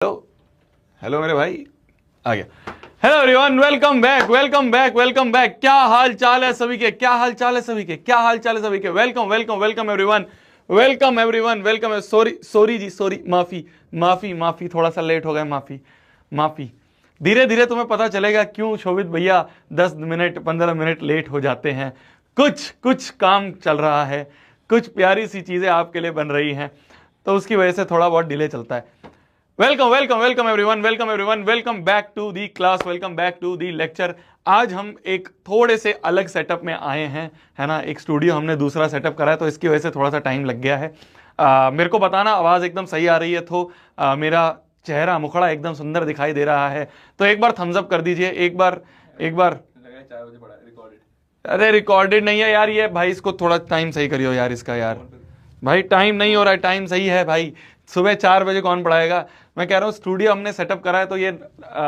Hello hello मेरे भाई आ गया। Hello everyone, welcome back welcome back welcome back. क्या हाल चाल है सभी के, क्या हाल चाल है सभी के, क्या हाल चाल है सभी के। Welcome welcome welcome everyone, welcome everyone, welcome. Sorry sorry जी, सॉरी, माफी माफी माफी, थोड़ा सा लेट हो गया, माफी माफी। धीरे धीरे तुम्हें पता चलेगा क्यों शोभित भैया 10 मिनट 15 मिनट लेट हो जाते हैं। कुछ कुछ काम चल रहा है, कुछ प्यारी सी चीजें आपके लिए बन रही हैं, तो उसकी वजह से थोड़ा बहुत डिले चलता है। Welcome welcome welcome everyone, welcome everyone, welcome back to the class, welcome back to the lecture. आज हम एक थोड़े से अलग सेटअप में आए हैं, है ना। एक स्टूडियो हमने दूसरा सेटअप करा है, तो इसकी वजह से थोड़ा सा टाइम लग गया है। मेरे को बताना आवाज़ एकदम सही आ रही है, तो मेरा चेहरा मुखड़ा एकदम सुंदर दिखाई दे रहा है, तो एक बार थम्स अप कर दीजिए। एक बार 4 बजे पड़ा रिकॉर्डेड। अरे रिकॉर्डेड नहीं है यार ये भाई, इसको थोड़ा टाइम सही करियो यार इसका। यार भाई टाइम नहीं हो रहा है, टाइम सही है भाई। सुबह 4 बजे कौन पढ़ाएगा। मैं कह रहा हूँ स्टूडियो हमने सेटअप करा है, तो ये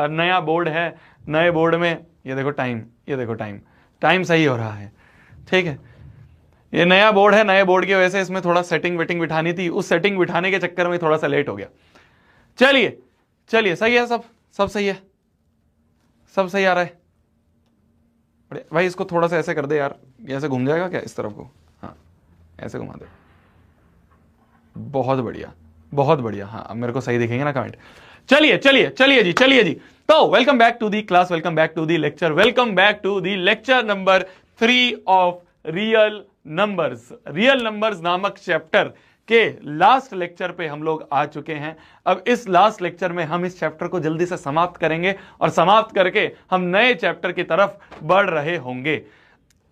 नया बोर्ड है, नए बोर्ड में ये देखो टाइम, ये देखो टाइम, टाइम सही हो रहा है, ठीक है। ये नया बोर्ड है, नए बोर्ड की वजह से इसमें थोड़ा सेटिंग वेटिंग बिठानी थी, उस सेटिंग बिठाने के चक्कर में थोड़ा सा लेट हो गया। चलिए चलिए, सही है, सब सब सही है, सब सही आ रहा है। भाई इसको थोड़ा सा ऐसे कर दे यार, ऐसे घूम जाएगा क्या इस तरफ को, हाँ ऐसे घुमा दे, बहुत बढ़िया बहुत बढ़िया। हाँ अब मेरे को सही दिखेंगे ना कमेंट। चलिए चलिए चलिए जी, चलिए जी। तो welcome back to the class, welcome back to the lecture, welcome back to the lecture number 3 of real numbers. Real numbers नामक चैप्टर के लास्ट लेक्चर पे हम लोग आ चुके हैं। अब इस लास्ट लेक्चर में हम इस चैप्टर को जल्दी से समाप्त करेंगे, और समाप्त करके हम नए चैप्टर की तरफ बढ़ रहे होंगे,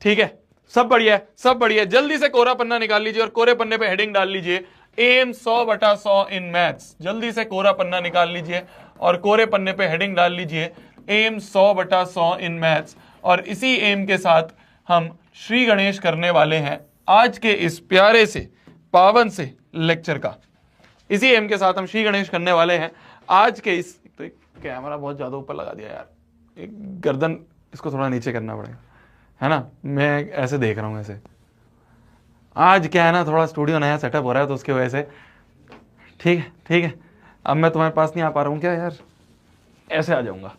ठीक है। सब बढ़िया है, सब बढ़िया। जल्दी से कोरा पन्ना निकाल लीजिए और कोरे पन्ने पे हेडिंग डाल लीजिए, एम 100/100 इन मैथ्स। जल्दी से कोरा पन्ना निकाल लीजिए और कोरे पन्ने पे हेडिंग डाल लीजिए, एम 100/100 इन मैथ्स। और इसी एम के साथ हम श्री गणेश करने वाले हैं आज के इस प्यारे से पावन से लेक्चर का। इसी एम के साथ हम श्री गणेश करने वाले हैं आज के इस। तो कैमरा बहुत ज्यादा ऊपर लगा दिया यार, एक गर्दन इसको थोड़ा नीचे करना पड़ेगा, है ना। मैं ऐसे देख रहा हूं ऐसे। आज क्या है ना, थोड़ा स्टूडियो नया सेटअप हो रहा है, तो उसकी वजह से ठीक है, ठीक है। अब मैं तुम्हारे पास नहीं आ पा रहा हूं क्या यार, ऐसे आ जाऊंगा।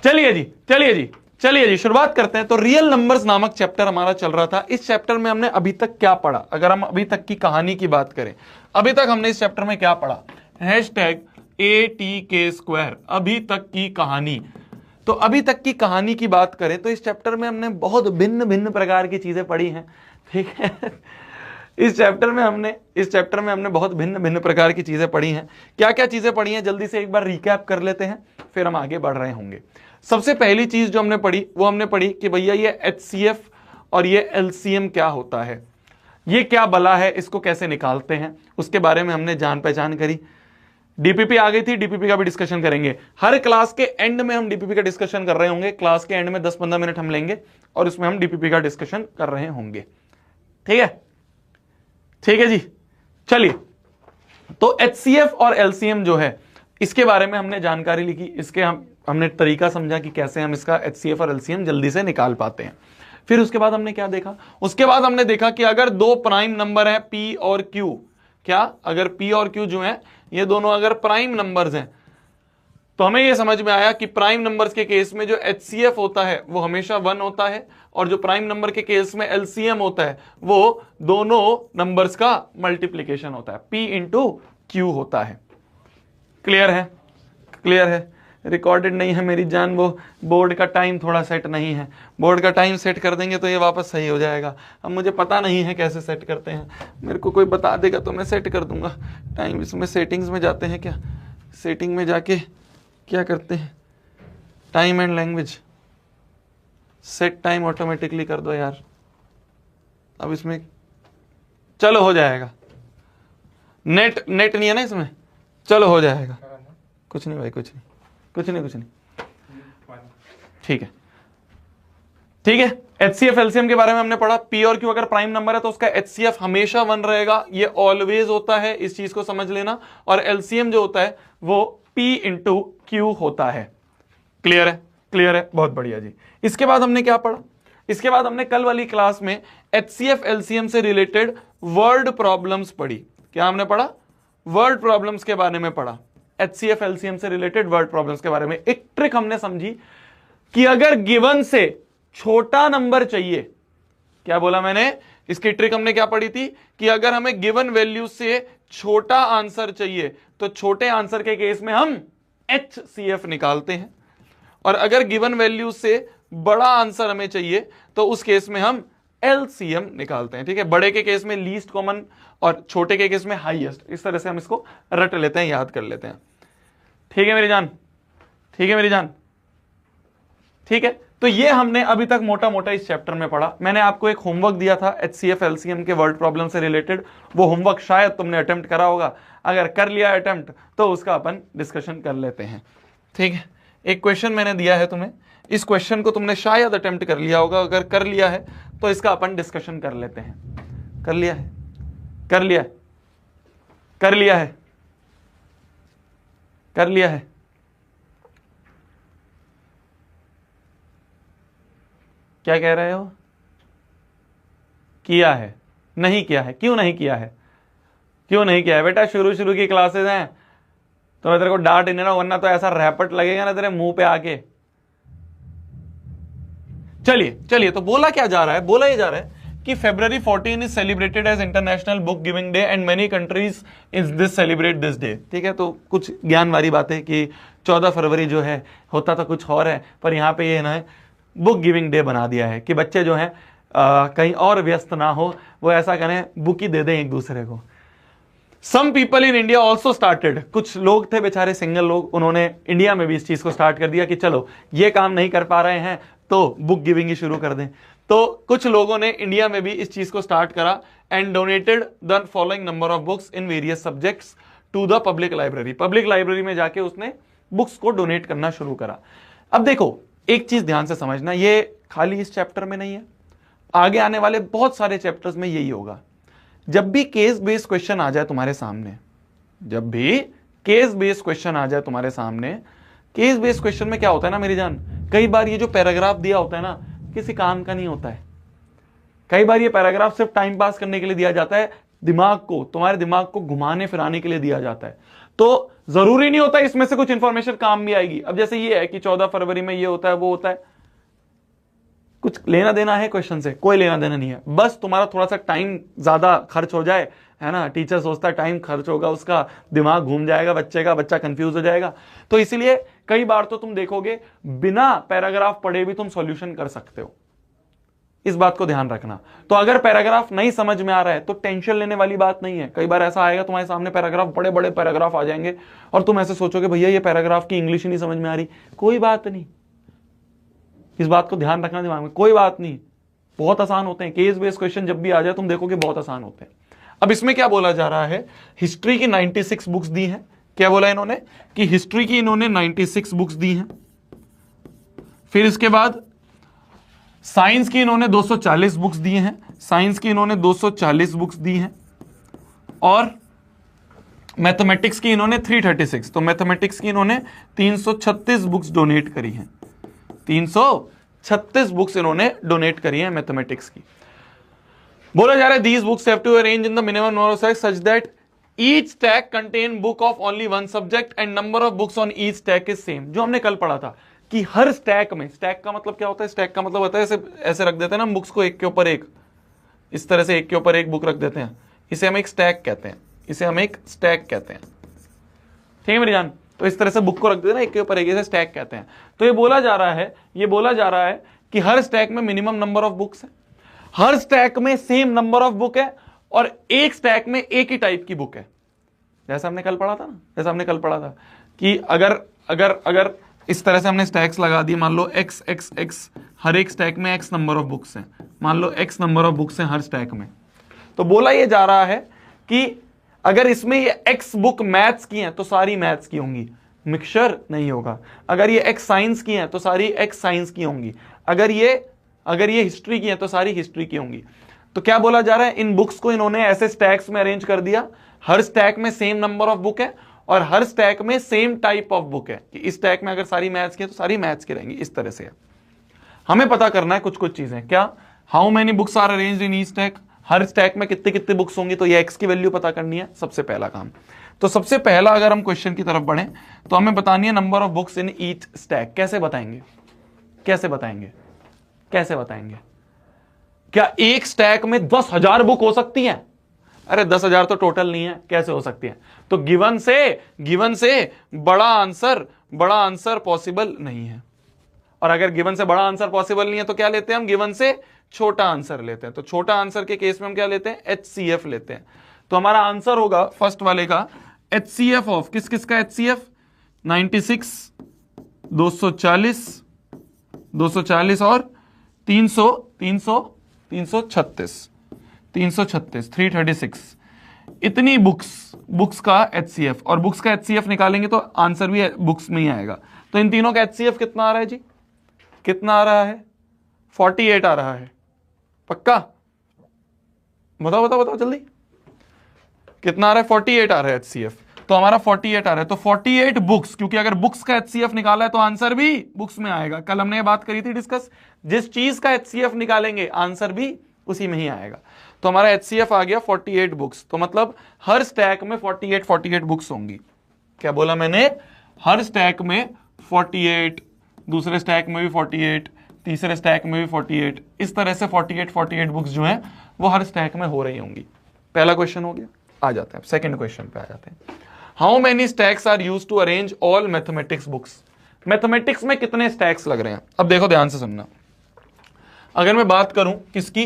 चलिए जी, चलिए जी, चलिए जी, शुरुआत करते हैं। तो रियल नंबर्स नामक चैप्टर हमारा चल रहा था। इस चैप्टर में हमने अभी तक क्या पढ़ा, अगर हम अभी तक की कहानी की बात करें, अभी तक हमने इस चैप्टर में क्या पढ़ा, #ATK², अभी तक की कहानी। तो अभी तक की कहानी की बात करें तो इस चैप्टर में हमने बहुत भिन्न भिन्न प्रकार की चीजें पढ़ी हैं, ठीक है। इस चैप्टर में हमने बहुत भिन्न भिन्न प्रकार की चीजें पढ़ी हैं। क्या क्या चीजें पढ़ी हैं, जल्दी से एक बार रिकैप कर लेते हैं, फिर हम आगे बढ़ रहे होंगे। सबसे पहली चीज जो हमने पढ़ी, वो हमने पढ़ी कि भैया ये HCF और ये LCM क्या होता है, ये क्या बला है, इसको कैसे निकालते हैं, उसके बारे में हमने जान पहचान करी। डीपीपी आ गई थी, डीपीपी का भी डिस्कशन करेंगे। हर क्लास के एंड में हम डीपीपी का डिस्कशन कर रहे होंगे। क्लास के एंड में 10-15 मिनट हम लेंगे और उसमें हम डीपीपी का डिस्कशन कर रहे होंगे, ठीक है, ठीक है जी। चलिए, तो HCF और LCM जो है, इसके बारे में हमने जानकारी लिखी, इसके हमने तरीका समझा कि कैसे हम इसका HCF और LCM जल्दी से निकाल पाते हैं। फिर उसके बाद हमने क्या देखा, उसके बाद हमने देखा कि अगर दो प्राइम नंबर है P और Q, क्या अगर P और Q जो है ये दोनों अगर प्राइम नंबर्स हैं, तो हमें ये समझ में आया कि प्राइम नंबर्स के केस में जो HCF होता है वो हमेशा 1 होता है, और जो प्राइम नंबर के केस में LCM होता है वो दोनों नंबर्स का मल्टीप्लीकेशन होता है, P इंटू Q होता है। क्लियर है, क्लियर है। रिकॉर्डेड नहीं है मेरी जान, वो बोर्ड का टाइम थोड़ा सेट नहीं है, बोर्ड का टाइम सेट कर देंगे तो ये वापस सही हो जाएगा। अब मुझे पता नहीं है कैसे सेट करते हैं, मेरे को कोई बता देगा तो मैं सेट कर दूंगा टाइम। इसमें सेटिंग्स में जाते हैं क्या, सेटिंग में जाके क्या करते हैं, time and language, set time automatically कर दो यार। अब इसमें चलो हो जाएगा, नेट नहीं है ना इसमें, चलो हो जाएगा। कुछ नहीं भाई, कुछ नहीं, कुछ नहीं, कुछ नहीं, ठीक है, ठीक है। HCF LCM के बारे में हमने पढ़ा। P और Q अगर प्राइम नंबर है तो उसका HCF हमेशा 1 रहेगा, ये ऑलवेज होता है, इस चीज को समझ लेना। और LCM जो होता है वो P इंटू Q होता है। क्लियर है, क्लियर है, बहुत बढ़िया जी। इसके बाद हमने क्या पढ़ा, इसके बाद हमने कल वाली क्लास में HCF LCM से रिलेटेड वर्ड प्रॉब्लम्स पढ़ी। क्या हमने पढ़ा, वर्ड प्रॉब्लम्स के बारे में पढ़ा, HCF LCM से रिलेटेड वर्ड प्रॉब्लम्स के बारे में। एक ट्रिक हमने समझी कि अगर गिवन से छोटा नंबर चाहिए, क्या बोला मैंने, इसकी ट्रिक हमने क्या पढ़ी थी कि अगर हमें गिवन वैल्यू से छोटा आंसर चाहिए तो छोटे आंसर के केस में हम HCF निकालते हैं, और अगर गिवन वैल्यू से बड़ा आंसर हमें चाहिए तो उस केस में हम LCM निकालते हैं। ठीक है, बड़े के केस में लीस्ट कॉमन और छोटे के केस में हाईएस्ट। इस तरह से हम इसको रट लेते हैं, याद कर लेते हैं। ठीक है मेरी जान, ठीक है मेरी जान, ठीक है। तो ये हमने अभी तक मोटा मोटा इस चैप्टर में पढ़ा। मैंने आपको एक होमवर्क दिया था HCF LCM के वर्ड प्रॉब्लम से रिलेटेड, वो होमवर्क शायद तुमने अटेम्प्ट करा होगा। अगर कर लिया अटेम्प्ट तो उसका अपन डिस्कशन कर लेते हैं। ठीक है, एक क्वेश्चन मैंने दिया है तुम्हें, इस क्वेश्चन को तुमने शायद अटेम्प्ट कर लिया होगा। अगर कर लिया है तो इसका अपन डिस्कशन कर लेते हैं। कर लिया है, कर लिया है, कर लिया है, कर लिया है। क्या कह रहे हो? किया है? नहीं किया है? क्यों नहीं किया है? क्यों नहीं किया है बेटा? शुरू की क्लासेस हैं तो मैं तेरे को डांट नहीं रहा, वरना तो ऐसा रैपट लगेगा ना तेरे मुंह पे आके। चलिए चलिए, तो बोला क्या जा रहा है? बोला ये जा रहा है कि February 14 is celebrated as international book giving day and many countries is this celebrate this day. ठीक है, तो कुछ ज्ञान वाली बातें कि 14 फरवरी जो है होता तो कुछ और है, पर यहां पे ये ना बुक गिविंग डे बना दिया है कि बच्चे जो हैं कहीं और व्यस्त ना हो, वो ऐसा करें बुक ही दे दें एक दूसरे को। Some people in India also started, कुछ लोग थे बेचारे सिंगल लोग, उन्होंने इंडिया में भी इस चीज को स्टार्ट कर दिया कि चलो ये काम नहीं कर पा रहे हैं तो बुक गिविंग ही शुरू कर दें। तो कुछ लोगों ने इंडिया में भी इस चीज को स्टार्ट करा and donated the following number of books in various subjects to the public library. Public library में जाके उसने बुक्स को डोनेट करना शुरू करा। अब देखो एक चीज ध्यान से समझना, ये खाली इस चैप्टर में नहीं है, आगे आने वाले बहुत सारे चैप्टर्स में यही होगा। जब भी केस बेस्ड क्वेश्चन आ जाए तुम्हारे सामने, जब भी केस बेस्ड क्वेश्चन आ जाए तुम्हारे सामने, केस बेस्ड क्वेश्चन में क्या होता है ना मेरी जान, कई बार ये जो पैराग्राफ दिया होता है ना किसी काम का नहीं होता है। कई बार ये पैराग्राफ सिर्फ टाइम पास करने के लिए दिया जाता है, दिमाग को, तुम्हारे दिमाग को घुमाने फिराने के लिए दिया जाता है। तो जरूरी नहीं होता इसमें से कुछ इंफॉर्मेशन काम भी आएगी। अब जैसे ये है कि 14 फरवरी में ये होता है वो होता है, कुछ लेना देना है क्वेश्चन से? कोई लेना देना नहीं है, बस तुम्हारा थोड़ा सा टाइम ज्यादा खर्च हो जाए, है ना। टीचर सोचता है टाइम खर्च होगा, उसका दिमाग घूम जाएगा बच्चे का, बच्चा कंफ्यूज हो जाएगा। तो इसलिए कई बार तो तुम देखोगे बिना पैराग्राफ पढ़े भी तुम सॉल्यूशन कर सकते हो, इस बात को ध्यान रखना। तो अगर पैराग्राफ नहीं समझ में आ रहा है तो टेंशन लेने वाली बात नहीं है। कई बार ऐसा आएगा तुम्हारे सामने पैराग्राफ, बड़े बड़े पैराग्राफ आ जाएंगे और तुम ऐसे सोचोगे भैया ये पैराग्राफ की इंग्लिश ही नहीं समझ में आ रही। कोई बात नहीं, इस बात को ध्यान रखना दिमाग में, कोई बात नहीं, बहुत आसान होते हैं। केस बेस्ड क्वेश्चन जब भी आ जाए तुम देखोगे बहुत आसान होते हैं। अब इसमें क्या बोला जा रहा है, हिस्ट्री की 96 बुक्स दी हैं। क्या बोला इन्होंने कि हिस्ट्री की इन्होंने 96 बुक्स दी हैं। फिर इसके बाद साइंस की इन्होंने 240 बुक्स दी हैं, साइंस की इन्होंने 240 बुक्स दी हैं, और मैथमेटिक्स की इन्होंने 336, तो मैथमेटिक्स की इन्होंने 336 बुक्स डोनेट करी हैं। 336 बुक्स इन्होंने डोनेट करी हैं मैथमेटिक्स की। बोला जा रहा है these books have to arrange in the minimum number of stacks such that each stack contain book of only one subject and number of books on each stack is same. जो हमने कल पढ़ा था कि हर स्टैक में, stack का मतलब क्या होता है, स्टैक का मतलब होता है ऐसे रख देते हैं ना बुक्स को एक के ऊपर एक, इस तरह से एक के ऊपर एक बुक रख देते हैं, इसे हम एक स्टैक कहते हैं, इसे हम एक स्टैक कहते हैं। ठीक है मेरी जान, तो इस तरह से बुक को रख देते हैं ना एक के ऊपर एक, इसे स्टैक कहते हैं। तो ये बोला जा रहा है कि हर स्टैक में मिनिमम नंबर ऑफ बुक्स है, हर स्टैक में सेम नंबर ऑफ बुक है, और एक स्टैक में एक ही टाइप की बुक है। जैसा हमने कल पढ़ा था ना, जैसा हमने कल पढ़ा था कि अगर इस तरह से हमने स्टैक्स लगा दिए, मान लो x x x, हर एक स्टैक में x नंबर ऑफ बुक्स हैं, मान लो x नंबर ऑफ बुक्स हैं हर स्टैक में। तो बोला ये जा रहा है कि अगर इसमें ये x बुक मैथ्स की हैं तो सारी मैथ्स की होंगी, मिक्सचर नहीं होगा। अगर ये x साइंस की हैं तो सारी x साइंस की होंगी, अगर ये हिस्ट्री की हैं तो सारी हिस्ट्री की होंगी। तो क्या बोला जा रहा है, इन बुक्स को इन्होंने ऐसे स्टैक्स में अरेंज कर दिया, हर स्टैक में सेम नंबर ऑफ बुक है और हर स्टैक में सेम टाइप ऑफ बुक है कि इस स्टैक में अगर सारी मैथ्स की है तो सारी मैथ्स की रहेंगी। इस तरह से हमें पता करना है कुछ चीजें। क्या, how many books are arranged in each stack, हर स्टैक में कितनी कितनी बुक्स होंगी, तो ये x की वैल्यू पता करनी है, सबसे पहला काम। तो सबसे पहला अगर हम क्वेश्चन की तरफ बढ़ें तो हमें बतानी है number of books in each stack. कैसे बताएंगे, कैसे बताएंगे, कैसे बताएंगे? क्या एक स्टैक में 10,000 बुक हो सकती हैं? अरे 10,000 तो टोटल नहीं है, कैसे हो सकती है? तो गिवन से बड़ा आंसर पॉसिबल नहीं है। और अगर गिवन से बड़ा आंसर पॉसिबल नहीं है तो क्या लेते हैं हम? गिवन से छोटा आंसर लेते हैं। तो छोटा आंसर के केस में हम क्या लेते हैं? HCF लेते हैं। तो हमारा आंसर होगा फर्स्ट वाले का HCF ऑफ किस किस का HCF? 96, 240 और 336 इतनी बुक्स का HCF। और बुक्स का HCF निकालेंगे तो आंसर भी बुक्स में ही आएगा। तो इन तीनों का HCF कितना आ रहा है जी? कितना आ रहा है? 48 आ रहा है। पक्का? बताओ जल्दी, कितना आ रहा है? 48 आ रहा है HCF। तो हमारा 48 आ रहा है। तो 48 बुक्स, क्योंकि अगर बुक्स का HCF निकाला है तो आंसर भी बुक्स में आएगा। कल हमने ये बात करी थी डिस्कस, जिस चीज का HCF निकालेंगे आंसर भी उसी में ही आएगा। तो हमारा HCF आ गया 48 बुक्स। तो मतलब हर स्टैक में 48 बुक्स होंगी। क्या बोला मैंने? हर स्टैक में 48, दूसरे स्टैक में भी 48, तीसरे स्टैक में भी 48, इस तरह से 48 बुक्स जो हैं वो हर स्टैक में हो रही होंगी। पहला क्वेश्चन हो गया। आ जाते हैं सेकंड क्वेश्चन पे आ जाते हैं। How many stacks are used to arrange all mathematics books? Mathematics में कितने स्टैक्स लग रहे हैं? अब देखो ध्यान से सुनना। अगर मैं बात करूं किसकी?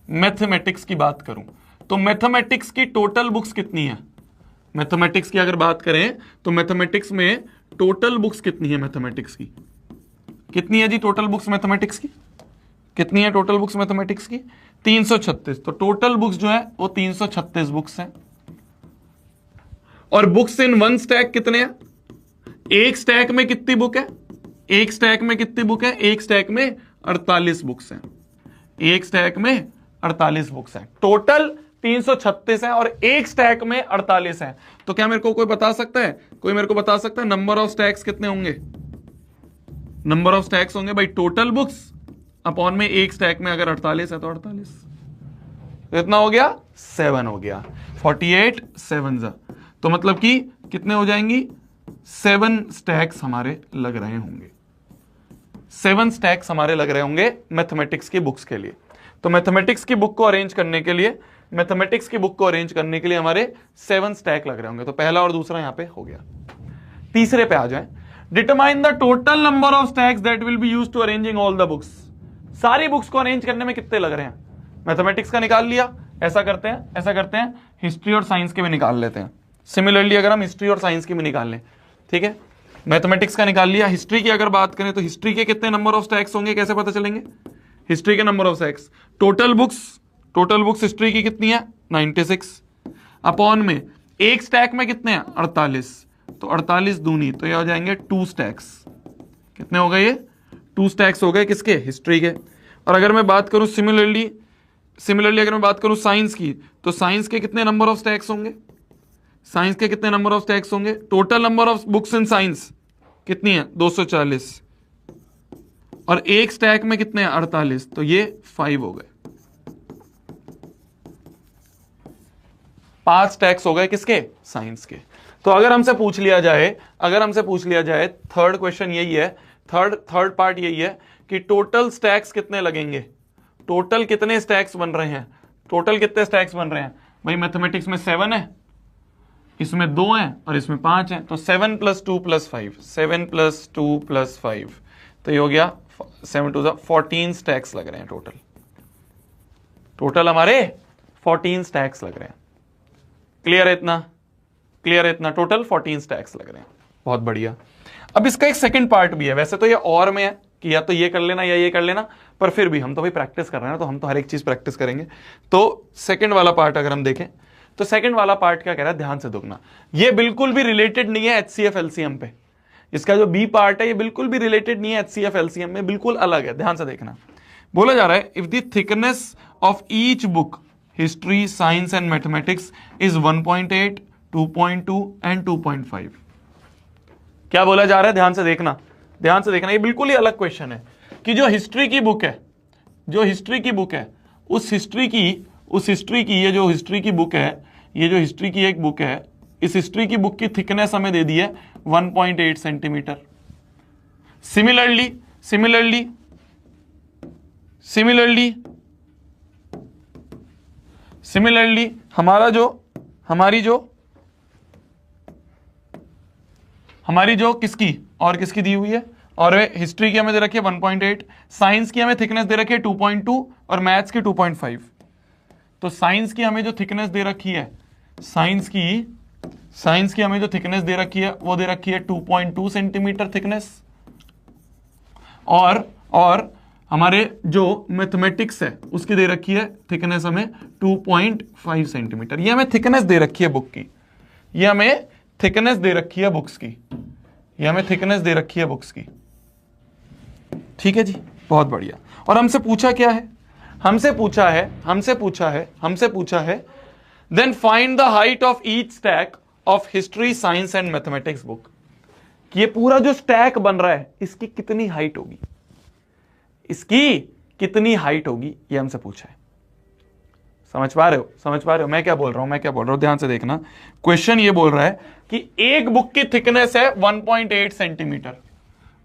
मैथमेटिक्स की बात करूं तो मैथमेटिक्स की टोटल बुक्स कितनी है? मैथमेटिक्स की अगर बात करें तो मैथमेटिक्स में टोटल बुक्स कितनी है? मैथमेटिक्स की कितनी है जी? टोटल बुक्स मैथमेटिक्स की कितनी है? टोटल बुक्स मैथमेटिक्स की 336। तो टोटल बुक्स जो है वो 336 बुक्स हैं। और बुक्स इन वन स्टैक कितने हैं? एक स्टैक में कितनी बुक है? एक स्टैक में 48 बुक्स हैं। एक स्टैक में 48 बुक्स हैं। टोटल 336 है और एक स्टैक में 48 है। तो क्या मेरे को कोई बता सकता है? कोई मेरे को बता सकता है नंबर ऑफ स्टैक्स कितने होंगे? नंबर ऑफ स्टैक्स होंगे भाई टोटल बुक्स अपॉन में एक स्टैक में अगर 48 है तो 48। तो इतना हो गया 7 हो गया। 48 7 तो मतलब कि कितने हो जाएंगी? 7 स्टैक्स हमारे लग रहे होंगे। 7 स्टैक्स हमारे लग रहे होंगे मैथमेटिक्स की बुक्स के लिए। तो मैथमेटिक्स की बुक को अरेंज करने के लिए हमारे 7 स्टैक लग रहे होंगे। तो पहला और दूसरा यहां पे हो गया। तीसरे पे आ जाए। Determine the total number of stacks that will be used to arranging all the books. सारी बुक्स को अरेंज करने में कितने लग रहे हैं? मैथमेटिक्स का निकाल लिया। ऐसा करते हैं हिस्ट्री और साइंस के भी निकाल लेते हैं। सिमिलरली अगर हम हिस्ट्री और साइंस की भी निकाल लें, ठीक है। मैथमेटिक्स का निकाल लिया। हिस्ट्री की अगर बात करें तो हिस्ट्री के कितने नंबर ऑफ स्टैक्स होंगे? कैसे पता चलेंगे? हिस्ट्री के number of stacks total books history की कितनी है? 96 अपॉन में एक स्टैक में कितने हैं? 48। तो 48 दूनी तो ये हो जाएंगे 2 स्टैक्स। कितने हो गए? ये 2 स्टैक्स हो गए किसके? हिस्ट्री के। और अगर मैं बात करूं सिमिलरली अगर मैं बात करूं साइंस की, तो साइंस के कितने नंबर ऑफ स्टैक्स होंगे? साइंस के कितने नंबर ऑफ स्टैक्स होंगे? Total number of books in science कितनी है? 240 और एक स्टैक में कितने हैं? 48। तो ये 5 हो गए। 5 स्टैक्स हो गए किसके? साइंस के। तो अगर हमसे पूछ लिया जाए थर्ड क्वेश्चन यही है, थर्ड पार्ट यही है कि टोटल स्टैक्स कितने लगेंगे? टोटल कितने स्टैक्स बन रहे हैं? टोटल कितने स्टैक्स बन रहे हैं भाई? मैथमेटिक्स में 7 है, इसमें 2 हैं और इसमें 5 हैं। तो 7 + 2 + 5, 7 + 2 + 5, तो ये हो गया 7 2 14 स्टैक्स लग रहे हैं टोटल हमारे 14 स्टैक्स लग रहे हैं। क्लियर है इतना? टोटल 14 स्टैक्स लग रहे हैं। बहुत बढ़िया। अब इसका एक सेकंड पार्ट भी है। वैसे तो ये और में है कि या तो ये कर लेना या ये कर लेना, पर फिर भी हम तो भाई प्रैक्टिस कर रहे हैं ना, तो हम तो हर एक चीज प्रैक्टिस करेंगे। तो सेकंड वाला पार्ट अगर हम देखें तो सेकंड वाला पार्ट क्या कह रहा है? ध्यान से देखना। ये बिल्कुल भी रिलेटेड नहीं है HCF LCM पे। इसका जो बी पार्ट है ये बिल्कुल भी रिलेटेड नहीं है HCF LCM में, बिल्कुल अलग है। ध्यान से देखना। बोला जा रहा है if the thickness of each book history, science and mathematics is 1.8, 2.2 and 2.5। क्या बोला जा रहा है? ध्यान से देखना। ये बिल्कुल ही अलग क्वेश्चन है कि जो हिस्ट्री की बुक है उस हिस्ट्री की ये जो हिस्ट्री की बुक है ये जो हिस्ट्री की एक बुक है, इस हिस्ट्री की बुक की थिकनेस हमें दे दी है 1.8 centimetre. Similarly similarly similarly similarly हमारी जो किसकी और किसकी दी हुई है, और हिस्ट्री की हमें दे रखी है 1.8, साइंस की हमें थिकनेस दे रखी है 2.2 और मैथ्स की 2.5। तो साइंस की हमें जो थिकनेस दे रखी है, साइंस की हमें जो थिकनेस दे रखी है वो दे रखी है 2.2 सेंटीमीटर थिकनेस, और हमारे जो मैथमेटिक्स है उसकी दे रखी है थिकनेस हमें 2.5 सेंटीमीटर। ये हमें थिकनेस दे रखी है बुक की, ये हमें थिकनेस दे रखी है बुक्स की, ये हमें थिकनेस दे रखी है बुक्स की। ठीक है जी, बहुत बढ़िया। और हमसे पूछा क्या है, हमसे पूछा है then find the height of each stack of history, science and mathematics book. ये पूरा जो स्टैक बन रहा है इसकी कितनी हाइट होगी, इसकी कितनी हाइट होगी, ये हमसे पूछा है। समझ पा रहे हो मैं क्या बोल रहा हूं, ध्यान से देखना। क्वेश्चन ये बोल रहा है कि एक बुक की थिकनेस है 1.8 सेंटीमीटर,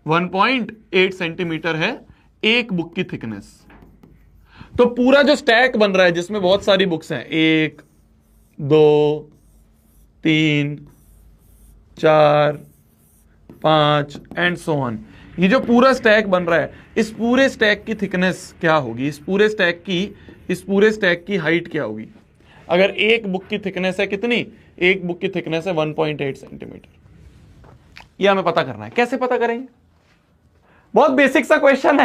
1.8 सेंटीमीटर है एक बुक की थिकनेस। तो पूरा जो स्टैक बन रहा है जिसमें बहुत सारी बुक्स हैं, 1 2 3 4 5 एंड सो ऑन, ये जो पूरा स्टैक बन रहा है इस पूरे स्टैक की थिकनेस क्या होगी, इस पूरे स्टैक की हाइट क्या होगी। अगर एक बुक की थिकनेस है कितनी, एक बुक की थिकनेस है 1.8 सेंटीमीटर, ये हमें पता करना है। कैसे पता करेंगे, बहुत बेसिक सा क्वेश्चन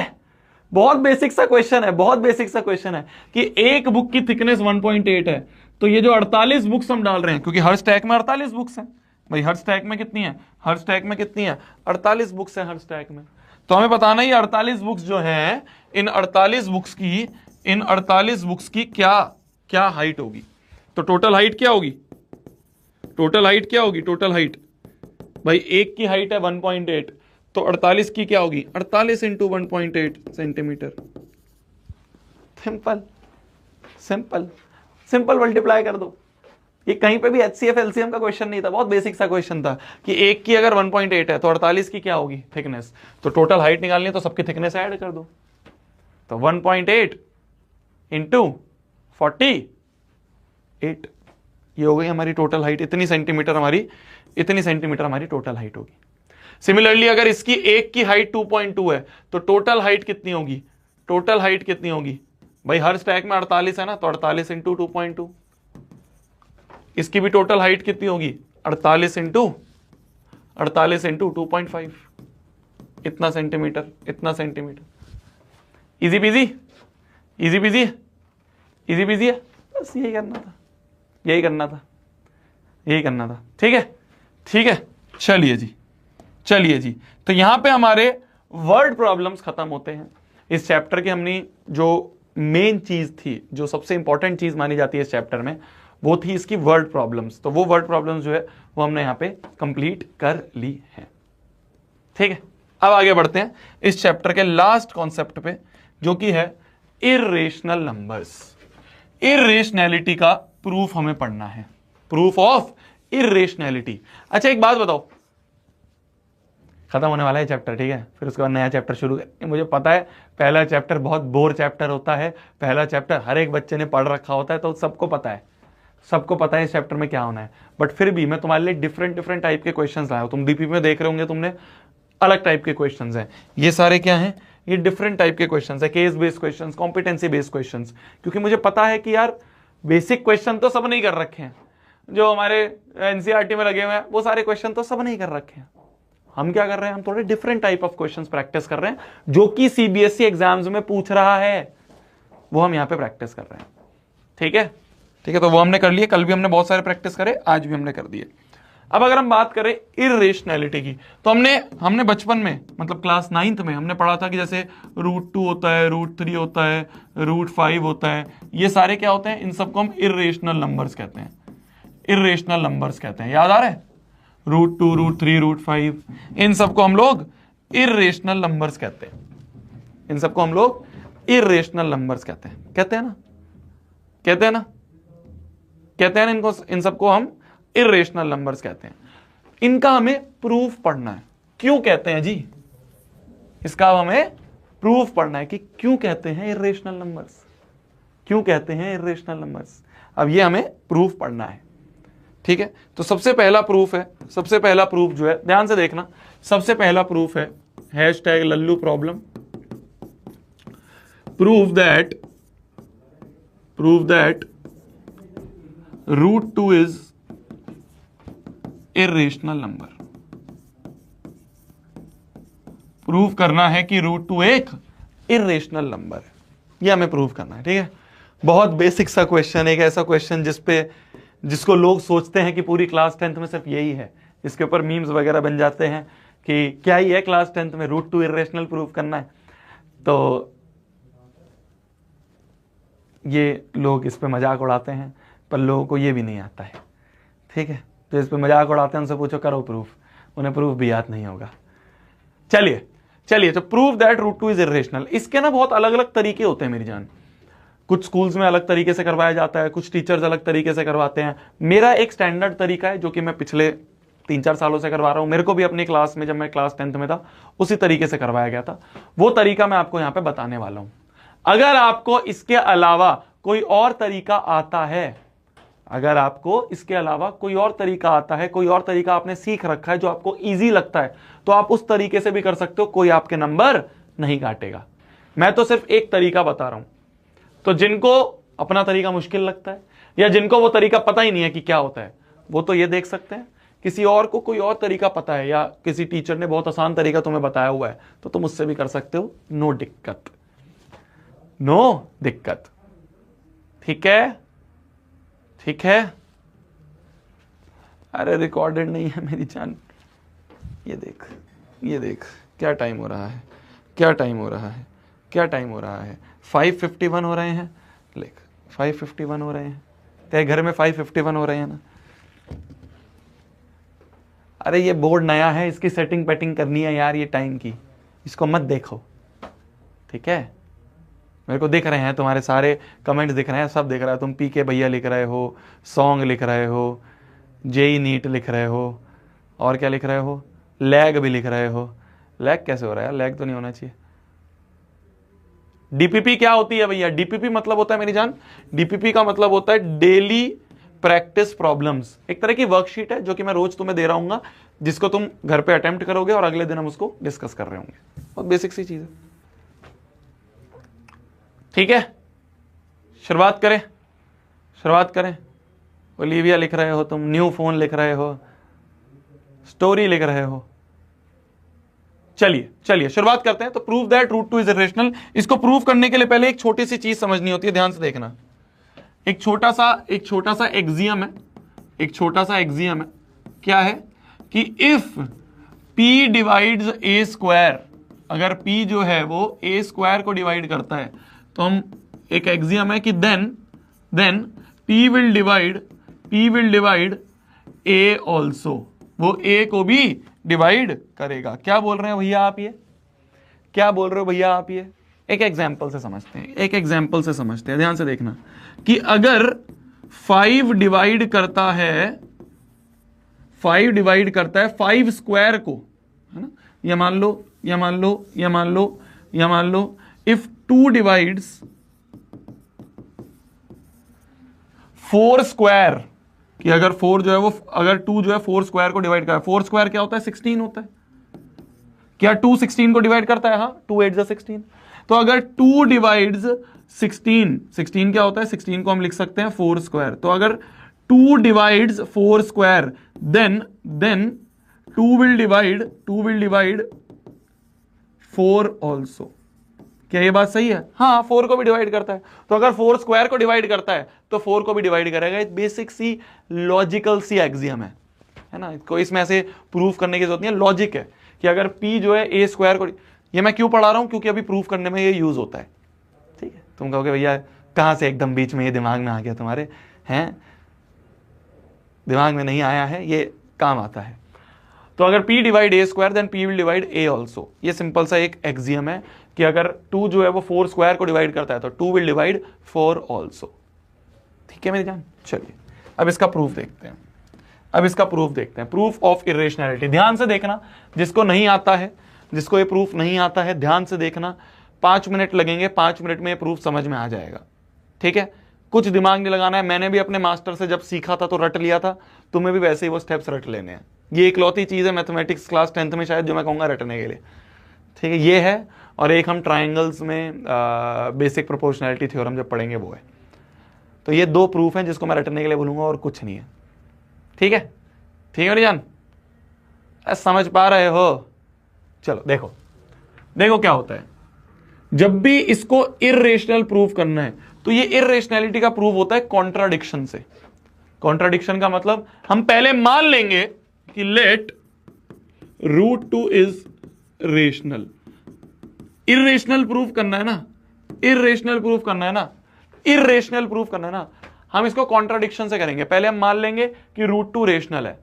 है कि एक बुक की थिकनेस 1.8 है, तो ये जो 48 बुक्स हम डाल रहे हैं, क्योंकि हर स्टैक में 48 बुक्स हैं भाई, हर स्टैक में कितनी है, 48 बुक्स है हर स्टैक में। तो हमें बताना है 48 बुक्स जो हैं, इन 48 बुक्स की क्या हाइट होगी। तो टोटल हाइट क्या होगी, टोटल हाइट भाई एक की हाइट है 1.8, तो 48 की क्या होगी, 48 इंटू 1.8 सेंटीमीटर। सिंपल मल्टीप्लाई कर दो। ये कहीं पे भी HCF LCM का क्वेश्चन नहीं था, बहुत बेसिक सा क्वेश्चन था कि एक की अगर 1.8 है तो 48 की क्या होगी थिकनेस, तो टोटल हाइट निकालनी है तो सबकी थिकनेस ऐड कर दो। तो 1.8 इंटू 48, ये हो गई हमारी टोटल हाइट, इतनी सेंटीमीटर हमारी टोटल हाइट होगी। सिमिलरली अगर इसकी एक की हाइट 2.2 है तो टोटल हाइट कितनी होगी, भाई हर स्टैक में 48 है ना, तो 48 इंटू 2.2, इसकी भी टोटल हाइट कितनी होगी, 48 इंटू 2.5, इतना सेंटीमीटर। इजी बिजी है, बस यही करना था। ठीक है, चलिए जी। तो यहां पे हमारे वर्ड प्रॉब्लम्स खत्म होते हैं। इस चैप्टर की हमने जो मेन चीज थी, जो सबसे इंपॉर्टेंट चीज मानी जाती है इस चैप्टर में, वो थी इसकी वर्ड प्रॉब्लम्स। तो वो वर्ड प्रॉब्लम्स जो है वो हमने यहां पे कंप्लीट कर ली है। ठीक है, अब आगे बढ़ते हैं इस चैप्टर के लास्ट कॉन्सेप्ट पे, जो कि है इर्रेशनल नंबर्स। इर्रेशनैलिटी का प्रूफ हमें पढ़ना है, प्रूफ ऑफ इर्रेशनैलिटी। अच्छा एक बात बताओ, खत्म होने वाला है चैप्टर, ठीक है, फिर उसके बाद नया चैप्टर शुरू। मुझे पता है पहला चैप्टर बहुत बोर चैप्टर होता है, पहला चैप्टर हर एक बच्चे ने पढ़ रखा होता है, तो सबको पता है इस चैप्टर में क्या होना है। बट फिर भी मैं तुम्हारे लिए डिफरेंट टाइप के क्वेश्चंस लाया हूं। तुम डीपी में देख रहे होंगे, तुमने अलग टाइप के क्वेश्चंस हैं। ये सारे क्या हैं, ये डिफरेंट टाइप के क्वेश्चंस है, case based questions, competency based questions. क्योंकि मुझे पता है कि यार बेसिक क्वेश्चन तो सब नहीं कर रखे हैं, जो हमारे एनसीईआरटी में लगे हुए हैं वो सारे क्वेश्चन तो सब नहीं कर रखे हैं। हम क्या कर रहे हैं, हम थोड़े different type of questions practice कर रहे हैं, जो कि सीबीएसई एग्जाम्स में पूछ रहा है, वो हम यहाँ पे प्रैक्टिस कर रहे हैं। ठीक है, तो वो हमने कर लिए, कल भी हमने बहुत सारे प्रैक्टिस करे, आज भी हमने कर दिए। अब अगर हम बात करें इर्रेशनैलिटी की, तो हमने बचपन में, मतलब क्लास 9th में हमने पढ़ा था कि जैसे √2 होता है, √3 होता है, √5 होता है, ये सारे क्या होते हैं, इन सबको हम इर्रेशनल नंबर्स कहते हैं। याद आ रहा है, √2, √3, √5, इन सबको हम लोग इर्रेशनल नंबर्स कहते हैं। कहते हैं ना। कहते हैं इनको, इन सबको हम इर्रेशनल नंबर्स कहते हैं। इनका हमें प्रूफ पढ़ना है। क्यों कहते हैं जी, इसका हमें प्रूफ पढ़ना है कि क्यों कहते हैं इर्रेशनल नंबर्स, क्यों कहते हैं इर्रेशनल नंबर्स। अब ये हमें प्रूफ पढ़ना है, ठीक है। तो सबसे पहला प्रूफ है, सबसे पहला प्रूफ जो है, ध्यान से देखना, सबसे पहला प्रूफ है हैशटैग लल्लू problem, prove that root 2 is irrational number. Prove करना है कि रूट 2 एक इर्रेशनल नंबर है, यह हमें प्रूव करना है, ठीक है। बहुत बेसिक सा क्वेश्चन, एक ऐसा क्वेश्चन जिसको लोग सोचते हैं कि पूरी क्लास 10th में सिर्फ यही है, इसके ऊपर मीम्स वगैरह बन जाते हैं कि क्या ही है क्लास 10th में रूट 2 इर्रेशनल प्रूव करना है। तो ये लोग इस पे मजाक उड़ाते हैं, पर लोगों को ये भी नहीं आता है, ठीक है। तो इस पे मजाक उड़ाते हैं, उनसे पूछो करो प्रूफ, उन्हें प्रूफ भी याद नहीं होगा। चलिए तो prove that root 2 is irrational. इसके ना बहुत अलग अलग तरीके होते हैं मेरी जान, कुछ स्कूल्स में अलग तरीके से करवाया जाता है, कुछ टीचर्स अलग तरीके से करवाते हैं। मेरा एक स्टैंडर्ड तरीका है जो कि मैं पिछले 3-4 सालों से करवा रहा हूं। मेरे को भी अपनी क्लास में, जब मैं क्लास 10th में था, उसी तरीके से करवाया गया था। वो तरीका मैं आपको यहां पे बताने वाला हूं। अगर आपको इसके अलावा कोई और तरीका आता है, अगर आपको इसके अलावा कोई और तरीका आता है, कोई और तरीका आपने सीख रखा है जो आपको इजी लगता है, तो आप उस तरीके से भी कर सकते हो, कोई आपके नंबर नहीं काटेगा। मैं तो सिर्फ एक तरीका बता रहा हूं। तो जिनको अपना तरीका मुश्किल लगता है, या जिनको वो तरीका पता ही नहीं है कि क्या होता है, वो तो ये देख सकते हैं। किसी और को कोई और तरीका पता है, या किसी टीचर ने बहुत आसान तरीका तुम्हें बताया हुआ है, तो तुम उससे भी कर सकते हो, नो दिक्कत, नो दिक्कत, ठीक है, ठीक है। अरे रिकॉर्डेड नहीं है मेरी जान, ये देख क्या टाइम हो रहा है, क्या टाइम हो रहा है, क्या टाइम हो रहा है, 5:51 हो रहे हैं, लिख 5:51 हो रहे हैं। तेरे घर में 5:51 हो रहे हैं ना। अरे ये बोर्ड नया है, इसकी सेटिंग पैटिंग करनी है यार, ये टाइम की, इसको मत देखो, ठीक है। मेरे को दिख रहे हैं तुम्हारे सारे कमेंट्स दिख रहे हैं, सब दिख रहा है। तुम पीके भैया लिख रहे हो, सॉन्ग लिख रहे हो, जेई नीट लिख रहे हो, और क्या लिख रहे हो, लैग भी लिख रहे हो। लैग कैसे हो रहा है, लैग तो नहीं होना चाहिए। डीपीपी क्या होती है भैया? डीपीपी मतलब होता है मेरी जान, डीपीपी का मतलब होता है डेली प्रैक्टिस प्रॉब्लम्स। एक तरह की वर्कशीट है जो कि मैं रोज तुम्हें दे रहा हूँ, जिसको तुम घर पे अटेम्प्ट करोगे और अगले दिन हम उसको डिस्कस कर रहे होंगे। बहुत बेसिक सी चीज है, ठीक है। शुरुआत करें। ओलिविया लिख रहे हो तुम, न्यू फोन लिख रहे हो, स्टोरी लिख रहे हो। चलिए शुरुआत करते हैं। तो prove that root 2 is irrational. इसको प्रूव करने के लिए पहले एक छोटी सी चीज समझनी होती है, ध्यान से देखना। एक छोटा सा एक्सियम है, क्या है कि if p divides a square, अगर p जो है वो a स्क्वायर को डिवाइड करता है, तो हम एक एक्सियम है कि then p will divide a also, वो a को भी डिवाइड करेगा। क्या बोल रहे हैं भैया आप ये, क्या बोल रहे हो भैया आप ये? एक एग्जाम्पल से समझते हैं, ध्यान से देखना कि अगर 5 डिवाइड करता है 5 स्क्वायर को, है ना, या मान लो इफ 2 डिवाइड्स 4 स्क्वायर, कि अगर 4 जो है वो, अगर 2 जो है 4 स्क्वायर को डिवाइड करा, 4 स्क्वायर क्या होता है, 16 होता है। क्या 2 16 को डिवाइड करता है? हाँ, 2 8 जा 16। तो अगर 2 डिवाइड्स 16 क्या होता है, 16 को हम लिख सकते हैं 4 स्क्वायर। तो अगर 2 divides 4 square, then 2 will divide 4 also. क्या ये बात सही है? हाँ, 4 को भी डिवाइड करता है। तो अगर 4 स्क्वायर को डिवाइड करता है तो 4 को भी डिवाइड करेगा। एक बेसिक सी लॉजिकल सी एक्सियम है ना, इसको इसमें ऐसे प्रूफ करने की जरूरत नहीं है, लॉजिक है कि अगर p जो है a स्क्वायर को, ये मैं क्यों पढ़ा रहा हूं, क्योंकि अभी प्रूफ करने में ये यूज होता है, ठीक है। तुम कहोगे भैया कहां से एकदम बीच में ये दिमाग में आ गया तुम्हारे, हैं दिमाग में नहीं आया है, ये काम आता है। तो अगर p divide a square then p will divide a also. ये सिंपल सा एक एक्सियम है कि अगर 2 जो है वो 4 स्क्वायर को डिवाइड करता है तो 2 विल डिवाइड 4 ऑल्सो, ठीक है मेरी जान। चलिए अब इसका प्रूफ देखते हैं। अब इसका प्रूफ देखते हैं, प्रूफ ऑफ इरेशनैलिटी। ध्यान से देखना, जिसको नहीं आता है, जिसको ये प्रूफ नहीं आता है, ध्यान से देखना। 5 मिनट लगेंगे, 5 मिनट में ये प्रूफ समझ में आ जाएगा। ठीक है, कुछ दिमाग नहीं लगाना है। मैंने भी अपने मास्टर से जब सीखा था तो रट लिया था, तुम्हें भी वैसे ही वो स्टेप्स रट लेने हैं। ये इकलौती चीज है मैथमेटिक्स क्लास 10th में शायद जो मैं कहूंगा रटने के लिए। ठीक है, ये है। और एक हम ट्राइंगल्स में बेसिक प्रोपोर्शनैलिटी थ्योरम जब पढ़ेंगे वो है। तो ये 2 प्रूफ हैं जिसको मैं रटने के लिए बोलूंगा और कुछ नहीं है। ठीक है, ठीक है मेरी जान, समझ पा रहे हो? चलो देखो, देखो क्या होता है जब भी इसको इर्रेशनल प्रूफ करना है तो ये इर्रेशनैलिटी का प्रूफ होता है कॉन्ट्राडिक्शन से। कॉन्ट्राडिक्शन का मतलब हम पहले मान लेंगे कि let √2 is rational. Irrational proof करना है ना, इर्रेशनल प्रूफ करना है ना, इर्रेशनल प्रूफ करना है ना, हम इसको कॉन्ट्राडिक्शन से करेंगे। पहले हम मान लेंगे कि √2 रेशनल है।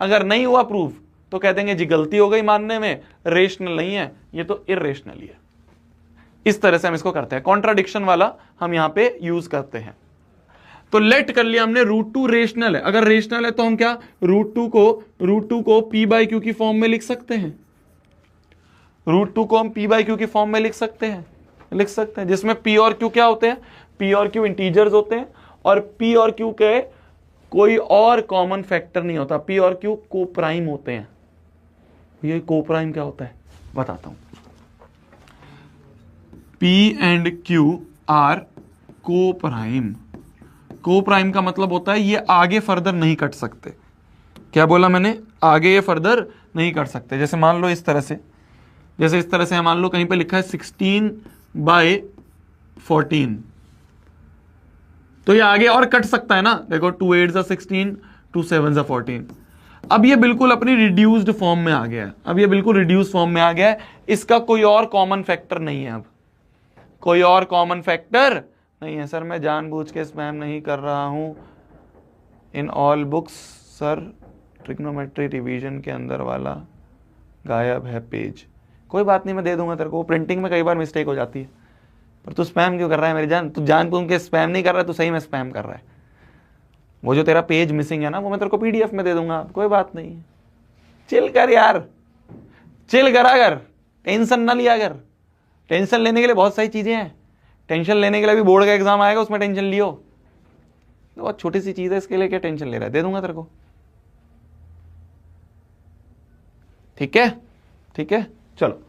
अगर नहीं हुआ प्रूफ तो कह देंगे जी गलती हो गई मानने में, रेशनल नहीं है, ये तो इर्रेशनल ही है। इस तरह से हम इसको करते हैं, कॉन्ट्राडिक्शन वाला हम यहां पे यूज करते हैं। तो लेट कर लिया हमने √2 रेशनल है। अगर रेशनल है तो हम क्या √2 को p/q की फॉर्म में लिख सकते हैं। √2 को हम p/q की फॉर्म में लिख सकते हैं, जिसमें p और q क्या होते हैं? p और q इंटीजर्स होते हैं और p और q के कोई और कॉमन फैक्टर नहीं होता। p और q को प्राइम होते हैं। ये को प्राइम क्या होता है बताता हूं। p एंड q आर को प्राइम। को प्राइम का मतलब होता है ये आगे फर्दर नहीं कट सकते। क्या बोला मैंने? आगे ये फर्दर नहीं कट सकते। जैसे मान लो इस तरह से, जैसे इस तरह से मान लो कहीं पे लिखा है 16/14, तो ये आगे और कट सकता है ना। देखो 2 8 16, 2 7 14। अब ये बिल्कुल अपनी रिड्यूस्ड फॉर्म में आ गया है। अब ये बिल्कुल रिड्यूस्ड फॉर्म में आ गया है। इसका कोई और कॉमन फैक्टर नहीं है। अब कोई और कॉमन फैक्टर नहीं है। सर मैं जानबूझ के स्पैम नहीं कर रहा हूं। In all books sir trigonometry revision के अंदर वाला गायब है पेज। कोई बात नहीं, मैं दे दूंगा तेरे को। प्रिंटिंग में कई बार मिस्टेक हो जाती है, पर तू स्पैम क्यों कर रहा है मेरी जान? तू जानबूझ के स्पैम नहीं कर रहा है, तू सही में स्पैम कर रहा है। वो जो तेरा पेज मिसिंग है ना, वो मैं तेरे को PDF में दे दूंगा, कोई बात नहीं। चिल कर यार, चिल करा कर, टेंशन ना लिया कर। टेंशन लेने के लिए बहुत सारी चीजें हैं। टेंशन लेने के लिए भी बोर्ड का एग्जाम आएगा, उसमें टेंशन लियो। तो बहुत छोटी सी चीज है, इसके लिए क्या टेंशन ले रहा है? दे दूंगा तेरे को। ठीक है, ठीक है, चलो।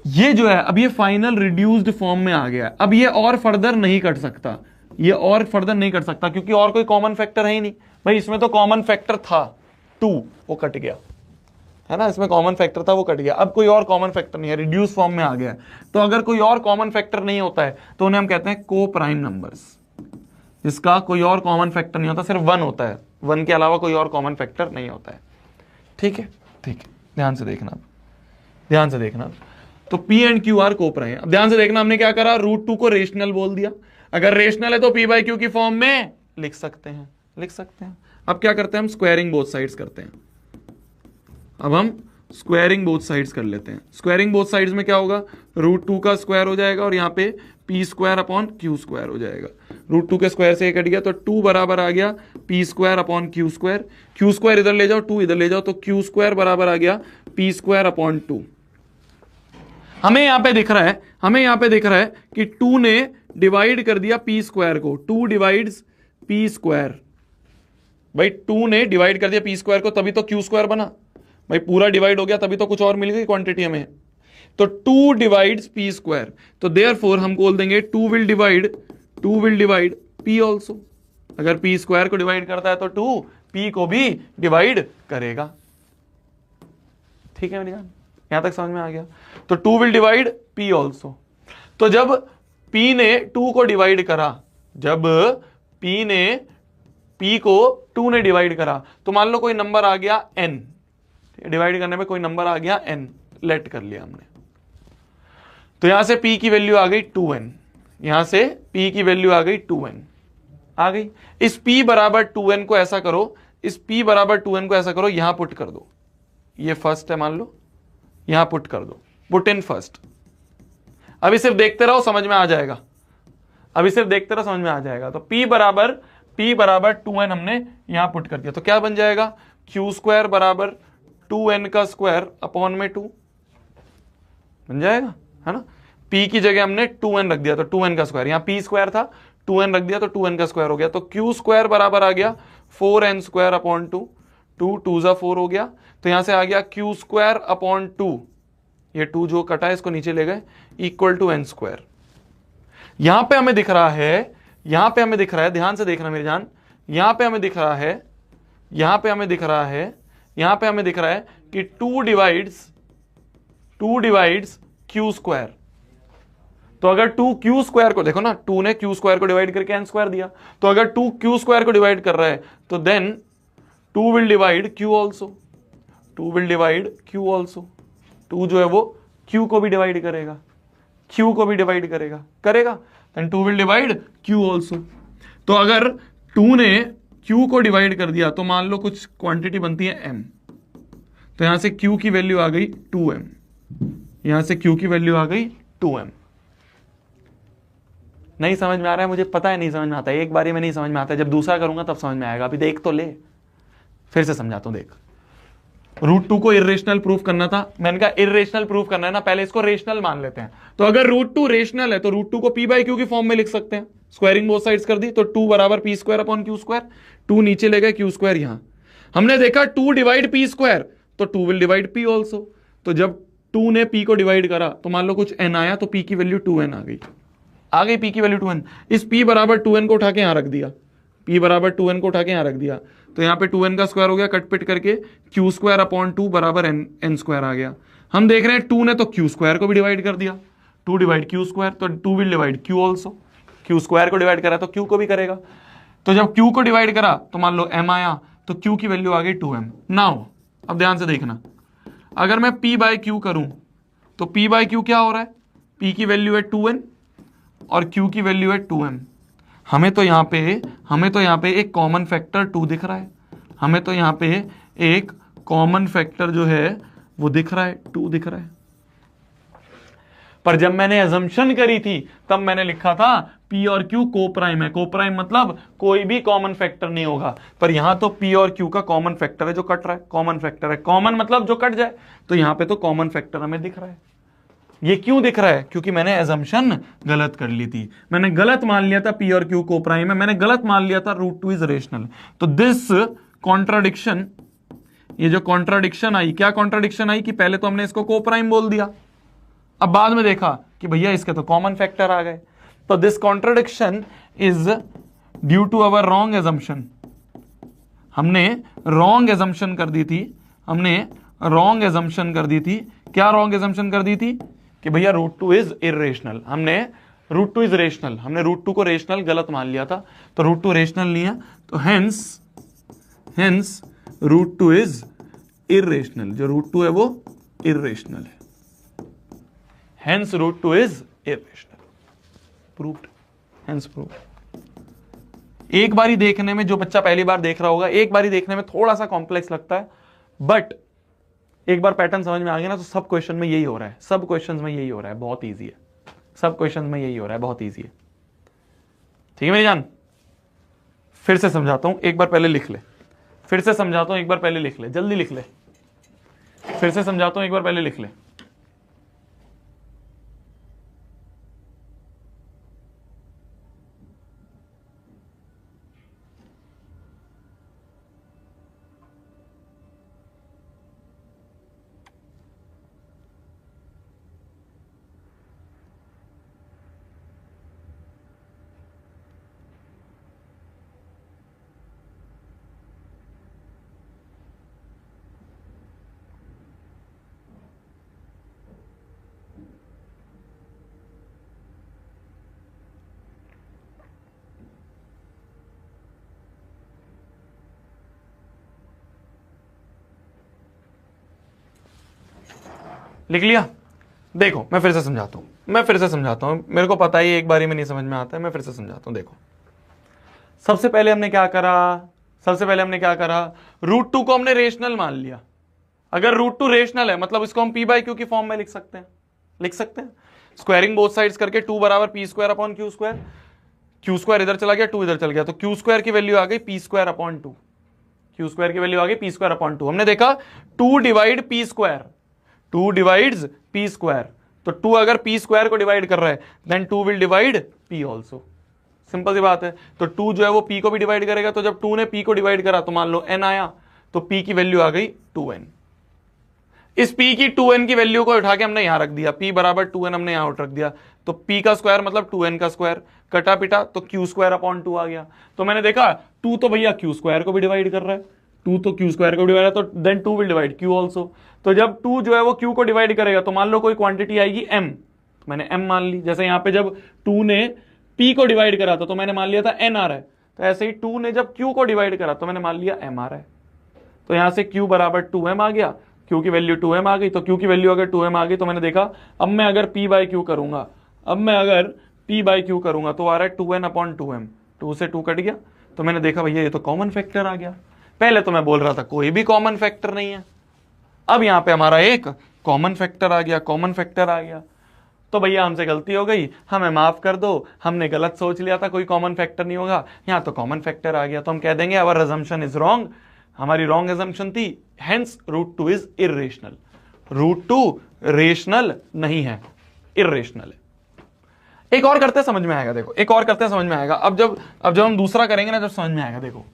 ये जो है अब ये फाइनल रिड्यूस्ड फॉर्म में आ गया है। अब ये और फर्दर नहीं कट सकता, ये और फर्दर नहीं कट सकता, क्योंकि और कोई कॉमन फैक्टर है ही नहीं। भाई इसमें तो कॉमन फैक्टर था 2, वो कट गया है ना। इसमें कॉमन फैक्टर था, वो कट गया। अब कोई और कॉमन फैक्टर नहीं है, रिड्यूस फॉर्म में आ गया है। तो अगर कोई और कॉमन फैक्टर नहीं होता है तो उन्हें हम कहते हैं को प्राइम नंबर्स। जिसका कोई और कॉमन फैक्टर नहीं होता, सिर्फ 1 होता है। 1 के अलावा कोई और कॉमन फैक्टर नहीं होता है। ठीक है, ठीक है, ध्यान से देखना, ध्यान से देखना। तो P एंड Q आर को प्राइम। अब ध्यान से देखना, हमने क्या करा? √2 को रेशनल बोल दिया। अगर रेशनल है तो p/q की फॉर्म में लिख सकते हैं, लिख सकते हैं। अब क्या करते हैं? हम स्क्वायरिंग बोथ साइड्स करते हैं। अब हम स्क्वायरिंग बोथ साइड्स कर लेते हैं। स्क्वायरिंग बोथ साइड्स में क्या होगा? √2 का स्क्वायर हो जाएगा और यहाँ पे p² हो जाएगा। √2 के स्क्वायर से कट गया तो 2 बराबर आ गया p² q² इधर ले जाओ, 2 इधर ले जाओ, तो q² बराबर आ गया p²/2। हमें यहां पे दिख रहा है, हमें यहां पे दिख रहा है कि 2 ने डिवाइड कर दिया p² को। 2 डिवाइड्स p²। भाई 2 ने डिवाइड कर दिया p² को, तभी तो q² बना। भाई पूरा डिवाइड हो गया तभी तो कुछ और मिल गई क्वांटिटी हमें। तो 2 डिवाइड्स p², तो देयरफॉर हम बोल देंगे 2 विल डिवाइड p ऑल्सो। अगर p² को डिवाइड करता है तो 2 p को भी डिवाइड करेगा। ठीक है मेरी जान, यहां तक समझ में आ गया? तो 2 विल डिवाइड p ऑल्सो। तो जब p ने 2 को डिवाइड करा, जब p को 2 ने डिवाइड करा, तो मान लो कोई नंबर आ गया n, डिवाइड करने में कोई नंबर आ गया n, लेट कर लिया हमने। तो यहां से p की वैल्यू आ गई 2n, यहां से p की वैल्यू आ गई 2n आ गई। इस p बराबर 2n को ऐसा करो, इस p बराबर 2n को ऐसा करो, यहां पुट कर दो। ये फर्स्ट है मान लो, यहां पुट कर दो, पुट इन फर्स्ट। अभी सिर्फ देखते रहो, समझ में आ जाएगा। अभी सिर्फ देखते रहो, समझ में आ जाएगा। तो p बराबर p बराबर 2n हमने यहां पुट कर दिया, तो क्या बन जाएगा, क्यू स्क्वायर बराबर 2n का स्क्वायर अपॉन में 2 बन जाएगा, है ना। p की जगह हमने 2n रख दिया तो 2n का स्क्वायर, यहां p स्क्वायर था 2n रख दिया तो 2n का स्क्वायर हो गया, तो q स्क्वायर बराबर आ गया 4n स्क्वायर अपॉन 2, 2 2 जा 4 हो गया, तो यहां से आ गया q स्क्वायर अपॉन 2, ये 2 जो कटा है इसको नीचे ले गए, इक्वल टू n स्क्वायर। यहां पे हमें दिख रहा है, यहां पे हमें दिख रहा है, ध्यान से देखना मेरी जान, यहां पे हमें दिख रहा है, यहां पे हमें दिख रहा है, यहां पे हमें दिख रहा है कि 2 डिवाइड्स क्यू स्क्वायर। तो अगर 2 क्यू स्क्वायर को देखो ना, 2 ने क्यू स्क्वायर को डिवाइड करके एन स्क्वायर दिया, तो अगर 2 क्यू स्क्वायर को डिवाइड कर रहा है तो then 2 will divide q also, 2 will divide q also, 2 जो है वो क्यू को भी डिवाइड करेगा, क्यू को भी डिवाइड करेगा, then 2 will divide q also. तो अगर 2 ने क्यू को डिवाइड कर दिया तो मान लो कुछ क्वांटिटी बनती है m, तो यहां से q की वैल्यू आ गई 2m, यहां से q की वैल्यू आ गई 2m। नहीं समझ में आ रहा है, मुझे पता है नहीं समझ में आता है, एक बारी में नहीं समझ में आता है, जब दूसरा करूंगा तब समझ में आएगा, अभी देख तो ले, फिर से समझाता हूं। देख, √2 को इरेशनल प्रूफ करना था, मैंने कहा इरेशनल प्रूफ करना है ना, पहले इसको रेशनल मान लेते हैं। तो अगर √2 रेशनल है तो √2 को p बाई क्यू की फॉर्म में लिख सकते हैं, स्क्वायरिंग बोथ साइड्स कर दी, तो 2 बराबर p square upon Q square, 2 नीचे ले गए, क्यू स्क्वायर यहां, हमने देखा 2 डिवाइड p स्क्वायर, तो 2 विल डिवाइड p ऑल्सो, तो जब 2 ने p को डिवाइड करा तो मान लो कुछ n आया, तो p की वैल्यू 2n आ गई p की वैल्यू 2n, इस p बराबर 2n को उठा के यहां रख दिया, p बराबर 2n को उठा के यहां रख दिया, तो यहां पे 2n का स्क्वायर हो गया, कट पिट करके q स्क्वायर अपॉन 2 बराबर n स्क्वायर आ गया। हम देख रहे हैं 2 ने तो q स्क्वायर को भी डिवाइड कर दिया, 2 डिवाइड q स्क्वायर, तो 2 will divide q also, q square को डिवाइड करा तो q को भी करेगा, तो जब q को डिवाइड करा तो मान लो m आया, तो q की वैल्यू आ गई 2m। नाउ अब ध्यान से देखना, अगर मैं p बाई क्यू करूं तो p बाई क्यू क्या हो रहा है, p की वैल्यू है 2n और q की वैल्यू है 2m। हमें तो यहां पे एक कॉमन फैक्टर 2 दिख रहा है, हमें तो यहां पे एक कॉमन फैक्टर जो है वो दिख रहा है, 2 दिख रहा है। पर जब मैंने अजम्पशन करी थी तब मैंने लिखा था p और q को प्राइम है, को प्राइम मतलब कोई भी कॉमन फैक्टर नहीं होगा, पर यहां तो p और q का कॉमन फैक्टर है जो कट रहा है, कॉमन फैक्टर है, कॉमन मतलब जो कट जाए, तो यहां पे तो कॉमन फैक्टर हमें दिख रहा है। ये क्यों दिख रहा है, क्योंकि मैंने एजम्पशन गलत कर ली थी, मैंने गलत मान लिया था p और q को प्राइम है, मैंने गलत मान लिया था √2 इज रेशनल। तो दिस कॉन्ट्राडिक्शन, ये जो कॉन्ट्राडिक्शन आई, क्या कॉन्ट्राडिक्शन आई कि पहले तो हमने इसको को प्राइम बोल दिया, अब बाद में देखा कि भैया इसके तो कॉमन फैक्टर आ गए, तो this contradiction is due to our wrong assumption. हमने रॉन्ग एजम्पशन कर दी थी, हमने रॉन्ग एजम्पशन कर दी थी। क्या रॉन्ग एजम्पशन कर दी थी कि भैया √2 इज इरेशनल, हमने √2 इज रेशनल, हमने √2 को रेशनल गलत मान लिया था, तो √2 रेशनल नहीं है, तो हेंस √2 इज इरेशनल, जो √2 है वो इरेशनल है, hence √2 is irrational, proved, hence proved. एक बारी देखने में, जो बच्चा पहली बार देख रहा होगा, एक बारी देखने में थोड़ा सा कॉम्प्लेक्स लगता है, बट एक बार पैटर्न समझ में आ गया ना तो सब क्वेश्चन में यही हो रहा है, सब क्वेश्चन में यही हो रहा है, बहुत इजी है, सब क्वेश्चन में यही हो रहा है, बहुत इजी है। ठीक है मेरी जान, फिर से समझाता हूं, एक बार पहले लिख ले, फिर से समझाता हूं, एक बार पहले लिख ले, जल्दी लिख ले, फिर से समझाता हूं, एक बार पहले लिख ले। लिख लिया? देखो मैं फिर से समझाता हूं, मेरे को पता ही एक बारी में नहीं समझ में आता है, मैं फिर से समझाता हूं। देखो सबसे पहले हमने क्या करा, √2 को हमने रेशनल मान लिया। अगर √2 रेशनल है मतलब इसको हम p बाई क्यू की फॉर्म में लिख सकते हैं, स्क्वायरिंग बोथ साइड्स करके 2 बराबर p square upon Q square, Q square इधर चला गया, 2 इधर चल गया, तो क्यू स्क्वायर की वैल्यू आ गई P square upon 2। Q square की वैल्यू आ गई पी स्क्वायर अपॉन 2। हमने देखा 2 divide P square, 2 divides P square, तो 2 अगर पी स्क्वायर को डिवाइड कर रहा है then 2 will divide P also. Simple सी बात है। तो 2 जो है वो p को भी डिवाइड करेगा, तो जब 2 ने p को डिवाइड करा तो मान लो n आया, तो p की वैल्यू आ गई 2n। इस p की 2n की वैल्यू को उठा के हमने यहां रख दिया, p बराबर 2n हमने यहां रख दिया, तो p का स्क्वायर मतलब 2n का स्क्वायर, कटा पिटा तो q स्क्वायर अपॉन 2 आ गया। तो मैंने देखा 2 तो भैया q स्क्वायर को भी डिवाइड कर रहा है, 2 तो q स्क्वायर को डिवाइड है, तो then 2 will divide q also. तो जब 2 जो है वो q को डिवाइड करेगा तो मान लो कोई क्वांटिटी आएगी m, मैंने m मान ली। जैसे यहां पे जब 2 ने p को डिवाइड करा था तो मैंने मान लिया था n आ रहा है, तो ऐसे ही 2 ने जब q को डिवाइड करा तो मैंने मान लिया m आ रहा है। तो यहां से q बराबर 2m आ गया, q की वैल्यू 2m आ गई, तो q की वैल्यू अगर 2m आ गई तो मैंने देखा अब मैं अगर p बाई q करूंगा, अब मैं अगर p बाई q करूंगा तो आ रहा है 2n अपॉन 2m, 2 से 2 कट गया, तो मैंने देखा भैया ये तो कॉमन फैक्टर आ गया। पहले तो मैं बोल रहा था कोई भी कॉमन फैक्टर नहीं है, अब यहां पे हमारा एक कॉमन फैक्टर आ गया, कॉमन फैक्टर आ गया। तो भैया हमसे गलती हो गई, हमें माफ कर दो, हमने गलत सोच लिया था कोई कॉमन फैक्टर नहीं होगा, यहां तो कॉमन फैक्टर आ गया, तो हम कह देंगे आवर अजम्पशन इज रॉन्ग, हमारी रॉन्ग अजम्पशन थी, hence root 2 is irrational. Root 2 rational नहीं है, इर्रेशनल है। एक और करते समझ में आएगा, देखो एक और करते समझ में आएगा। अब जब हम दूसरा करेंगे ना, जब समझ में आएगा। देखो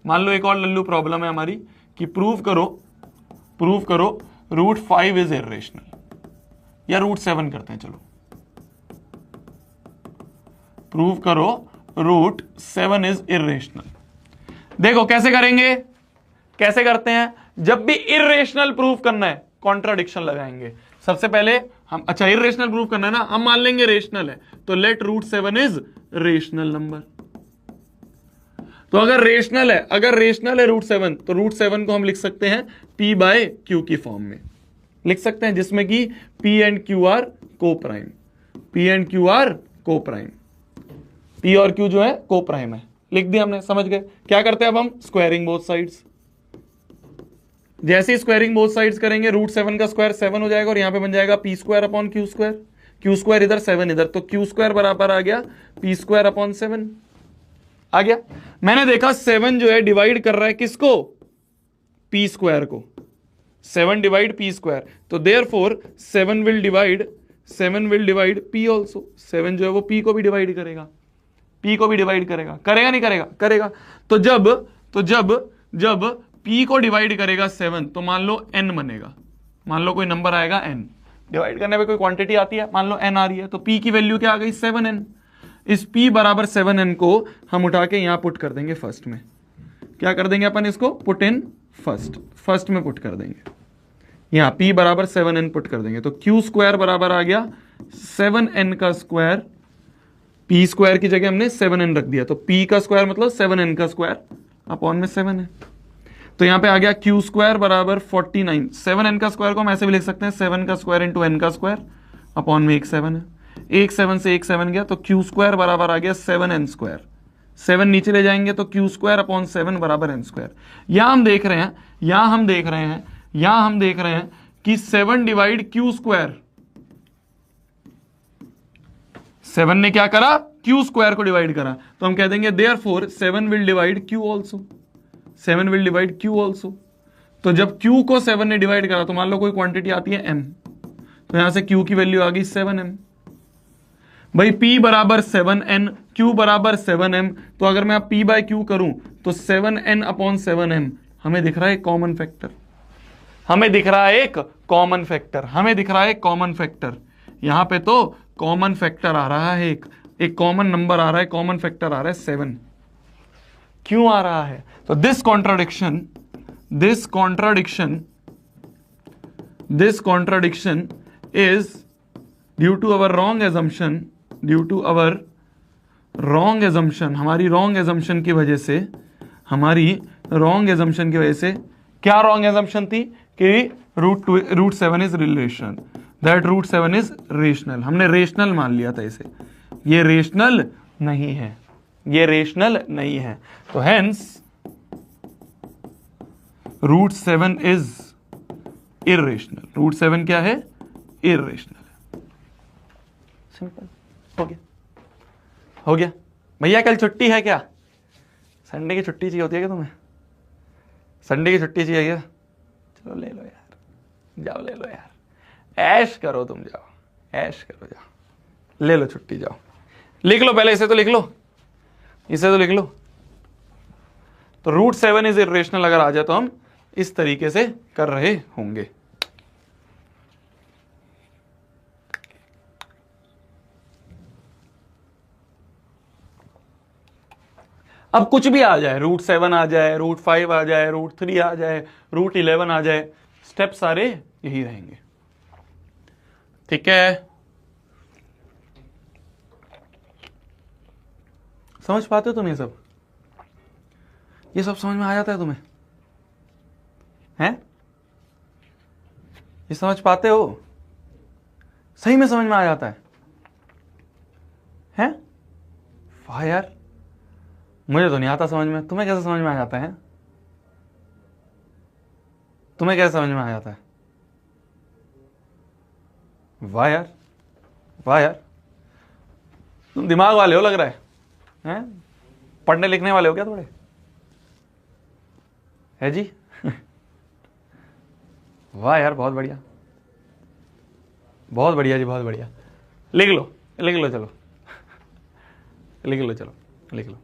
मान लो एक और लल्लू प्रॉब्लम है हमारी कि प्रूव करो रूट 5 इज इर्रेशनल, या रूट 7 करते हैं, चलो प्रूव करो रूट 7 इज इर्रेशनल। देखो कैसे करेंगे, कैसे करते हैं, जब भी इर्रेशनल प्रूव करना है कॉन्ट्राडिक्शन लगाएंगे। सबसे पहले हम, अच्छा इर्रेशनल प्रूव करना है ना, हम मान लेंगे रेशनल है, तो let root 7 is rational number. तो अगर रेशनल है रूट 7, तो रूट 7 को हम लिख सकते हैं p बाय क्यू की फॉर्म में लिख सकते हैं, जिसमें कि p and q are coprime, p and q are coprime, p और q जो है को प्राइम है, लिख दिया हमने, समझ गए। क्या करते हैं अब हम, स्क्वायरिंग बोथ साइड्स। जैसे ही स्क्वायरिंग बोथ साइड्स करेंगे रूट 7 का स्क्वायर 7 हो जाएगा, और यहां पे बन जाएगा p square upon q square, q square इधर 7 इधर, तो q स्क्वायर बराबर आ गया p स्क्वायर अपॉन 7 आ गया। मैंने देखा 7 जो है डिवाइड कर रहा है किसको, p स्क्वायर को, 7 डिवाइड p स्क्वायर, तो therefore 7 will divide p also. 7 जो है वो p को भी डिवाइड करेगा, p को भी डिवाइड करेगा, करेगा नहीं करेगा, करेगा। तो जब p को डिवाइड करेगा 7, तो मान लो n बनेगा, मान लो कोई नंबर आएगा n, डिवाइड करने पे कोई क्वांटिटी आती है, मान लो n आ रही है, तो p की वैल्यू क्या आ गई 7n। इस p बराबर 7n को हम उठा के यहां पुट कर देंगे फर्स्ट में। क्या कर देंगे अपन, इसको पुट इन फर्स्ट में पुट कर देंगे, यहां p बराबर 7n पुट कर देंगे, तो q स्क्वायर बराबर आ गया 7n का स्क्वायर, p स्क्वायर की जगह हमने 7n रख दिया, तो p का स्क्वायर मतलब 7n का स्क्वायर अपॉन में 7 है, तो यहां पे आ गया q स्क्वायर बराबर 49। 7n का स्क्वायर को हम ऐसे भी लिख सकते हैं 7 का स्क्वायर इंटू n का स्क्वायर अपॉन में 7 है, 7 से 7 गया, तो q स्क्वायर बराबर आ गया 7n स्क्वायर, 7 नीचे ले जाएंगे तो q स्क्वायर अपॉन 7 बराबर n स्क्वायर। यहां हम देख रहे हैं कि 7 डिवाइड q स्क्वायर, 7 ने क्या करा, q स्क्वायर को डिवाइड करा, तो हम कह देंगे therefore 7 will divide q also, 7 will divide q also. तो जब q को 7 ने डिवाइड करा, तो मान लो कोई क्वांटिटी आती है m, तो यहां से q की वैल्यू आ गई 7m। भाई p बराबर 7n, q बराबर 7m, तो अगर मैं अब p बाय q करूं तो 7n अपॉन 7m, हमें दिख रहा है कॉमन फैक्टर, हमें दिख रहा है एक कॉमन फैक्टर, यहां पे तो कॉमन फैक्टर आ रहा है, एक कॉमन नंबर आ रहा है, कॉमन फैक्टर आ रहा है 7। क्यों आ रहा है, तो this contradiction is due to our wrong assumption, हमारी रॉन्ग एजम्पशन की वजह से, क्या रॉन्ग एजम्पशन थी कि root 7 is relation, that root 7 is rational, हमने रेशनल मान लिया था इसे, ये रेशनल नहीं है, तो hence root 7 is irrational, root 7 क्या है, इर्रेशनल है। सिंपल हो गया। भैया कल छुट्टी है क्या? संडे की छुट्टी चाहिए होती है क्या तुम्हें? संडे की छुट्टी चाहिए क्या? चलो ले लो यार, जाओ ले लो यार, ऐश करो तुम, जाओ ऐश करो, जाओ ले लो छुट्टी, जाओ लिख लो पहले, इसे तो लिख लो, इसे तो लिख लो। तो रूट 7 इज इरेशनल अगर आ जाए तो हम इस तरीके से कर रहे होंगे। अब कुछ भी आ जाए, रूट 7 आ जाए, रूट 5 आ जाए, रूट 3 आ जाए, रूट 11 आ जाए, स्टेप सारे यही रहेंगे। ठीक है, समझ पाते हो तुम ये सब? ये सब समझ में आ जाता है तुम्हें? हैं? ये समझ पाते हो? सही में समझ में आ जाता है? हैं? वाह यार, मुझे तो नहीं आता समझ में, तुम्हें कैसे समझ में आ जाता है? तुम्हें कैसे समझ में आ जाता है? वाह यार, वाह यार, तुम दिमाग वाले हो लग रहा है, हैं? पढ़ने लिखने वाले हो क्या थोड़े? है जी? वाह यार, बहुत बढ़िया, बहुत बढ़िया जी, बहुत बढ़िया। लिख लो, लिख लो, चलो लिख लो, चलो लिख लो।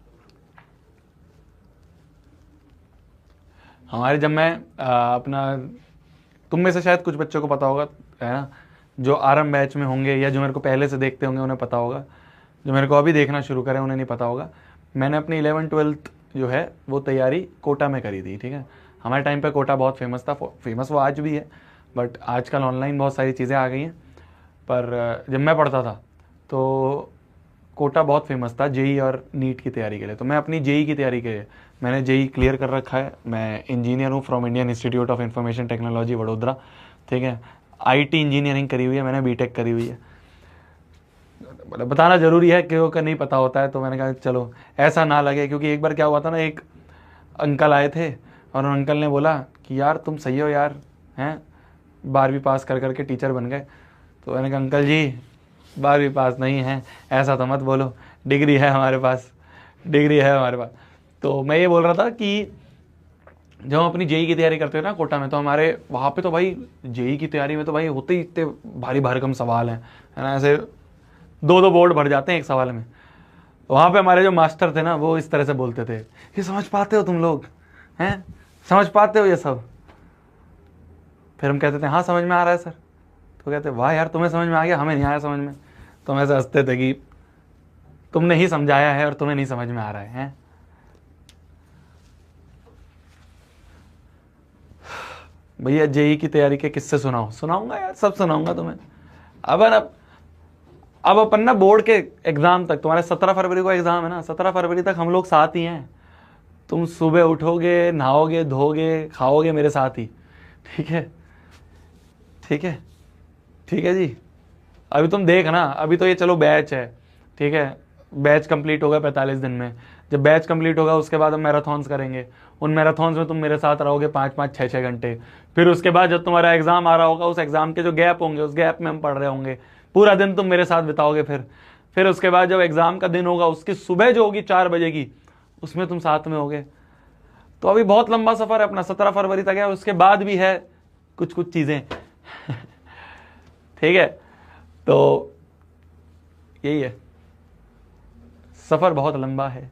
हमारे जब मैं अपना, तुम में से शायद कुछ बच्चों को पता होगा, है ना, जो आरंभ बैच में होंगे या जो मेरे को पहले से देखते होंगे उन्हें पता होगा, जो मेरे को अभी देखना शुरू करें उन्हें नहीं पता होगा। मैंने अपनी 11th-12th जो है वो तैयारी कोटा में करी थी। ठीक है, हमारे टाइम पे कोटा बहुत फेमस था, फेमस वो आज भी है, बट आजकल ऑनलाइन बहुत सारी चीज़ें आ गई हैं। पर जब मैं पढ़ता था तो कोटा बहुत फेमस था जेई और नीट की तैयारी के लिए। तो मैं अपनी जेई की तैयारी के लिए, मैंने जेई क्लियर कर रखा है। मैं इंजीनियर हूँ from Indian institute of information technology Vadodara. ठीक है, आईटी इंजीनियरिंग करी हुई है मैंने, बीटेक करी हुई है। मतलब बताना जरूरी है, क्यों का नहीं पता होता है, तो मैंने कहा चलो ऐसा ना लगे, क्योंकि एक बार क्या हुआ था ना, एक अंकल आए थे और उन अंकल ने बोला कि यार तुम सही हो यार, हैं 12वीं पास कर करके टीचर बन गए। तो मैंने कहा अंकल जी 12वीं पास नहीं है, ऐसा तो मत बोलो, डिग्री है हमारे पास, डिग्री है हमारे पास। तो मैं ये बोल रहा था कि जब हम अपनी जेई की तैयारी करते हैं ना कोटा में, तो हमारे वहाँ पे तो भाई जेई की तैयारी में तो भाई होते ही इतने भारी भरकम सवाल हैं, है ना, ऐसे 2-2 बोर्ड भर जाते हैं एक सवाल में। वहाँ पे हमारे जो मास्टर थे ना वो इस तरह से बोलते थे, ये समझ पाते हो तुम लोग, हैं समझ पाते हो ये सब? फिर हम कहते थे हाँ समझ में आ रहा है सर। तो कहते वाह यार तुम्हें समझ में आ गया, हमें नहीं आया समझ में। तो हम ऐसे हंसते थे कि तुमने ही समझाया है और तुम्हें नहीं समझ में आ रहा है। भैया जेई की तैयारी के किस्से सुनाऊंगा यार, सब सुनाऊंगा तुम्हें। अब अपन ना बोर्ड के एग्जाम तक, तुम्हारे 17 फरवरी को एग्जाम है ना, 17 फरवरी तक हम लोग साथ ही हैं। तुम सुबह उठोगे, नहाओगे, धोगे, खाओगे मेरे साथ ही। ठीक है, ठीक है, ठीक है जी। अभी तुम देख ना, अभी तो ये चलो बैच है, ठीक है, बैच कंप्लीट होगा 45 दिन में। जब बैच कंप्लीट होगा उसके बाद हम मैराथॉन्स करेंगे। उन मैराथॉन्स में तुम मेरे साथ रहोगे 5-5, 6-6 घंटे। फिर उसके बाद जब तुम्हारा एग्जाम आ रहा होगा, उस एग्जाम के जो गैप होंगे उस गैप में हम पढ़ रहे होंगे, पूरा दिन तुम मेरे साथ बिताओगे। फिर उसके बाद जब एग्जाम का दिन होगा उसकी सुबह जो होगी 4 बजे की, उसमें तुम साथ में होगे। तो अभी बहुत लंबा सफर है अपना, 17 फरवरी तक है, उसके बाद भी है कुछ कुछ चीजें। ठीक है, तो यही है, सफर बहुत लंबा है,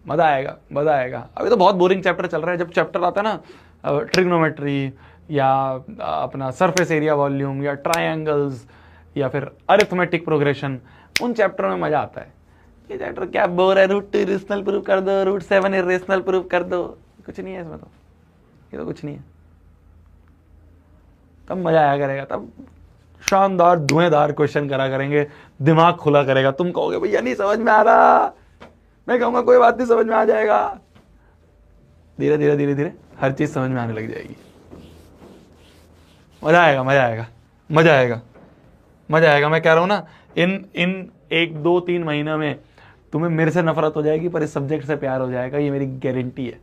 मजा आएगा, मजा आएगा। अभी तो बहुत बोरिंग चैप्टर चल रहा है। जब चैप्टर आता है ना ट्रिग्नोमेट्री या अपना सरफेस एरिया वॉल्यूम या ट्रायंगल्स या फिर अरिथमेटिक प्रोग्रेशन, उन चैप्टर में मजा आता है। ये चैप्टर क्या बोर है, रूट 2 इरेशनल प्रूव कर दो, रूट 7 इरेशनल प्रूव कर दो, कुछ नहीं है इसमें, तो ये तो कुछ नहीं है। तब मजा आया करेगा, तब शानदार धुएंधार क्वेश्चन करा करेंगे, दिमाग खुला करेगा। तुम कहोगे भैया नहीं समझ में आ रहा, मैं कहूंगा कोई बात नहीं समझ में आ जाएगा। धीरे धीरे धीरे धीरे हर चीज समझ में आने लग जाएगी। मजा आएगा, मजा आएगा, मजा आएगा, मजा आएगा। मैं कह रहा हूं ना, इन 1-2-3 महीना में तुम्हें मेरे से नफरत हो जाएगी पर इस सब्जेक्ट से प्यार हो जाएगा, ये मेरी गारंटी है।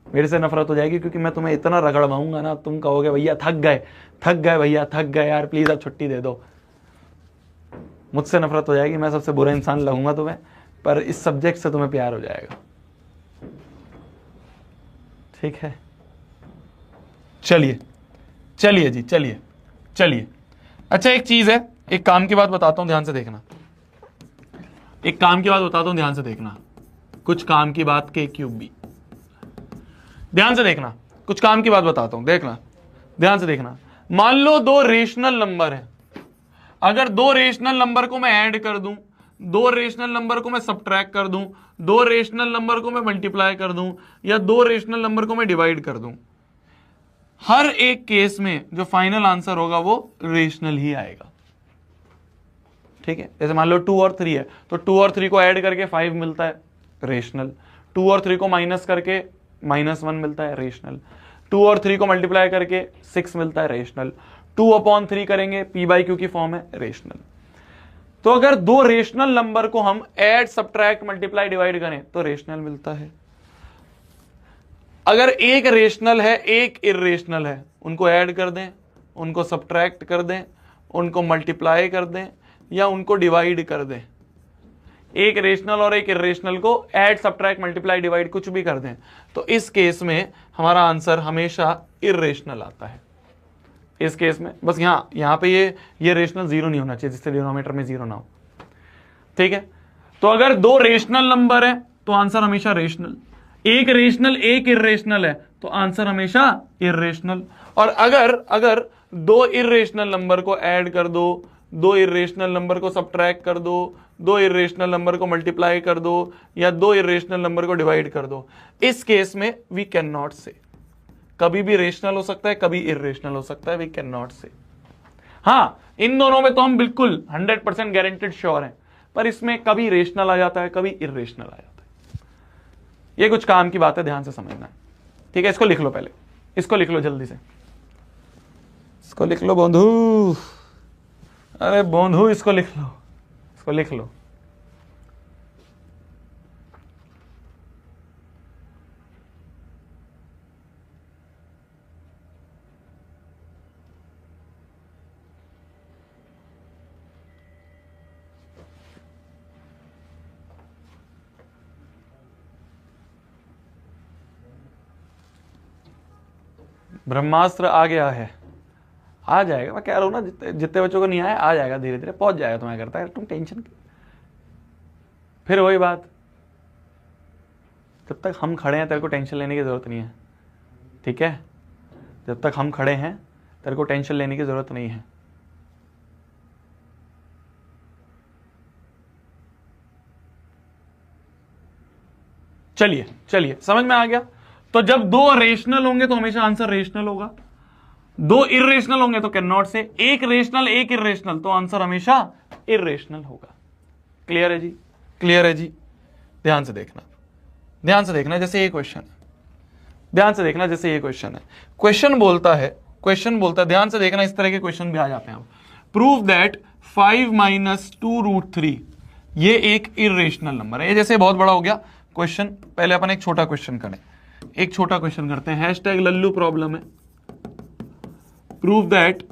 मेरे से नफरत हो जाएगी क्योंकि मैं तुम्हें इतना रगड़वाऊंगा ना, तुम कहोगे भैया थक गए भैया, थक गए यार, प्लीज अब छुट्टी दे दो। मुझसे नफरत हो जाएगी, मैं सबसे बुरा इंसान लगूंगा तुम्हें, पर इस सब्जेक्ट से तुम्हें प्यार हो जाएगा। ठीक है, चलिए चलिए जी, चलिए चलिए। अच्छा एक चीज है, एक काम की बात बताता हूं, ध्यान से देखना। एक काम की बात बताता हूं, ध्यान से देखना। कुछ काम की बात के क्यूब बी, ध्यान से देखना। कुछ काम की बात बताता हूं, देखना ध्यान से देखना। मान लो दो रेशनल नंबर है, अगर दो रेशनल नंबर को मैं ऐड कर दूं, दो रेशनल नंबर को मैं सब्ट्रैक्ट कर दूं, दो रेशनल नंबर को मैं मल्टीप्लाई कर दूं, या दो रेशनल नंबर को मैं डिवाइड कर दूं, हर एक केस में जो फाइनल आंसर होगा वो रेशनल ही आएगा। ठीक है, जैसे मान लो 2 और 3 है, तो 2 और 3 को ऐड करके 5 मिलता है, रेशनल। 2 और 3 को माइनस करके -1 मिलता है, रेशनल। 2 और 3 को मल्टीप्लाई करके 6 मिलता है, रेशनल। 2/3 करेंगे, p/q की फॉर्म है, रेशनल। तो अगर दो रेशनल नंबर को हम ऐड, सब्ट्रैक्ट, मल्टीप्लाई, डिवाइड करें तो रेशनल मिलता है। अगर एक रेशनल है, एक इर्रेशनल है, उनको ऐड कर दें, उनको सब्ट्रैक्ट कर दें, उनको मल्टीप्लाई कर दें, या उनको डिवाइड कर दें, एक रेशनल और एक इर्रेशनल को ऐड, सब्ट्रैक्ट, मल्टीप्लाई, डिवाइड कुछ भी कर दें, तो इस केस में हमारा आंसर हमेशा इर्रेशनल आता है। इस केस में बस यहां पे ये रेशनल 0 नहीं होना चाहिए, जिससे डिनोमिनेटर में 0 ना हो। ठीक है, तो अगर दो रेशनल नंबर है तो आंसर हमेशा रेशनल, एक रेशनल एक इर्रेशनल है तो आंसर हमेशा इर्रेशनल। और अगर दो इर्रेशनल नंबर को ऐड कर दो, दो इर्रेशनल नंबर को सब्ट्रैक्ट कर दो, दो इर्रेशनल नंबर को मल्टीप्लाई कर दो, या दो इर्रेशनल नंबर को डिवाइड कर दो, इस केस में वी कैन नॉट से। कभी भी रेशनल हो सकता है, कभी इर्रेशनल हो सकता है, वी कैन नॉट से। हाँ, इन दोनों में तो हम बिल्कुल 100% गारंटेड श्योर हैं, पर इसमें कभी रेशनल आ जाता है, कभी इर्रेशनल आ जाता है। ये कुछ काम की बात है, ध्यान से समझना। ठीक है, इसको लिख लो, पहले इसको लिख लो जल्दी से, इसको लिख लो बंधु, अरे बंधु इसको लिख लो, इसको लिख लो। ब्रह्मास्त्र आ गया है, आ जाएगा, मैं कह रहा हूं ना, जितने बच्चों को नहीं आया आ जाएगा, धीरे धीरे पहुंच जाएगा। तुम्हें करता है, तुम टेंशन, फिर वही बात, जब तक हम खड़े हैं तेरे को टेंशन लेने की जरूरत नहीं है। ठीक है, जब तक हम खड़े हैं तेरे को टेंशन लेने की जरूरत नहीं है। चलिए चलिए, समझ में आ गया। तो जब दो रेशनल होंगे तो हमेशा आंसर रेशनल होगा, दो इर्रेशनल होंगे तो कैन नॉट से, एक रेशनल एक इर्रेशनल तो आंसर हमेशा इर्रेशनल होगा। क्लियर है जी, क्लियर है जी। ध्यान से देखना, ध्यान से देखना, जैसे ये क्वेश्चन है, ध्यान से देखना, जैसे ये क्वेश्चन है, क्वेश्चन बोलता है, ध्यान से देखना, इस तरह के क्वेश्चन भी आ जाते हैं। प्रूव दैट 5 - 2√3 ये एक इर्रेशनल नंबर है। ये जैसे बहुत बड़ा हो गया क्वेश्चन, पहले अपन एक छोटा क्वेश्चन करें, एक छोटा क्वेश्चन करते हैं। #लल्लू प्रॉब्लम है, प्रूव दैट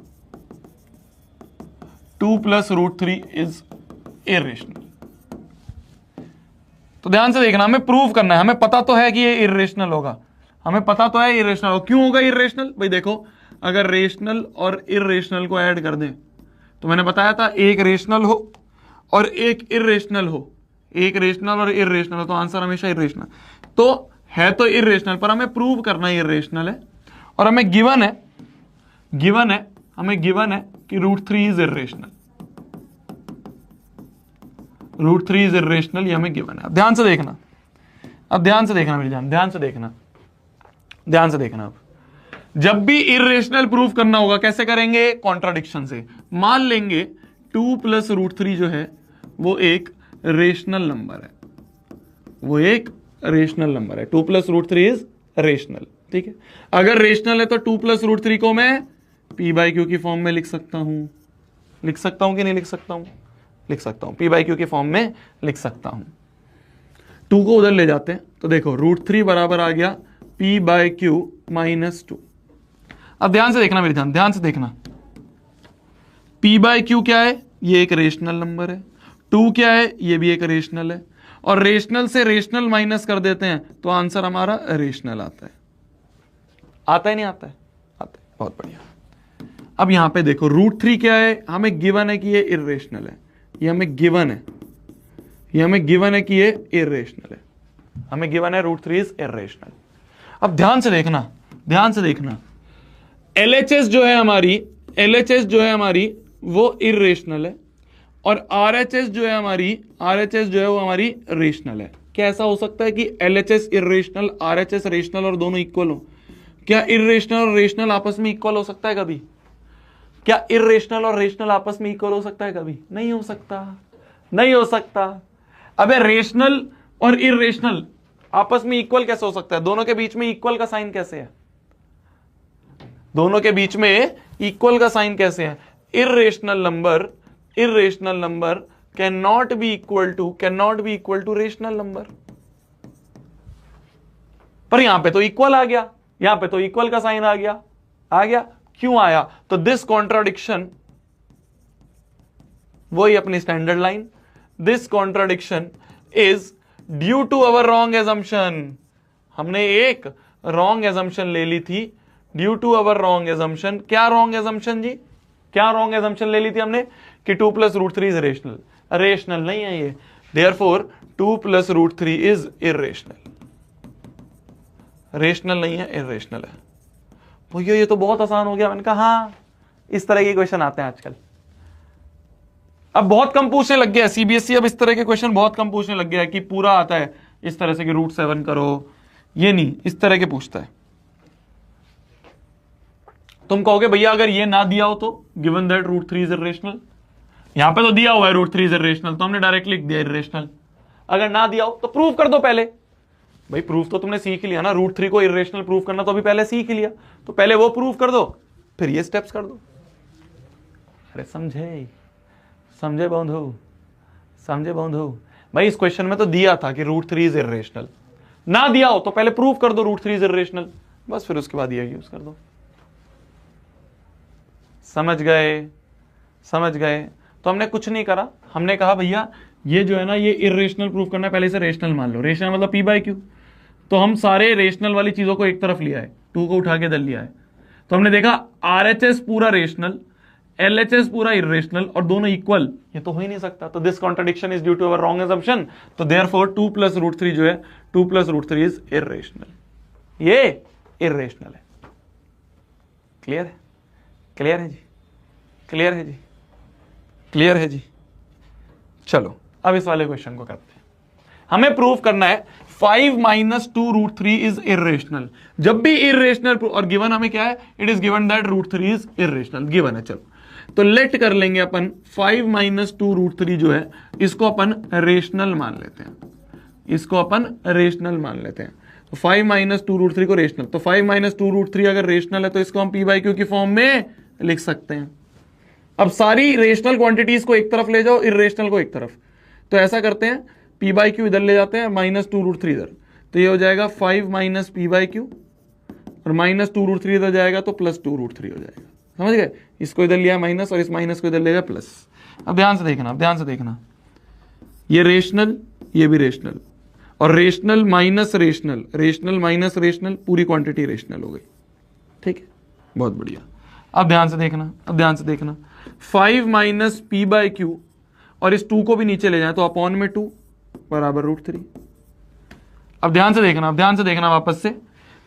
2 + √3 इज इर्रेशनल। तो ध्यान से देखना, हमें प्रूव करना है, हमें पता तो है कि ये इर्रेशनल होगा, हमें पता तो है इर्रेशनल होगा। क्यों होगा इर्रेशनल? भाई देखो, अगर रेशनल और इर्रेशनल को ऐड कर दें तो मैंने बताया था एक रेशनल हो और एक इर्रेशनल हो, एक रेशनल और इर्रेशनल हो तो आंसर हमेशा इर्रेशनल। तो है तो इर्रेशनल, पर हमें प्रूव करना इर्रेशनल है, और हमें गिवन है कि √3 इज इर्रेशनल, √3 इज इर्रेशनल, ये हमें गिवन है। अब ध्यान से देखना, मेरी जान, ध्यान से देखना। अब जब भी इर्रेशनल प्रूफ करना होगा कैसे करेंगे? कॉन्ट्राडिक्शन से। मान लेंगे 2 + √3 जो है वो एक रेशनल नंबर है, वो एक रेशनल नंबर है। 2 + √3 इज रेशनल। ठीक है, अगर रेशनल है तो 2 + √3 को मैं p/q की फॉर्म में लिख सकता हूं कि नहीं लिख सकता हूं? लिख सकता हूं, p/q की फॉर्म में लिख सकता हूं। 2 को उधर ले जाते हैं तो देखो √3 बराबर आ गया p/q - 2। अब ध्यान से देखना मेरी जान, ध्यान से देखना, p/q क्या है? ये एक रेशनल नंबर है, 2 क्या है? ये भी एक रेशनल है, और रेशनल से रेशनल माइनस कर देते हैं तो आंसर हमारा रेशनल आता है। आता है नहीं आता है? आता है। बहुत बढ़िया। अब यहां पे देखो √3 क्या है, हमें गिवन है कि ये इर्रेशनल है, ये हमें गिवन है, ये हमें गिवन है कि ये इर्रेशनल है, हमें गिवन है √3 इज इर्रेशनल। अब ध्यान से देखना, ध्यान से देखना, LHS जो है हमारी, LHS जो है हमारी वो इर्रेशनल है और RHS जो है हमारी, RHS जो है वो हमारी रेशनल है। क्या ऐसा हो सकता है कि LHS इर्रेशनल, RHS रेशनल और दोनों इक्वल हो? क्या इर्रेशनल और रेशनल आपस में इक्वल हो सकता है कभी? क्या इर्रेशनल और रेशनल आपस में इक्वल हो सकता है कभी? नहीं हो सकता, नहीं हो सकता। अबे रेशनल और इर्रेशनल आपस में इक्वल कैसे हो सकता है? दोनों के बीच में इक्वल का साइन कैसे है? दोनों के बीच में इक्वल का साइन कैसे है? Irrational number can not be equal to rational number. पर यहां पे तो इक्वल आ गया, यहां पे तो इक्वल का साइन आ गया, आ गया। क्यों आया? तो दिस कॉन्ट्राडिक्शन, वही अपनी standard line, this contradiction is due to our wrong assumption. हमने एक रॉन्ग एजम्पशन ले ली थी, due to our wrong assumption. क्या रॉन्ग एजम्पशन जी? क्या रॉन्ग एजम्पशन ले ली थी हमने कि 2 + √3 इज रेशनल? रेशनल नहीं है ये, देयरफॉर 2 + √3 इज इर्रेशनल। रेशनल नहीं है, इर्रेशनल है। भैया ये तो बहुत आसान हो गया। मैंने कहा हाँ, इस तरह के क्वेश्चन आते हैं आजकल। अब बहुत कम पूछने लग गया है सीबीएसई, अब इस तरह के क्वेश्चन बहुत कम पूछने लग गया है कि पूरा आता है इस तरह से कि √7 करो, ये नहीं, इस तरह के पूछता है। तुम कहोगे भैया अगर ये ना दिया हो तो गिवन दैट √3 इज इर्रेशनल, यहां पे तो दिया हुआ है √3 इज इर्रेशनल, तो हमने डायरेक्ट लिख दिया इर्रेशनल। अगर ना दिया हो तो प्रूव कर दो पहले। भाई प्रूफ तो तुमने सीख लिया ना, √3 को इर्रेशनल प्रूफ करना तो अभी पहले सीख ही लिया, तो पहले वो प्रूफ कर दो, फिर ये स्टेप्स कर दो। अरे समझे, समझे बंधु, समझे बंधु। भाई इस क्वेश्चन में तो दिया था कि √3 इज इर्रेशनल, ना दिया हो तो पहले प्रूफ कर दो √3 इज इर्रेशनल, बस फिर उसके बाद ये यूज कर दो। समझ गए, समझ गए। तो हमने कुछ नहीं करा, हमने कहा भैया ये जो है ना ये इर्रेशनल प्रूफ करना है, पहले से रेशनल मान लो। रेशनल मतलब P/Q, तो हम सारे रेशनल वाली चीजों को एक तरफ लिया है, 2 को उठा के इधर लिया है। तो हमने देखा RHS पूरा रेशनल, LHS पूरा इर्रेशनल और दोनों इक्वल, ये तो हो ही नहीं सकता। तो this contradiction is due to our wrong assumption, तो देयरफॉर 2 + √3 जो है 2 + √3 इज इर्रेशनल, ये इर्रेशनल है। क्लियर है? क्लियर है जी? क्लियर है जी? क्लियर है जी? चलो अब इस वाले क्वेश्चन को करते हैं। हमें प्रूफ करना है 5 - 2 √3 इज इर्रेशनल। जब भी इर्रेशनल, और गिवन हमें क्या है, it is given that √3 is irrational, given है। चलो तो लेट कर लेंगे अपन 5 - 2 √3 जो है इसको अपन रेशनल मान लेते हैं, इसको अपन रेशनल मान लेते हैं। तो 5 - 2 √3 को रेशनल, तो 5 - 2 √3 अगर रेशनल है तो इसको हम P/Q की फॉर्म में लिख सकते हैं। अब सारी रेशनल क्वांटिटीज को एक तरफ ले जाओ, इर्रेशनल को एक तरफ, तो ऐसा करते हैं P/Q इधर ले जाते हैं, -2 √3 इधर, तो ये हो जाएगा 5 - P/Q और -2 √3 इधर जाएगा तो +2 √3 हो जाएगा। समझ गए? इसको इधर लिया माइनस और इस माइनस को इधर ले गया प्लस। अब ध्यान से देखना, अब ध्यान से देखना, ये रेशनल, ये भी रेशनल, और rational minus rational, rational minus rational, पूरी क्वांटिटी रेशनल हो गई। ठीक है, बहुत बढ़िया। अब ध्यान से देखना, अब ध्यान से देखना, 5 - P/Q और इस 2 को भी नीचे ले जाए तो अपॉन में 2 बराबर √3। अब ध्यान से देखना, अब ध्यान से देखना वापस से,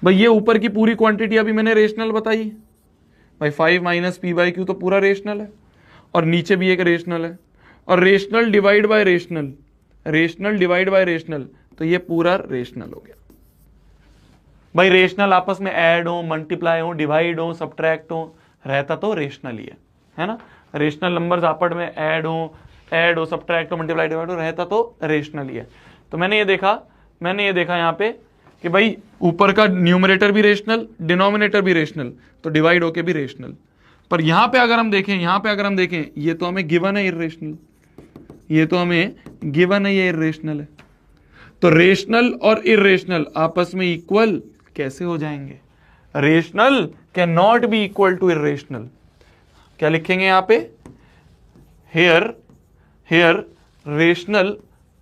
भाई ये ऊपर की पूरी क्वांटिटी अभी मैंने रेशनल बताई भाई, 5 - P/Q तो पूरा रेशनल है और नीचे भी एक रेशनल है, और rational divide by rational, rational divide by rational, तो ये पूरा रेशनल हो गया। भाई रेशनल आपस में ऐड हो, मल्टीप्लाई हो, डिवाइड हो, सब्ट्रैक्ट हो, रहता तो रेशनल ही है ना। रेशनल नंबर्स आपस में ऐड हो, सब्ट्रैक्ट हो, मल्टीप्लाई, डिवाइड हो, रहता तो रेशनल ही है। तो मैंने ये देखा यहाँ पे कि भाई ऊपर का न्यूमरेटर भी रेशनल, डिनोमिनेटर भी रेशनल, तो डिवाइड होके भी रेशनल। पर यहां पे अगर हम देखें, ये तो हमें गिवन है इर्रेशनल, ये तो हमें गिवन है ये इर्रेशनल है। तो रेशनल और इर्रेशनल आपस में इक्वल कैसे हो जाएंगे? Rational can not be equal to irrational. क्या लिखेंगे यहां पे? Here rational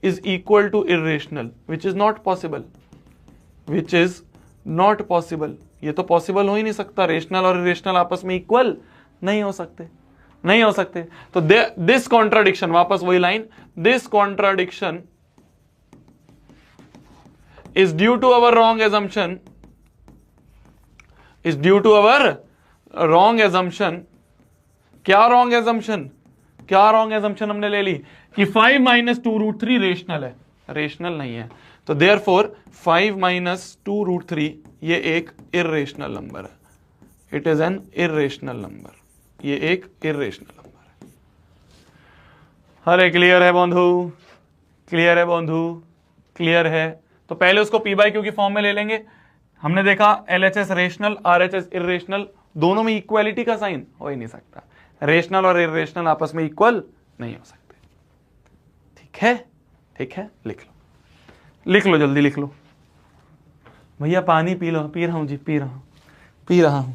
is equal to irrational, which is not possible, which is not possible. ये तो पॉसिबल हो ही नहीं सकता, रेशनल और इरेशनल आपस में इक्वल नहीं हो सकते, नहीं हो सकते। तो दिस कॉन्ट्राडिक्शन, वापस वही line, this contradiction is due to our wrong assumption, is due to our wrong assumption। क्या wrong assumption, क्या wrong assumption हमने ले ली कि 5 माइनस 2√3 रेशनल है, रेशनल नहीं है। तो therefore 5 माइनस 2√3 ये एक इर्रेशनल नंबर है, it is an irrational number, ये एक इर्रेशनल नंबर है। हरे क्लियर है बंधु, क्लियर है बंधु, क्लियर है। तो पहले उसको पी बाई क्यू की फॉर्म में ले लेंगे। हमने देखा एलएचएस रेशनल, आरएचएस इर्रेशनल, दोनों में इक्वालिटी का साइन हो ही नहीं सकता, रेशनल और इर्रेशनल आपस में इक्वल नहीं हो सकते। ठीक है, ठीक है, लिख लो, लिख लो, जल्दी लिख लो। भैया पानी पी लो, पी रहा हूं जी, पी रहा हूं, पी रहा हूं।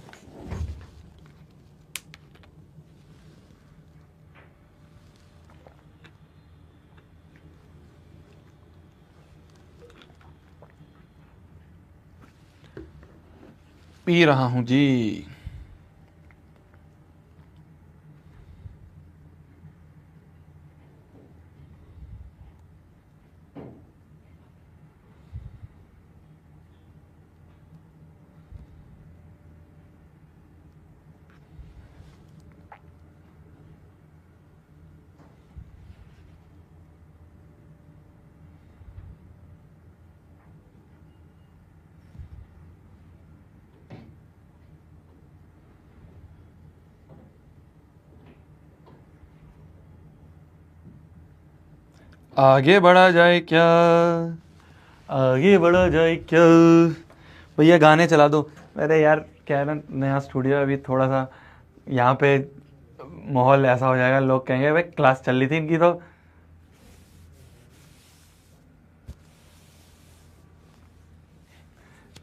पी रहा हूं जी। आगे बढ़ा जाए क्या, आगे बढ़ा जाए क्या। भैया गाने चला दो। अरे यार क्या है ना, नया स्टूडियो अभी थोड़ा सा यहाँ पे माहौल ऐसा हो जाएगा, लोग कहेंगे भाई क्लास चल रही थी इनकी तो।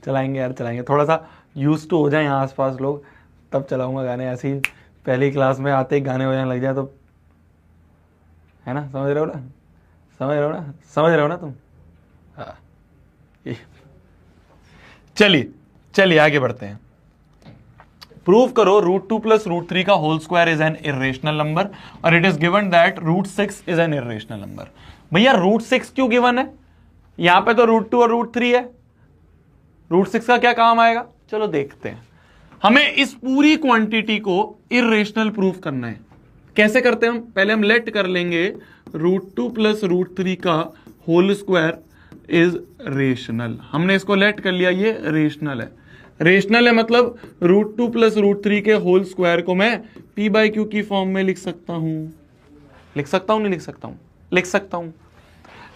चलाएंगे यार, चलाएंगे, थोड़ा सा यूज टू हो जाए यहाँ आसपास लोग, तब चलाऊंगा गाने। ऐसे ही पहली क्लास में आते ही गाने हो जाने लग जाए तो, है ना, समझ रहे हो ना, समझ रहे हो ना, समझ रहे हो ना तुम। हाँ, चलिए चलिए आगे बढ़ते हैं। प्रूव करो √2 + √3 का whole square is an irrational number और it is given that √6 is an irrational number. भैया √6 क्यों गिवन है, यहां पे तो √2 और √3 है, √6 का क्या काम आएगा, चलो देखते हैं। हमें इस पूरी क्वांटिटी को इरेशनल प्रूफ करना है। कैसे करते हैं हम, पहले हम लेट कर लेंगे √2 + √3 का होल स्क्वायर इज रेशनल। हमने इसको लेट कर लिया, ये रेशनल है, रेशनल है मतलब √2 + √3 के होल स्क्वायर को मैं p/q की फॉर्म में लिख सकता हूं, लिख सकता हूं नहीं लिख सकता हूं, लिख सकता हूं।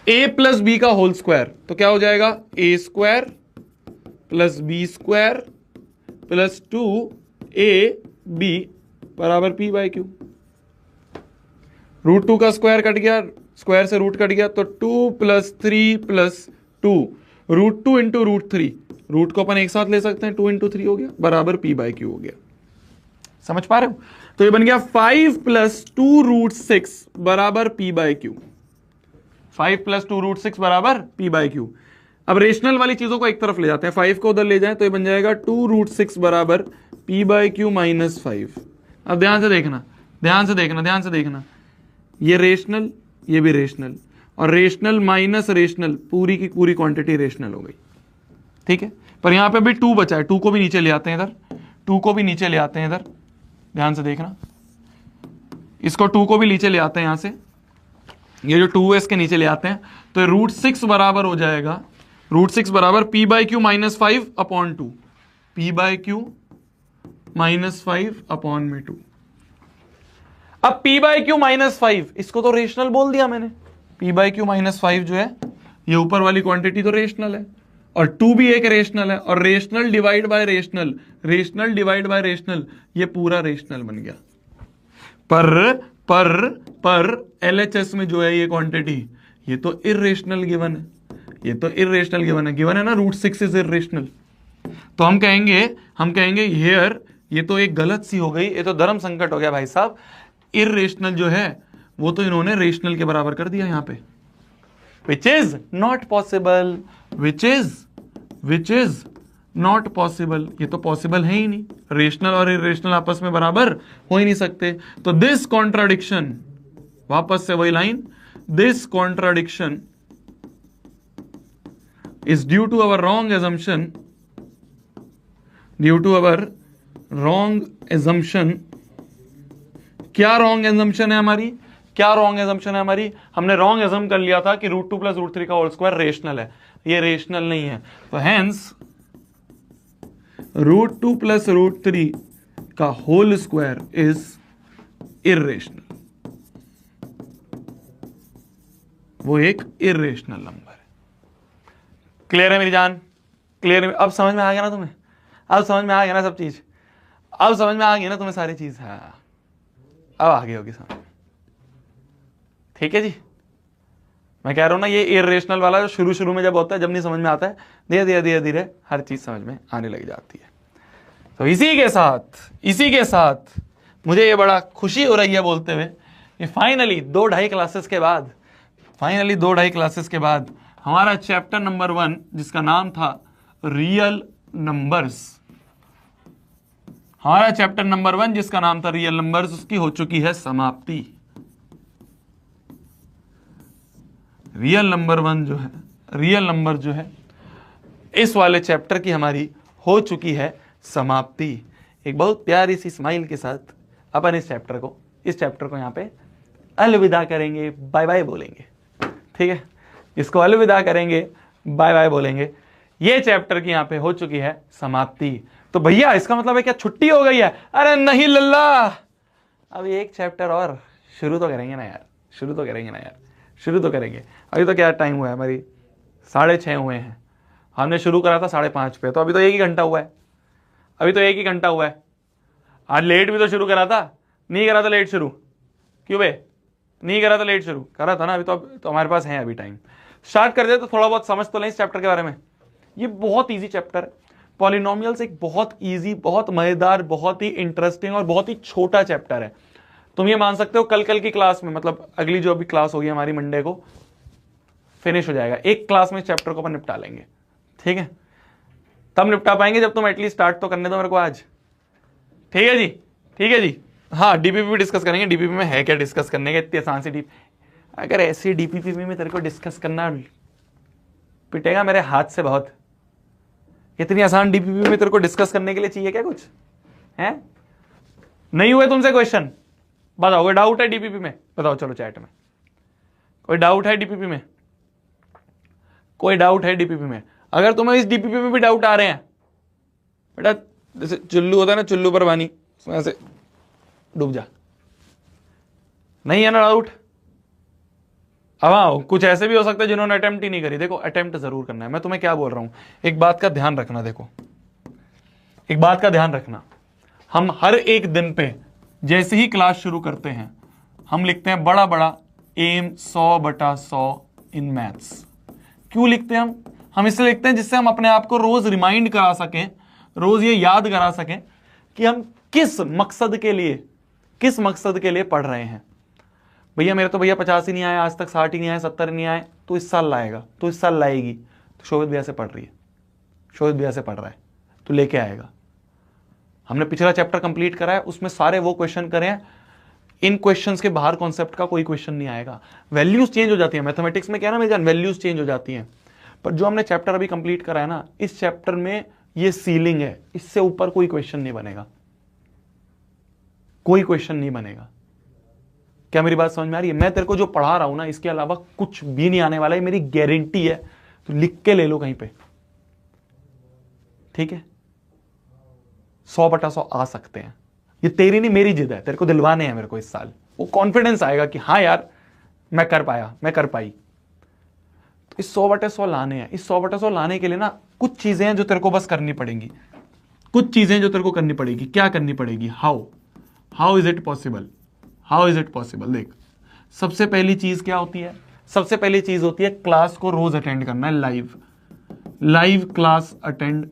a + b का होल स्क्वायर तो क्या हो जाएगा, a² + b² + 2ab बराबर p/q। √2 का स्क्वायर कट गया, स्क्वायर से रूट कट गया, तो 2 + 3 + 2 √2 × √3, रूट को अपन एक साथ ले सकते हैं, 2 × 3 हो गया बराबर p/q हो गया। समझ पा रहे हो, तो ये बन गया 5 + 2 √6 बराबर p/q, 5 + 2 √6 बराबर p/q। अब रेशनल वाली चीजों को एक तरफ ले जाते हैं, 5 को उधर ले जाएं तो ये बन जाएगा 2 √6 बराबर p/q - 5। अब ध्यान से देखना, ध्यान से देखना, ध्यान से देखना, ये रेशनल, ये भी रेशनल, और रेशनल माइनस रेशनल, पूरी की पूरी क्वांटिटी रेशनल हो गई। ठीक है, पर यहां पे भी 2 बचा है, 2 को भी नीचे ले आते हैं इधर, 2 को भी नीचे ले आते हैं इधर, ध्यान से देखना, इसको 2 को भी नीचे ले आते हैं यहां से, ये जो 2 है इसके नीचे ले आते हैं, तो √6 बराबर हो जाएगा, √6 बराबर p/q - 5/2, p/q - 5/2। अब p/q - 5 इसको तो रेशनल बोल दिया मैंने, p/q - 5 जो है ये ऊपर वाली क्वांटिटी तो रेशनल है, और 2 भी एक रेशनल है, और rational divide by rational, rational divide by rational, ये पूरा रेशनल बन गया। पर LHS में जो है ये क्वांटिटी, ये तो इरेशनल गिवन है, ये तो इरेशनल गिवन है ना, √6 इज इरेशनल। तो हम कहेंगे हियर, ये तो एक गलत सी हो गई, ये तो धर्म संकट हो गया भाई साहब। इरेशनल जो है वो तो इन्होंने रेशनल के बराबर कर दिया यहां पे, which is not possible, which is not possible, ये तो पॉसिबल है ही नहीं, रेशनल और इरेशनल आपस में बराबर हो ही नहीं सकते। तो दिस कॉन्ट्राडिक्शन, वापस से वही line, this contradiction is due to our wrong assumption, due to our wrong assumption। क्या रॉन्ग एजम्पशन है हमारी, क्या रॉन्ग एजम्पशन है हमारी? हमने रॉन्ग एजम कर लिया था कि √2 + √3 का होल स्क्वायर रेशनल है, ये रेशनल नहीं है। तो हेंस √2 + √3 का होल स्क्वायर इज इर्रेशनल, वो एक इर्रेशनल नंबर है। क्लियर है मेरी जान, क्लियर है? अब समझ में आ गया ना तुम्हें, अब समझ में आ गया ना सब चीज, अब समझ में आ गई ना तुम्हें सारी चीज, हाँ अब आगे होगी समझ। ठीक है जी, मैं कह रहा हूं ना ये इर्रेशनल वाला जो शुरू शुरू में जब होता है, जब नहीं समझ में आता है, धीरे धीरे धीरे धीरे हर चीज समझ में आने लग जाती है। तो इसी के साथ मुझे ये बड़ा खुशी हो रही है बोलते हुए कि फाइनली 2-2.5 क्लासेस के बाद हमारा चैप्टर नंबर 1 जिसका नाम था रियल नंबर्स, हमारा चैप्टर नंबर 1 जिसका नाम था रियल नंबर्स, उसकी हो चुकी है समाप्ति। रियल नंबर 1 जो है, रियल नंबर जो है, इस वाले चैप्टर की हमारी हो चुकी है समाप्ति। एक बहुत प्यारी सी स्माइल के साथ अपन इस चैप्टर को यहां पे अलविदा करेंगे, बाय बाय बोलेंगे। ठीक है, इसको अलविदा करेंगे, बाय बाय बोलेंगे। ये चैप्टर की यहां पे हो चुकी है समाप्ति। तो भैया इसका मतलब है क्या छुट्टी हो गई है? अरे नहीं लल्ला, अब एक चैप्टर और शुरू तो करेंगे ना यार, शुरू तो करेंगे। अभी तो क्या टाइम हुआ है, हमारी 6:30 हुए हैं, हमने शुरू करा था 5:30 पे, तो अभी तो 1 ही घंटा हुआ है, आज लेट भी तो शुरू करा था, नहीं करा था लेट शुरू, क्यों बे नहीं करा था लेट शुरू, करा था ना, अभी तो हमारे पास है अभी टाइम, स्टार्ट कर दे तो थोड़ा बहुत समझ तो लें इस चैप्टर के बारे में। ये बहुत इजी चैप्टर है, पॉलिनोमियल्स एक बहुत इजी, बहुत मजेदार, बहुत ही इंटरेस्टिंग और बहुत ही छोटा चैप्टर है। तुम ये मान सकते हो कल की क्लास में, मतलब अगली जो अभी क्लास होगी हमारी मंडे को फिनिश हो जाएगा, एक क्लास में इस चैप्टर को अपन निपटा लेंगे। ठीक है, तब निपटा पाएंगे जब तुम एटलीस्ट स्टार्ट तो करने दो मेरे को आज। ठीक है जी। हाँ, डीपीपी डिस्कस करेंगे। डीपीपी में है क्या डिस्कस करने का, इतनी आसान सी अगर ऐसी डीपीपी में तेरे को डिस्कस करना पिटेगा मेरे हाथ से बहुत। इतनी आसान डीपीपी में तेरे को डिस्कस करने के लिए चाहिए क्या कुछ है? नहीं हुए तुमसे क्वेश्चन, बताओ कोई डाउट है डीपीपी में? बताओ चलो चैट में, कोई डाउट है डीपीपी में? कोई डाउट है डीपीपी में? अगर तुम्हें इस डीपीपी में भी डाउट आ रहे हैं, बेटा जैसे चुल्लू होता है ना, चुल्लू पर पानी, उसमें ऐसे डूब जा, नहीं है ना डाउट? अब हाँ, कुछ ऐसे भी हो सकता है जिन्होंने अटेम्प्ट ही नहीं करी। देखो अटेम्प्ट जरूर करना है। मैं तुम्हें क्या बोल रहा हूं, एक बात का ध्यान रखना। देखो एक बात का ध्यान रखना, हम हर एक दिन पे जैसे ही क्लास शुरू करते हैं हम लिखते हैं बड़ा बड़ा एम 100/100 इन मैथ्स। क्यों लिखते हैं हम इसलिए लिखते हैं जिससे हम अपने आप को रोज रिमाइंड करा सकें, रोज ये याद करा सकें कि हम किस मकसद के लिए पढ़ रहे हैं। भैया मेरे तो 50 ही नहीं आए आज तक, 60 ही नहीं आए, 70 नहीं आए, तो इस साल लाएगा, तो इस साल लाएगी। तो शोभित भैया से पढ़ रही है, शोभित भैया से पढ़ रहा है, तो लेके आएगा। हमने पिछला चैप्टर कंप्लीट करा है, उसमें सारे वो क्वेश्चन करे हैं, इन क्वेश्चंस के बाहर कॉन्सेप्ट का कोई क्वेश्चन नहीं आएगा। वैल्यूज चेंज हो जाती है, मैथमेटिक्स में क्या ना मेरी जान, वैल्यूज चेंज हो जाती हैं, पर जो हमने चैप्टर अभी कंप्लीट करा है ना, इस चैप्टर में ये सीलिंग है, इससे ऊपर कोई क्वेश्चन नहीं बनेगा, कोई क्वेश्चन नहीं बनेगा। क्या मेरी बात समझ में आ रही है? मैं तेरे को जो पढ़ा रहा हूं ना, इसके अलावा कुछ भी नहीं आने वाला है, मेरी गारंटी है। तो लिख के ले लो कहीं पे, ठीक है? 100/100 आ सकते हैं। ये तेरी नहीं मेरी जिद है, तेरे को दिलवाने हैं मेरे को इस साल। वो कॉन्फिडेंस आएगा कि हाँ यार मैं कर पाया, मैं कर पाई। तो इस 100/100 लाने हैं। इस 100/100 लाने के लिए ना कुछ चीजें हैं जो तेरे को बस करनी पड़ेंगी, कुछ चीजें जो तेरे को करनी पड़ेगी। क्या करनी पड़ेगी? How is it possible? How is it possible? देख, सबसे पहली चीज क्या होती है? सबसे पहली चीज होती है क्लास को रोज अटेंड करना है, लाइव क्लास अटेंड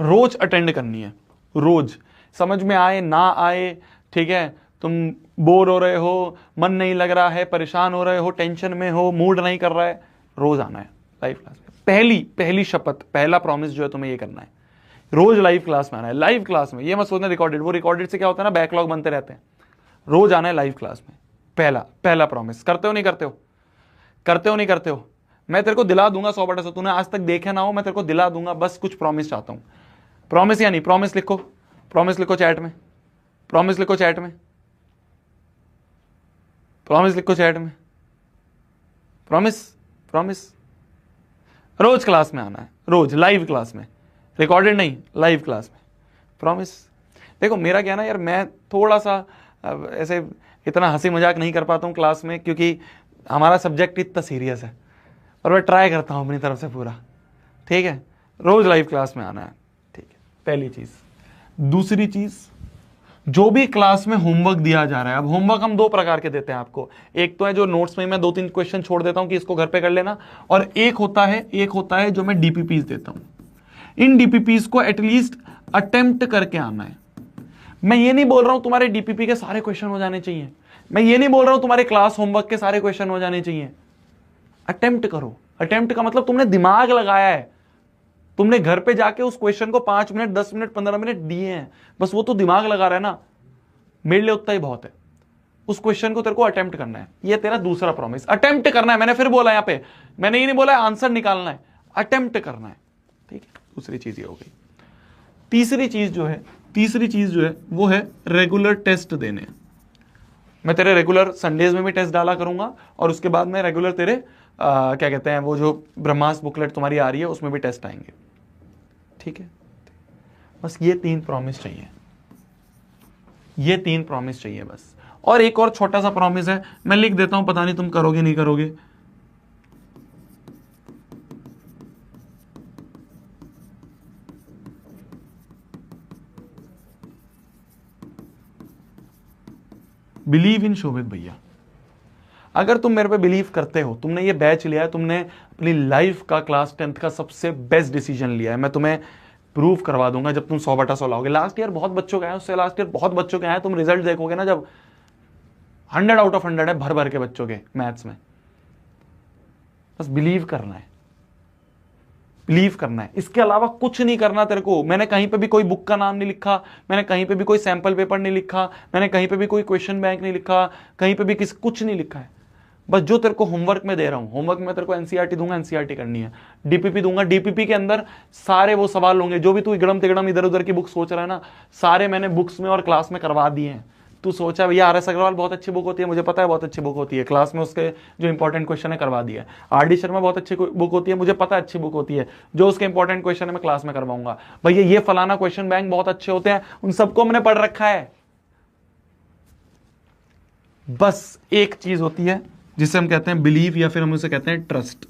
रोज अटेंड करनी है। रोज समझ में आए ना आए, ठीक है, तुम बोर हो रहे हो, मन नहीं लग रहा है, परेशान हो रहे हो, टेंशन में हो, मूड नहीं कर रहा है, रोज आना है लाइव क्लास में। पहली शपथ, पहला प्रॉमिस जो है तुम्हें ये करना है, रोज लाइव क्लास में आना है। लाइव क्लास में, ये मत सोचना रिकॉर्डेड, वो रिकॉर्डेड से क्या होता है ना, बैकलॉग बनते रहते हैं। रोज आना है लाइव क्लास में, पहला प्रॉमिस। करते हो नहीं करते हो? करते हो नहीं करते हो? मैं तेरे को दिला दूंगा 100/100, तूने आज तक देखे ना हो, मैं तेरे को दिला दूंगा, बस कुछ प्रॉमिस चाहता हूं। प्रॉमिस या नहीं? प्रॉमिस लिखो, प्रॉमिस लिखो चैट में, प्रॉमिस लिखो चैट में, प्रॉमिस लिखो चैट में, प्रॉमिस, प्रॉमिस। रोज क्लास में आना है, रोज लाइव क्लास में, रिकॉर्डेड नहीं, लाइव क्लास में, प्रॉमिस। देखो मेरा क्या ना यार, मैं थोड़ा सा ऐसे इतना हंसी मजाक नहीं कर पाता हूँ क्लास में, क्योंकि हमारा सब्जेक्ट इतना सीरियस है, और मैं ट्राई करता हूँ अपनी तरफ से पूरा। ठीक है, रोज लाइव क्लास में आना है, ठीक है, पहली चीज। दूसरी चीज, जो भी क्लास में होमवर्क दिया जा रहा है, अब होमवर्क हम 2 प्रकार के देते हैं आपको। एक तो है जो नोट्स में मैं 2-3 क्वेश्चन छोड़ देता हूं कि इसको घर पे कर लेना, और एक होता है जो मैं डीपीपीज देता हूं। इन डीपीपीज को एटलीस्ट अटेम्प्ट करके आना है। मैं ये नहीं बोल रहा हूं तुम्हारे डीपीपी के सारे क्वेश्चन हो जाने चाहिए, मैं ये नहीं बोल रहा हूं तुम्हारे क्लास होमवर्क के सारे क्वेश्चन हो जाने चाहिए। अटेम्प्ट करो। अटेम्प्ट का मतलब तुमने दिमाग लगाया है, तुमने घर पे जाके उस क्वेश्चन को 5 मिनट, 10 मिनट, 15 मिनट दिए हैं, बस वो तो दिमाग लगा रहा है ना, मेरे लिए उतना ही बहुत है। उस क्वेश्चन को तेरे को अटेम्प्ट करना है, ये तेरा दूसरा प्रॉमिस। अटेम्प्ट करना है, मैंने फिर बोला यहां पे, मैंने ये नहीं बोला आंसर निकालना है, अटेम्प्ट करना है। ठीक है, दूसरी चीज ये हो गई। तीसरी चीज जो है वो है रेगुलर टेस्ट देने। मैं तेरे रेगुलर संडेज में भी टेस्ट डाला करूंगा, और उसके बाद में रेगुलर तेरे क्या कहते हैं, वो जो ब्रह्मास्त्र बुकलेट तुम्हारी आ रही है उसमें भी टेस्ट आएंगे। ठीक है, बस ये 3 प्रॉमिस चाहिए, ये 3 प्रॉमिस चाहिए बस। और एक और छोटा सा प्रॉमिस है, मैं लिख देता हूं, पता नहीं तुम करोगे नहीं करोगे। बिलीव इन शोभित भैया। अगर तुम मेरे पे बिलीव करते हो, तुमने ये बैच लिया है, तुमने अपनी लाइफ का क्लास 10th का सबसे बेस्ट डिसीजन लिया है, मैं तुम्हें प्रूव करवा दूंगा जब तुम 100/100 लाओगे। लास्ट ईयर बहुत बच्चों के आए, उससे लास्ट ईयर बहुत बच्चों के आए, तुम रिजल्ट देखोगे ना जब 100 आउट ऑफ 100 है भर भर के बच्चों के मैथ्स में। बस बिलीव करना है, बिलीव करना है, इसके अलावा कुछ नहीं करना तेरे को। मैंने कहीं पे भी कोई बुक का नाम नहीं लिखा, मैंने कहीं पे भी कोई सैंपल पेपर नहीं लिखा, मैंने कहीं पे भी कोई क्वेश्चन बैंक नहीं लिखा, कहीं पे भी कुछ नहीं लिखा है। बस जो तेरे को होमवर्क में दे रहा हूं, होमवर्क में तेरे को एनसीईआरटी दूंगा, एनसीईआरटी करनी है। डीपीपी दूंगा, डीपीपी के अंदर सारे वो सवाल होंगे जो भी तू इगड़म तिगड़म इधर उधर की बुक सोच रहा है ना, सारे मैंने बुक्स में और क्लास में करवा दिए हैं। तू सोचा भैया आर एस अग्रवाल बहुत अच्छी बुक होती है, मुझे पता है बहुत अच्छी बुक होती है, क्लास में उसके जो इंपॉर्टेंट क्वेश्चन है करवा दिया है। आर डी शर्मा बहुत अच्छी बुक होती है, मुझे पता है अच्छी बुक होती है, जो उसके इंपॉर्टेंट क्वेश्चन है मैं क्लास में करवाऊंगा। भैया ये फलाना क्वेश्चन बैंक बहुत अच्छे होते हैं, उन सबको हमने पढ़ रखा है। बस एक चीज होती है जिसे हम कहते हैं बिलीव, या फिर हम उसे कहते हैं ट्रस्ट।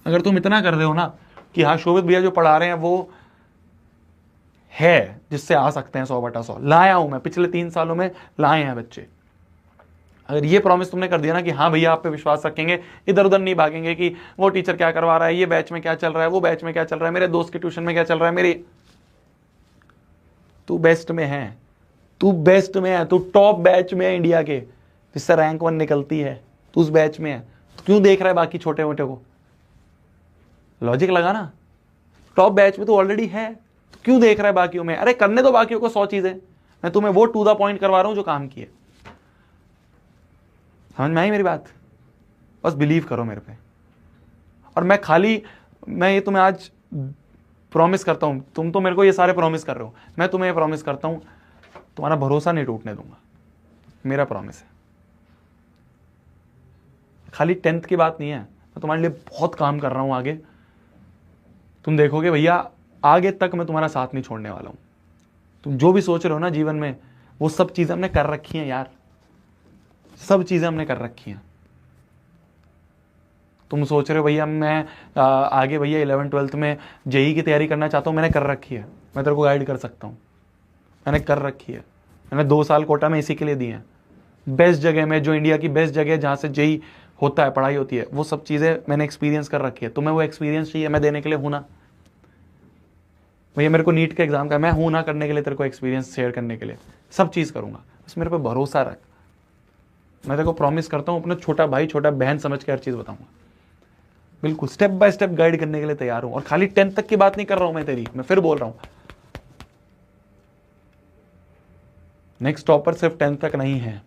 अगर तुम इतना कर रहे हो ना कि हाँ शोभित भैया जो पढ़ा रहे हैं वो है जिससे आ सकते हैं 100/100, लाया हूं मैं, पिछले 3 सालों में लाए हैं बच्चे। अगर ये प्रॉमिस तुमने कर दिया ना कि हाँ भैया आप पे विश्वास रखेंगे, इधर उधर नहीं भागेंगे कि वो टीचर क्या करवा रहा है, ये बैच में क्या चल रहा है, वो बैच में क्या चल रहा है, मेरे दोस्त के ट्यूशन में क्या चल रहा है, मेरी, तू बेस्ट में है, तू बेस्ट में है, तू टॉप बैच में है इंडिया के, जिससे रैंक 1 निकलती है, तू उस बैच में है। तो क्यों देख रहा है बाकी छोटे मोटे को? लॉजिक लगा ना, टॉप बैच में तो ऑलरेडी है, तो क्यों देख रहा है बाकियों में? अरे करने दो बाकियों को 100 चीजें, मैं तुम्हें वो टू द पॉइंट करवा रहा हूं जो काम की है। समझ में आई मेरी बात? बस बिलीव करो मेरे पे। और मैं ये तुम्हें आज प्रॉमिस करता हूं, तुम तो मेरे को ये सारे प्रॉमिस कर रहे हो, मैं तुम्हें ये प्रॉमिस करता हूं तुम्हारा भरोसा नहीं टूटने दूंगा, मेरा प्रॉमिस है। खाली 10th की बात नहीं है, मैं तुम्हारे लिए बहुत काम कर रहा हूं आगे। तुम देखोगे भैया आगे तक मैं तुम्हारा साथ नहीं छोड़ने वाला हूं। तुम जो भी सोच रहे हो ना जीवन में, वो सब चीजें हमने कर रखी हैं यार, सब चीजें हमने कर रखी हैं। तुम सोच रहे हो भैया मैं आगे भैया 11th 12th में जेई की तैयारी करना चाहता हूं, मैंने कर रखी है, मैं तेरे को गाइड कर सकता हूं, मैंने कर रखी है। मैंने 2 साल कोटा में इसी के लिए दिए हैं, बेस्ट जगह में, जो इंडिया की बेस्ट जगह जहां से जेई होता है, पढ़ाई होती है, वो सब चीजें मैंने एक्सपीरियंस कर रखी है। तुम्हें वो एक्सपीरियंस चाहिए, मैं देने के लिए हूं ना भैया। मेरे को नीट के एग्जाम का मैं हूं ना करने के लिए, तेरे को एक्सपीरियंस शेयर करने के लिए, सब चीज करूंगा। बस मेरे पे भरोसा रख, मैं तेरे को प्रॉमिस करता हूँ अपना छोटा भाई छोटा बहन समझ के हर चीज़ बताऊंगा, बिल्कुल स्टेप बाय स्टेप गाइड करने के लिए तैयार हूँ। और खाली 10th तक की बात नहीं कर रहा हूँ मैं तेरी, मैं फिर बोल रहा हूँ नेक्स्ट टॉपर सिर्फ 10th तक नहीं है,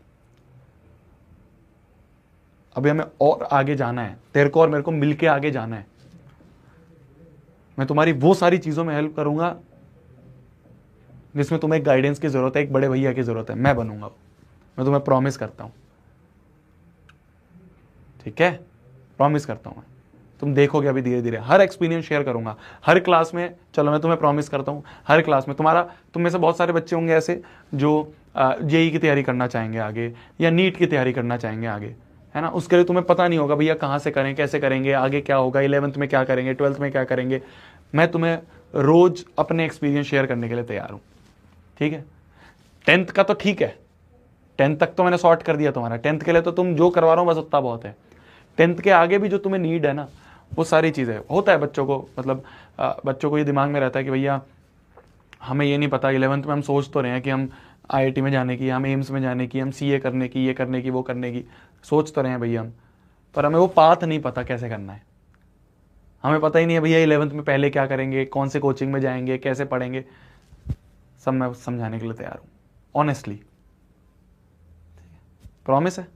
अभी हमें और आगे जाना है, तेरे को और मेरे को मिलके आगे जाना है। मैं तुम्हारी वो सारी चीजों में हेल्प करूंगा जिसमें तुम्हें एक गाइडेंस की जरूरत है, एक बड़े भैया की जरूरत है, मैं बनूंगा, मैं तुम्हें प्रॉमिस करता हूं, ठीक है, प्रॉमिस करता हूं मैं। तुम देखोगे अभी धीरे धीरे हर एक्सपीरियंस शेयर करूंगा हर क्लास में। चलो मैं तुम्हें प्रॉमिस करता हूं हर क्लास में तुम में से बहुत सारे बच्चे होंगे ऐसे जो जेई की तैयारी करना चाहेंगे आगे, या नीट की तैयारी करना चाहेंगे आगे, है ना। उसके लिए तुम्हें पता नहीं होगा भैया कहाँ से करें, कैसे करेंगे, आगे क्या होगा, 11th में क्या करेंगे, 12th में क्या करेंगे। मैं तुम्हें रोज अपने एक्सपीरियंस शेयर करने के लिए तैयार हूं, ठीक है। 10th का तो ठीक है, 10th तक तो मैंने सॉर्ट कर दिया तुम्हारा, 10th के लिए तो तुम जो करवा रहा हो बस उतना बहुत है। 10th के आगे भी जो तुम्हें नीड है ना, वो सारी चीज़ें होता है बच्चों को, मतलब बच्चों को ये दिमाग में रहता है कि भैया हमें ये नहीं पता, 11th में हम सोच तो रहे हैं कि हम IIT में जाने की, हम एम्स में जाने की, हम CA करने की, ये करने की, वो करने की, सोच तो रहे हैं भैया हम, पर हमें वो पाथ नहीं पता कैसे करना है। हमें पता ही नहीं है भैया 11th में पहले क्या करेंगे, कौन से कोचिंग में जाएंगे, कैसे पढ़ेंगे, सब मैं समझाने के लिए तैयार हूँ ऑनेस्टली, प्रॉमिस है।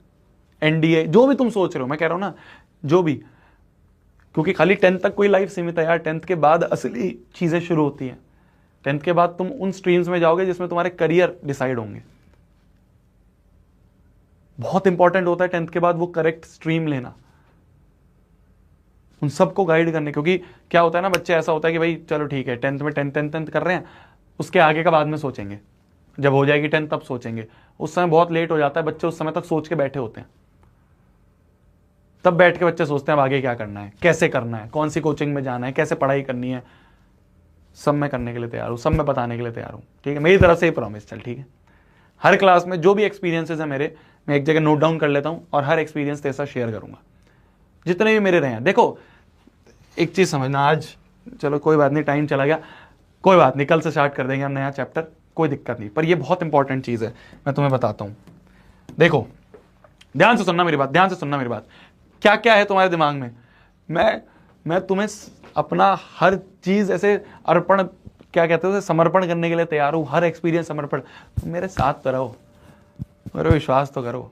NDA जो भी तुम सोच रहे हो, मैं कह रहा हूँ ना, जो भी, क्योंकि खाली 10th तक कोई लाइफ सीमित है यार, 10th के बाद असली चीजें शुरू होती हैं। 10th के बाद तुम उन स्ट्रीम्स में जाओगे जिसमें तुम्हारे करियर डिसाइड होंगे। बहुत इंपॉर्टेंट होता है 10th के बाद वो करेक्ट स्ट्रीम लेना, उन सबको गाइड करने, क्योंकि क्या होता है ना, बच्चे ऐसा होता है कि भाई चलो ठीक है 10th में 10th कर रहे हैं, उसके आगे का बाद में सोचेंगे, जब हो जाएगी 10th तब सोचेंगे। उस समय बहुत लेट हो जाता है, बच्चे उस समय तक सोच के बैठे होते हैं, तब बैठ के बच्चे सोचते हैं अब आगे क्या करना है, कैसे करना है, कौन सी कोचिंग में जाना है, कैसे पढ़ाई करनी है। सब मैं करने के लिए तैयार हूँ, सब मैं बताने के लिए तैयार हूँ, ठीक है, मेरी तरफ से ही प्रॉमिस। चल ठीक है, हर क्लास में जो भी एक्सपीरियंसेस है मेरे, मैं एक जगह नोट डाउन कर लेता हूँ और हर एक्सपीरियंस तेरे साथ शेयर करूंगा जितने भी मेरे रहे हैं। देखो एक चीज समझना, आज चलो कोई बात नहीं, टाइम चला गया, कोई बात नहीं, कल से स्टार्ट कर देंगे हम नया चैप्टर, कोई दिक्कत नहीं, पर ये बहुत इंपॉर्टेंट चीज है, मैं तुम्हें बताता हूँ। देखो ध्यान से सुनना मेरी बात, ध्यान से सुनना मेरी बात, क्या क्या है तुम्हारे दिमाग में, मैं तुम्हें अपना हर चीज ऐसे अर्पण, क्या कहते हैं, समर्पण करने के लिए तैयार हूं, हर एक्सपीरियंस समर्पण। मेरे साथ तो रहो, मेरे विश्वास तो करो।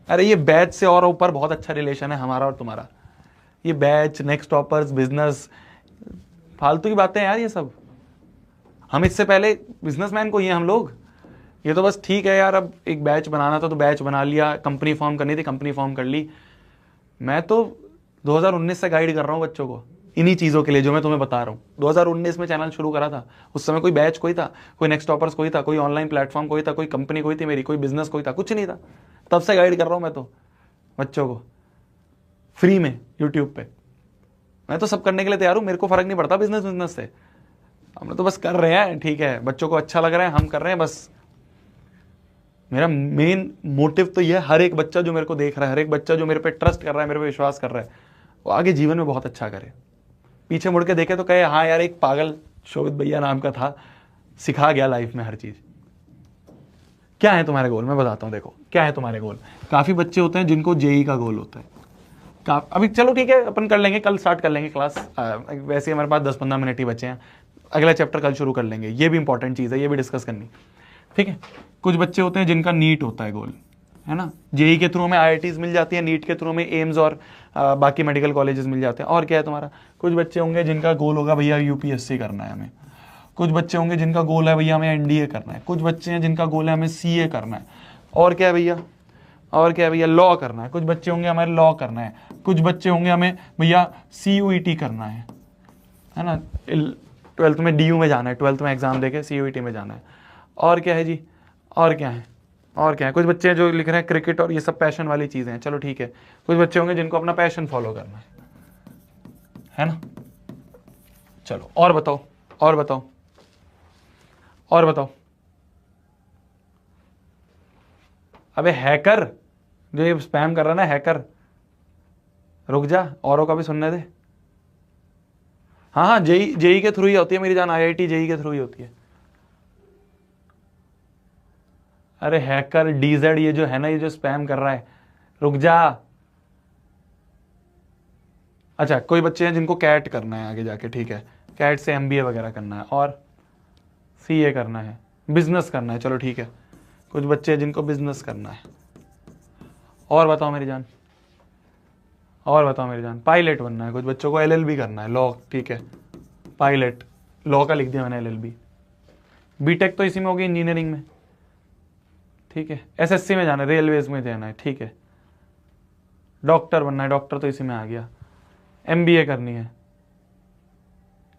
अरे ये बैच से और ऊपर बहुत अच्छा रिलेशन है हमारा और तुम्हारा, ये बैच, नेक्स्ट टॉपर्स, बिजनेस, फालतू की बातें यार ये सब। हम इससे पहले बिजनेसमैन को ही हैं हम लोग, ये तो बस ठीक है यार, अब एक बैच बनाना था तो बैच बना लिया, कंपनी फॉर्म करनी थी कंपनी फॉर्म कर ली। मैं तो 2019 से गाइड कर रहा हूँ बच्चों को इन्हीं चीज़ों के लिए जो मैं तुम्हें बता रहा हूँ। 2019 में चैनल शुरू करा था, उस समय कोई बैच कोई था, कोई नेक्स्ट टॉपर्स कोई था, कोई ऑनलाइन प्लेटफॉर्म कोई था, कोई कंपनी कोई थी मेरी, कोई बिजनेस कोई था, कुछ नहीं था। तब से गाइड कर रहा हूँ मैं तो बच्चों को फ्री में यूट्यूब पे। मैं तो सब करने के लिए तैयार हूँ, मेरे को फर्क नहीं पड़ता बिजनेस से, हम तो बस कर रहे हैं, ठीक है, बच्चों को अच्छा लग रहा है, हम कर रहे हैं बस। मेरा मेन मोटिव तो यह है, हर एक बच्चा जो मेरे को देख रहा है, हर एक बच्चा जो मेरे पे ट्रस्ट कर रहा है, मेरे पे विश्वास कर रहा है, वो आगे जीवन में बहुत अच्छा करे। पीछे मुड़ के देखे तो कहे हाँ यार, एक पागल शोभित भैया नाम का था, सिखा गया लाइफ में हर चीज। क्या है तुम्हारे गोल, मैं बताता हूँ। देखो क्या है तुम्हारे गोल। काफी बच्चे होते हैं जिनको जेई का गोल होता है, अभी चलो ठीक है अपन कर लेंगे, कल स्टार्ट कर लेंगे क्लास, वैसे हमारे पास 10-15 मिनट ही बचे हैं, अगला चैप्टर कल शुरू कर लेंगे, ये भी इंपॉर्टेंट चीज़ है, ये भी डिस्कस करनी, ठीक है। कुछ बच्चे होते हैं जिनका नीट होता है गोल, है ना, जेई के थ्रू हमें IITs मिल जाती है, नीट के थ्रू हमें एम्स और बाकी मेडिकल कॉलेजेस मिल जाते हैं। और क्या है तुम्हारा, कुछ बच्चे होंगे जिनका गोल होगा भैया UPSC करना है हमें, कुछ बच्चे होंगे जिनका गोल है भैया हमें NDA करना है, कुछ बच्चे हैं जिनका गोल है हमें CA करना है, और क्या है भैया, और क्या है भैया, लॉ करना है, कुछ बच्चे होंगे हमें लॉ करना है, कुछ बच्चे होंगे हमें भैया CUET करना है ना, 12th में DU में जाना है, 12th में एग्जाम देके CUET में जाना है। और क्या है जी, और क्या है, और क्या है, कुछ बच्चे जो लिख रहे हैं क्रिकेट और ये सब पैशन वाली चीजें हैं, चलो ठीक है। कुछ बच्चे होंगे जिनको अपना पैशन फॉलो करना है ना। चलो और बताओ, और बताओ, और बताओ। अबे हैकर जो ये स्पैम कर रहा है ना, हैकर, रुक जा, औरों का भी सुनने दे। हाँ हाँ, जेई के थ्रू ही होती है मेरी जान, IIT जेई के थ्रू ही होती है। अरे हैकर डीजेड ये जो है ना, ये जो स्पैम कर रहा है, रुक जा। अच्छा, कोई बच्चे हैं जिनको कैट करना है आगे जाके, ठीक है, कैट से एमबीए वगैरह करना है और सीए करना है, बिजनेस करना है, चलो ठीक है। कुछ बच्चे हैं जिनको बिजनेस करना है। और बताओ मेरी जान, और बताओ मेरी जान, पायलट बनना है, कुछ बच्चों को एलएलबी करना है, लॉ, ठीक है, पायलट, लॉ का लिख दिया मैंने एलएलबी। बीटेक तो इसी में होगी, इंजीनियरिंग में, ठीक है। एसएससी में जाना है, रेलवेज में जाना है, ठीक है। डॉक्टर बनना है, डॉक्टर तो इसी में आ गया। एमबीए करनी है,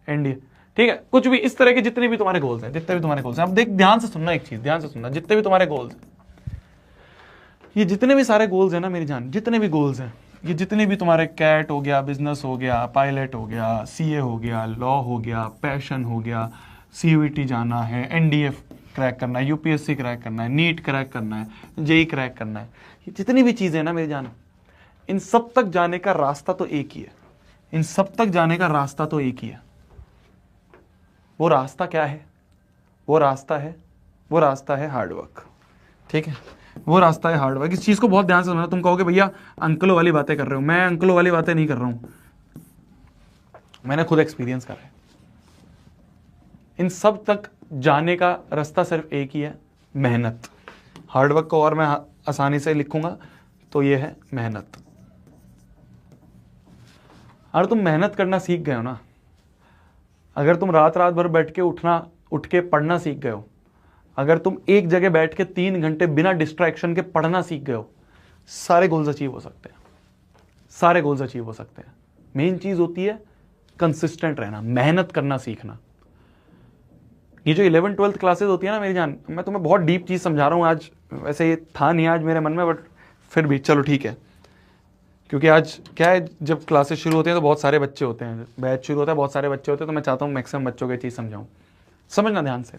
एनडीए, ठीक है। कुछ भी इस तरह के जितने भी तुम्हारे गोल्स हैं, जितने भी तुम्हारे गोल्स हैं, अब देख ध्यान से सुनना एक चीज, ध्यान से सुनना, जितने भी तुम्हारे गोल्स हैं, ये जितने भी सारे गोल्स हैं ना मेरी जान, जितने भी गोल्स हैं, ये जितने भी तुम्हारे कैट हो गया, बिजनेस हो गया, पायलट हो गया, सीए हो गया, लॉ हो गया, पैशन हो गया, सीयूईटी जाना है, एनडीए क्रैक करना है, यूपीएससी क्रैक करना है, नीट क्रैक करना है, जेई क्रैक करना है, ये जितनी भी चीजें हैं ना मेरी जान, इन सब तक जाने का रास्ता तो एक ही है। इन सब तक जाने का रास्ता तो एक ही है। वो रास्ता क्या है? वो रास्ता है हार्डवर्क, ठीक है। वो रास्ता है हार्डवर्क। इस चीज को बहुत ध्यान से सुनना। तुम कहोगे भैया अंकलों वाली बातें कर रहे हो, मैं अंकलों वाली बातें नहीं कर रहा हूं, मैंने खुद एक्सपीरियंस करा है। इन सब तक जाने का रास्ता सिर्फ एक ही है, मेहनत। हार्डवर्क को और मैं आसानी से लिखूंगा तो ये है मेहनत। अगर तुम मेहनत करना सीख गए हो ना, अगर तुम रात रात भर बैठ के उठ के पढ़ना सीख गए हो, अगर तुम एक जगह बैठ के 3 घंटे बिना डिस्ट्रैक्शन के पढ़ना सीख गए हो, सारे गोल्स अचीव हो सकते हैं, सारे गोल्स अचीव हो सकते हैं। मेन चीज होती है कंसिस्टेंट रहना, मेहनत करना सीखना। ये जो 11th 12th क्लासेस होती है ना मेरी जान, मैं तुम्हें बहुत डीप चीज समझा रहा हूं आज, वैसे ये था नहीं आज मेरे मन में, बट फिर भी चलो ठीक है, क्योंकि आज क्या है, जब क्लासेस शुरू होती हैं तो बहुत सारे बच्चे होते हैं, बैच शुरू होता है, बहुत सारे बच्चे होते हैं, तो मैं चाहता हूँ मैक्सिमम बच्चों को ये चीज़ समझाऊं। समझना ध्यान से।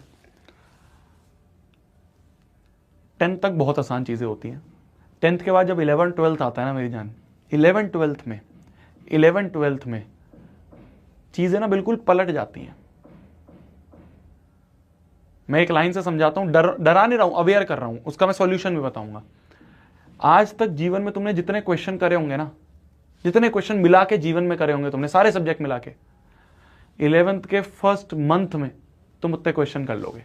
10th तक बहुत आसान चीज़ें होती हैं। 10th के बाद जब 11th 12th आता है ना मेरी जान, 11th 12th में चीज़ें ना बिल्कुल पलट जाती हैं। मैं एक लाइन से समझाता हूँ, डरा नहीं रहा हूँ, अवेयर कर रहा हूँ, उसका मैं सॉल्यूशन भी बताऊंगा। आज तक जीवन में तुमने जितने क्वेश्चन करे होंगे ना, जितने क्वेश्चन मिला के जीवन में करे होंगे तुमने, सारे सब्जेक्ट मिला के, 11th के फर्स्ट मंथ में तुम उतने क्वेश्चन कर लोगे।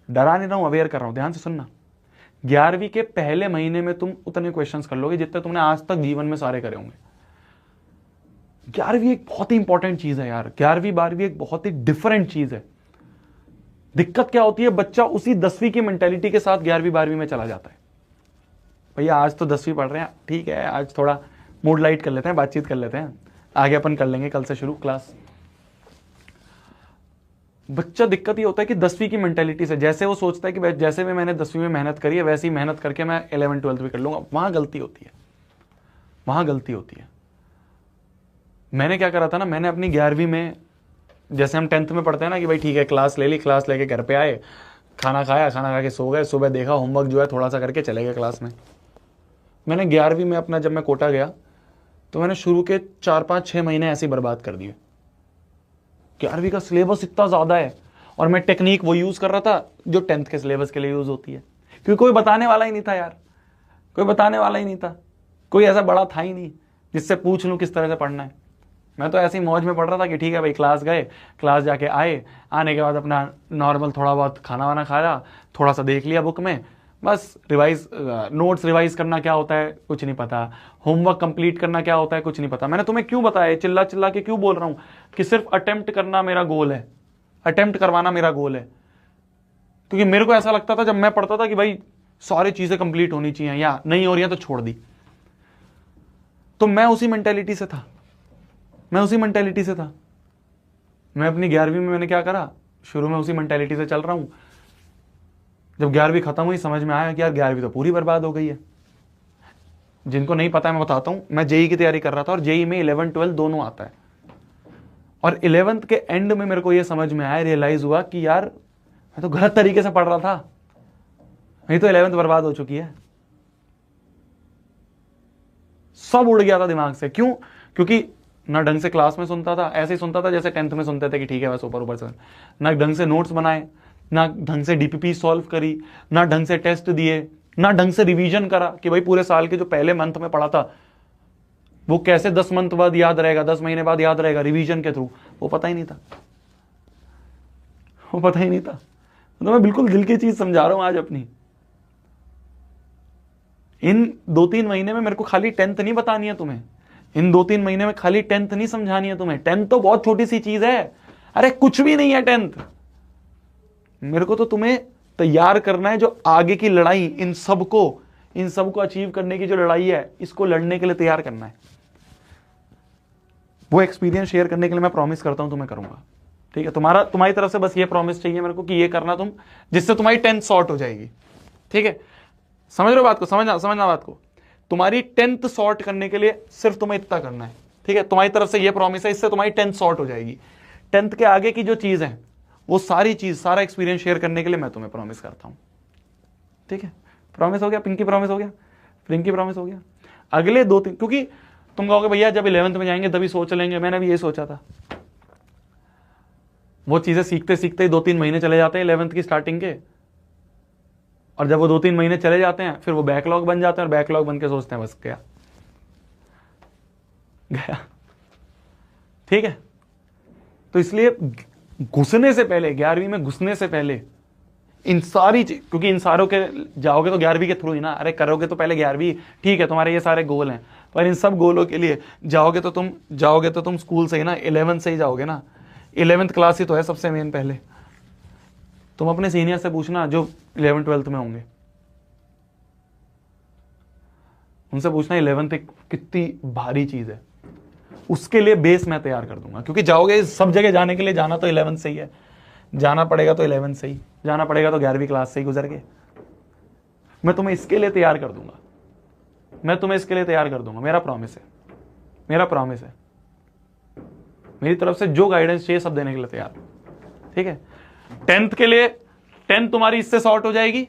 डरा नहीं रहा हूं, अवेयर कर रहा हूं, ध्यान से सुनना। 11वीं के पहले महीने में तुम उतने क्वेश्चंस कर लोगे जितने तुमने आज तक जीवन में सारे करे होंगे। 11वीं एक बहुत ही इंपॉर्टेंट चीज है यार। 11वीं 12वीं एक बहुत ही डिफरेंट चीज है। दिक्कत क्या होती है, बच्चा उसी 10वीं की मेंटेलिटी के साथ 11वीं 12वीं में चला जाता है। भैया आज तो 10वीं पढ़ रहे हैं, ठीक है, आज थोड़ा मूड लाइट कर लेते हैं, बातचीत कर लेते हैं, आगे अपन कर लेंगे कल से शुरू क्लास। बच्चा दिक्कत ये होता है कि 10वीं की मेंटेलिटी से, जैसे वो सोचता है कि जैसे भी मैंने 10वीं में मेहनत करी है वैसे ही मेहनत करके मैं 11th 12th भी कर लूंगा। वहां गलती होती है, वहां गलती होती है। मैंने क्या करा था ना, मैंने अपनी 11वीं में, जैसे हम 10th में पढ़ते हैं ना कि भाई ठीक है क्लास ले ली, क्लास लेके घर पे आए, खाना खाया, खाना खा के सो गए, सुबह देखा होमवर्क जो है थोड़ा सा करके चले गए क्लास में। मैंने 11वीं में अपना, जब मैं कोटा गया तो मैंने शुरू के 4-5-6 महीने ऐसे ही बर्बाद कर दिए। 11वीं का सिलेबस इतना ज्यादा है और मैं टेक्निक वो यूज कर रहा था जो 10th के सिलेबस के लिए यूज होती है, क्योंकि कोई बताने वाला ही नहीं था यार, कोई बताने वाला ही नहीं था, कोई ऐसा बड़ा था ही नहीं जिससे पूछ लूं किस तरह से पढ़ना है। मैं तो ऐसी मौज में पढ़ रहा था कि ठीक है भाई, क्लास गए, क्लास जाके आए, आने के बाद अपना नॉर्मल थोड़ा बहुत खाना वाना खाया, थोड़ा सा देख लिया बुक में, बस रिवाइज, नोट्स रिवाइज करना क्या होता है कुछ नहीं पता, होमवर्क कंप्लीट करना क्या होता है कुछ नहीं पता। मैंने तुम्हें क्यों बताया, चिल्ला चिल्ला के क्यों बोल रहा हूं कि सिर्फ अटेम्प्ट करना मेरा गोल है, अटेम्प्ट करवाना मेरा गोल है। क्योंकि मेरे को ऐसा लगता था जब मैं पढ़ता था कि भाई सारी चीजें कंप्लीट होनी चाहिए, या नहीं हो रही है तो छोड़ दी। तो मैं उसी मेंटेलिटी से था, मैं अपनी 11वीं में मैंने क्या करा, शुरू में उसी मेंटेलिटी से चल रहा हूं। जब 11वीं खत्म हुई समझ में आया कि यार 11वीं तो पूरी बर्बाद हो गई है। जिनको नहीं पता है मैं बताता हूं, मैं जेई की तैयारी कर रहा था और जेई में 11th 12th दोनों आता है, और 11th के एंड में मेरे को यह समझ में आया, रियलाइज हुआ कि यार मैं तो गलत तरीके से पढ़ रहा था, नहीं तो 11th बर्बाद हो चुकी है। सब उड़ गया था दिमाग से। क्यों? क्योंकि ना ढंग से क्लास में सुनता था, ऐसे ही सुनता था जैसे 10th में सुनते थे कि ठीक है बस ऊपर ऊपर से, ना ढंग से नोट्स बनाए, ना ढंग से डीपीपी सॉल्व करी, ना ढंग से टेस्ट दिए, ना ढंग से रिवीजन करा कि भाई पूरे साल के जो पहले मंथ में पढ़ा था वो कैसे 10 मंथ बाद याद रहेगा, 10 महीने बाद याद रहेगा रिवीजन के थ्रू, वो पता ही नहीं था, वो पता ही नहीं था। तो मैं बिल्कुल दिल की चीज समझा रहा हूं आज अपनी। इन 2-3 महीने में मेरे को खाली 10th नहीं बतानी है तुम्हें, इन 2-3 महीने में खाली 10th नहीं समझानी है तुम्हें। 10th तो बहुत छोटी सी चीज है, अरे कुछ भी नहीं है 10th। मेरे को तो तुम्हें तैयार करना है जो आगे की लड़ाई, इन सबको अचीव करने की जो लड़ाई है, इसको लड़ने के लिए तैयार करना है। वो एक्सपीरियंस शेयर करने के लिए मैं प्रॉमिस करता हूं तुम्हें करूंगा, ठीक है। तुम्हारी तरफ से बस ये प्रॉमिस चाहिए मेरे को कि ये करना तुम, जिससे तुम्हारी 10th सॉर्ट हो जाएगी, ठीक है। समझ रहे हो बात को, समझना बात को। तुम्हारी 10th सॉर्ट करने के लिए सिर्फ तुम्हें इतना करना है, ठीक है। तुम्हारी तरफ से ये प्रॉमिस है, इससे तुम्हारी 10th सॉर्ट हो जाएगी। 10th के आगे की जो चीज है, वो सारी चीज, सारा एक्सपीरियंस शेयर करने के लिए मैं तुम्हें प्रॉमिस करता हूं, ठीक है। प्रॉमिस हो गया, पिंकी प्रॉमिस हो गया, फ्रिंकी प्रॉमिस हो गया। अगले 2-3, क्योंकि तुम कहोगे भैया जब 11th में जाएंगे तभी सोच लेंगे, मैंने भी ये सोचा था। वो चीजें सीखते सीखते ही 2-3 महीने चले जाते हैं 11th की स्टार्टिंग के, और जब वो 2-3 महीने चले जाते हैं फिर वो बैकलॉग बन जाते हैं, और बैकलॉग बन के सोचते हैं बस गया, ठीक है। तो इसलिए घुसने से पहले, 11वीं में घुसने से पहले इन सारी चीज, क्योंकि इन सारों के जाओगे तो 11वीं के थ्रू ही ना, अरे करोगे तो पहले 11वीं, ठीक है, तुम्हारे ये सारे गोल हैं, पर इन सब गोलों के लिए जाओगे तो तुम स्कूल से ही ना, 11th से ही जाओगे ना। 11th क्लास ही तो है सबसे मेन। पहले तुम अपने सीनियर से पूछना जो 11th 12th में होंगे, उनसे पूछना 11th एक कितनी भारी चीज है। उसके लिए बेस मैं तैयार कर दूंगा, क्योंकि जाओगे सब जगह, जाने के लिए जाना तो 11th से ही है, जाना पड़ेगा तो 11th से ही, जाना पड़ेगा तो 11वीं क्लास से ही गुजर के। मैं तुम्हें इसके लिए तैयार कर दूंगा, मैं तुम्हें इसके लिए तैयार कर दूंगा, मेरा प्रॉमिस है, मेरा प्रॉमिस है। मेरी तरफ से जो गाइडेंस चाहिए सब देने के लिए तैयार, ठीक है। 10th के लिए, 10th तुम्हारी इससे सॉर्ट हो जाएगी,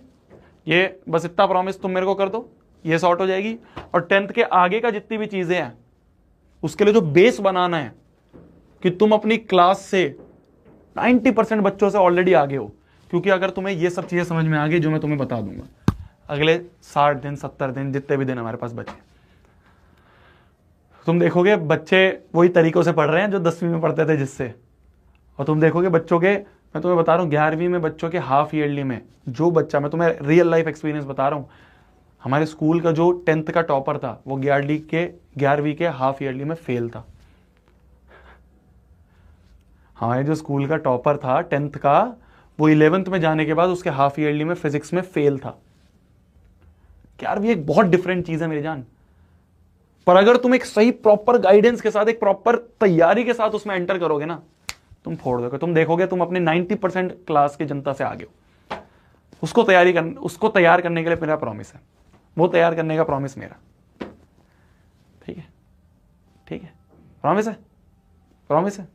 ये बस इतना प्रॉमिस तुम मेरे को कर दो, ये सॉर्ट हो जाएगी। और 10th के आगे का जितनी भी चीजें हैं, उसके लिए जो बेस बनाना है कि तुम अपनी क्लास से 90% बच्चों से ऑलरेडी आगे हो। क्योंकि अगर तुम्हें ये सब चीजें समझ में आ गई जो मैं तुम्हें बता दूंगा, अगले 60 दिन 70 दिन जितने भी दिन हमारे पास बचे, तुम देखोगे बच्चे वही तरीकों से पढ़ रहे हैं जो 10वीं में पढ़ते थे जिससे। और तुम देखोगे बच्चों के, मैं तुम्हें बता रहा हूँ 11वीं में बच्चों के हाफ ईयरली में जो बच्चा, मैं तुम्हें रियल लाइफ एक्सपीरियंस बता रहा हूँ, हमारे स्कूल का जो 10th का टॉपर था वो 11वीं के हाफ ईयरली में फेल था। हमारे जो स्कूल का टॉपर था 10th का, वो 11th में जाने के बाद उसके हाफ ईयरली में फिजिक्स में फेल था। यार ये एक बहुत डिफरेंट चीज है मेरी जान। पर अगर तुम एक सही प्रॉपर गाइडेंस के साथ, एक प्रॉपर तैयारी के साथ उसमें एंटर करोगे ना, तुम फोड़ दोगे। तुम देखोगे तुम अपने 90% क्लास की जनता से आगे हो। उसको तैयार करने के लिए मेरा प्रॉमिस है, वो तैयार करने का प्रॉमिस मेरा, ठीक है, ठीक है, प्रॉमिस है, प्रॉमिस है।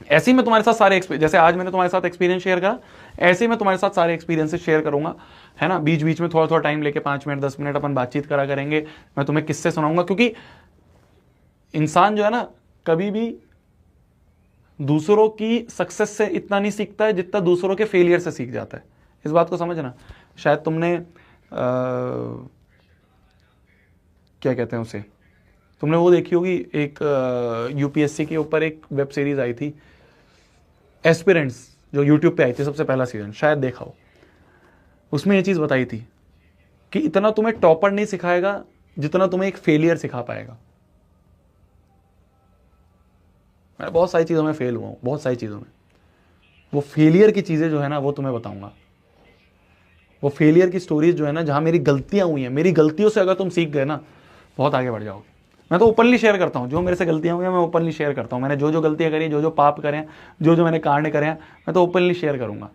ऐसे ही मैं तुम्हारे साथ सारे जैसे आज मैंने तुम्हारे साथ एक्सपीरियंस शेयर करा, ऐसे ही मैं तुम्हारे साथ सारे एक्सपीरियंसेस शेयर करूंगा, है ना। बीच बीच में थोड़ा थोड़ा टाइम लेके 5 मिनट 10 मिनट अपन बातचीत करा करेंगे, मैं तुम्हें किस्से सुनाऊंगा। क्योंकि इंसान जो है ना, कभी भी दूसरों की सक्सेस से इतना नहीं सीखता है जितना दूसरों के फेलियर से सीख जाता है। इस बात को समझना। शायद तुमने क्या कहते हैं उसे, तुमने वो देखी होगी, एक यूपीएससी के ऊपर एक वेब सीरीज आई थी एस्पिरेंट्स, जो यूट्यूब पे आई थी, सबसे पहला सीजन, शायद देखा हो। उसमें ये चीज बताई थी कि इतना तुम्हें टॉपर नहीं सिखाएगा जितना तुम्हें एक फेलियर सिखा पाएगा। मैं बहुत सारी चीजों में फेल हुआ हूं, बहुत सारी चीजों में। वो फेलियर की चीजें जो है ना, वो तुम्हें बताऊंगा। वो फेलियर की स्टोरीज जो है ना, जहां मेरी गलतियां हुई हैं, मेरी गलतियों से अगर तुम सीख गए ना, बहुत आगे बढ़ जाओगे। मैं तो ओपनली शेयर करता हूँ, जो मेरे से गलतियां हुई हैं मैं ओपनली शेयर करता हूँ। मैंने जो जो गलतियां करी, जो जो पाप करे, जो जो मैंने कांड करे हैं, मैं तो ओपनली शेयर करूंगा,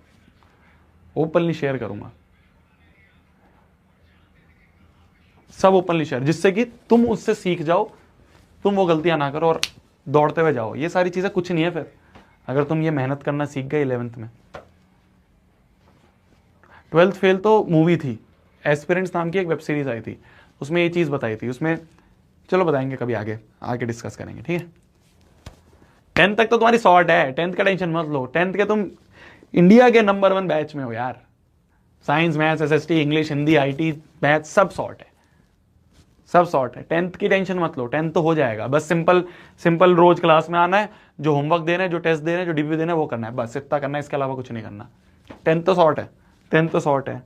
ओपनली शेयर करूंगा, सब ओपनली शेयर, जिससे कि तुम उससे सीख जाओ, तुम वो गलतियां ना करो और दौड़ते हुए जाओ। ये सारी चीजें कुछ नहीं है फिर, अगर तुम ये मेहनत करना सीख गए 11th में। 12th फेल तो मूवी थी, एस्पिरेंट्स नाम की एक वेब सीरीज आई थी, उसमें ये चीज बताई थी। उसमें चलो बताएंगे कभी आगे डिस्कस करेंगे, ठीक है। 10th तक तो तुम्हारी शॉर्ट है, 10th का टेंशन मत लो। 10th के तुम इंडिया के नंबर 1 बैच में हो यार। Science, maths, SST, English, Hindi, IT, math सब सॉर्ट है, सब सॉर्ट है। 10th की टेंशन मत लो, 10th तो हो जाएगा। बस सिंपल रोज क्लास में आना है, जो होमवर्क दे रहे हैं, जो टेस्ट दे रहे हैं, जो डीपी दे रहे हैं वो करना है, बस इतना करना है, इसके अलावा कुछ नहीं करना। 10th तो सॉर्ट है, 10th तो सॉर्ट है।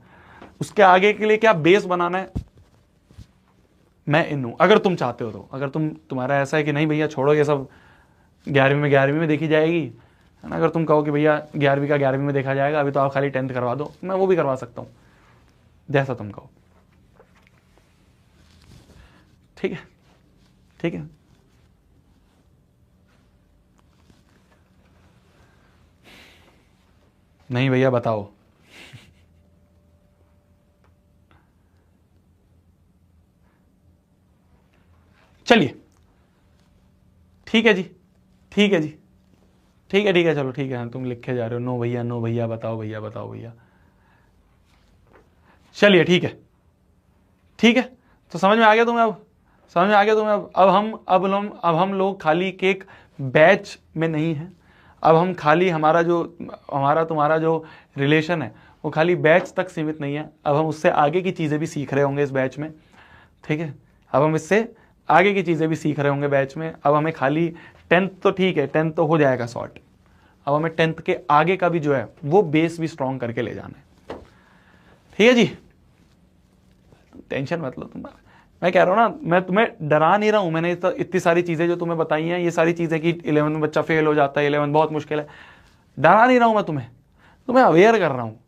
उसके आगे के लिए क्या बेस बनाना है, मैं इन हूं अगर तुम चाहते हो तो। अगर तुम्हारा ऐसा है कि नहीं भैया छोड़ो ये सब, 11वीं में देखी जाएगी, है ना। अगर तुम कहो कि भैया 11वीं का 11वीं में देखा जाएगा, अभी तो आप खाली 10th करवा दो, मैं वो भी करवा सकता हूँ, जैसा तुम कहो। ठीक है, ठीक है। नहीं भैया बताओ। चलिए ठीक है जी, ठीक है जी, ठीक है, ठीक है, चलो ठीक है। तुम लिखे जा रहे हो नो भैया, नो भैया, बताओ भैया, बताओ भैया। चलिए ठीक है, ठीक है। तो समझ में आ गया तुम्हें? अब समझ में आ गया तुम्हें? अब हम लोग खाली केक बैच में नहीं है। अब हम खाली हमारा तुम्हारा जो रिलेशन है वो खाली बैच तक सीमित नहीं है। अब हम उससे आगे की चीज़ें भी सीख रहे होंगे इस बैच में, ठीक है। अब हम इससे आगे की चीज़ें भी सीख रहे होंगे बैच में। अब हमें खाली 10th तो ठीक है, 10th तो हो जाएगा सॉर्ट। अब हमें 10th के आगे का भी जो है वो बेस भी स्ट्रॉन्ग करके ले जाना है, ठीक है जी। टेंशन मत लो तुम। मैं कह रहा हूँ ना, मैं तुम्हें डरा नहीं रहा हूँ। मैंने इतनी सारी चीज़ें जो तुम्हें बताई हैं, ये सारी चीज़ें कि 11th में बच्चा फेल हो जाता है, 11th बहुत मुश्किल है, डरा नहीं रहा हूँ मैं तुम्हें अवेयर कर रहा हूँ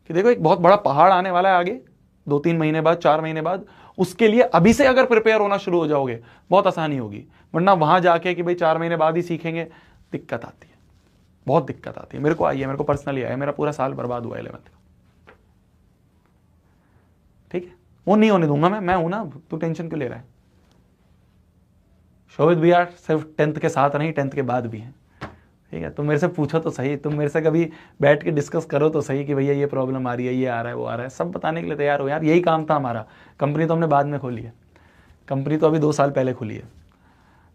कि देखो एक बहुत बड़ा पहाड़ आने वाला है आगे, 2-3 महीने बाद, 4 महीने बाद। उसके लिए अभी से अगर प्रिपेयर होना शुरू हो जाओगे बहुत आसानी होगी। वरना वहां जाके कि भाई 4 महीने बाद ही सीखेंगे, दिक्कत आती है, बहुत दिक्कत आती है। मेरे को आई है, मेरे को पर्सनली आया है, मेरा पूरा साल बर्बाद हुआ 11th का, ठीक है। वो नहीं होने दूंगा मैं हूं ना, तू टेंशन क्यों ले रहा है? शोभित भैया सिर्फ 10th के साथ नहीं, 10th के बाद भी हैं, ठीक है। तुम मेरे से पूछो तो सही, तुम मेरे से कभी बैठ के डिस्कस करो तो सही कि भैया ये प्रॉब्लम आ रही है, ये आ रहा है, वो आ रहा है, सब बताने के लिए तैयार हो यार। यही काम था हमारा। कंपनी तो हमने बाद में खोली है, कंपनी तो अभी 2 साल पहले खुली है।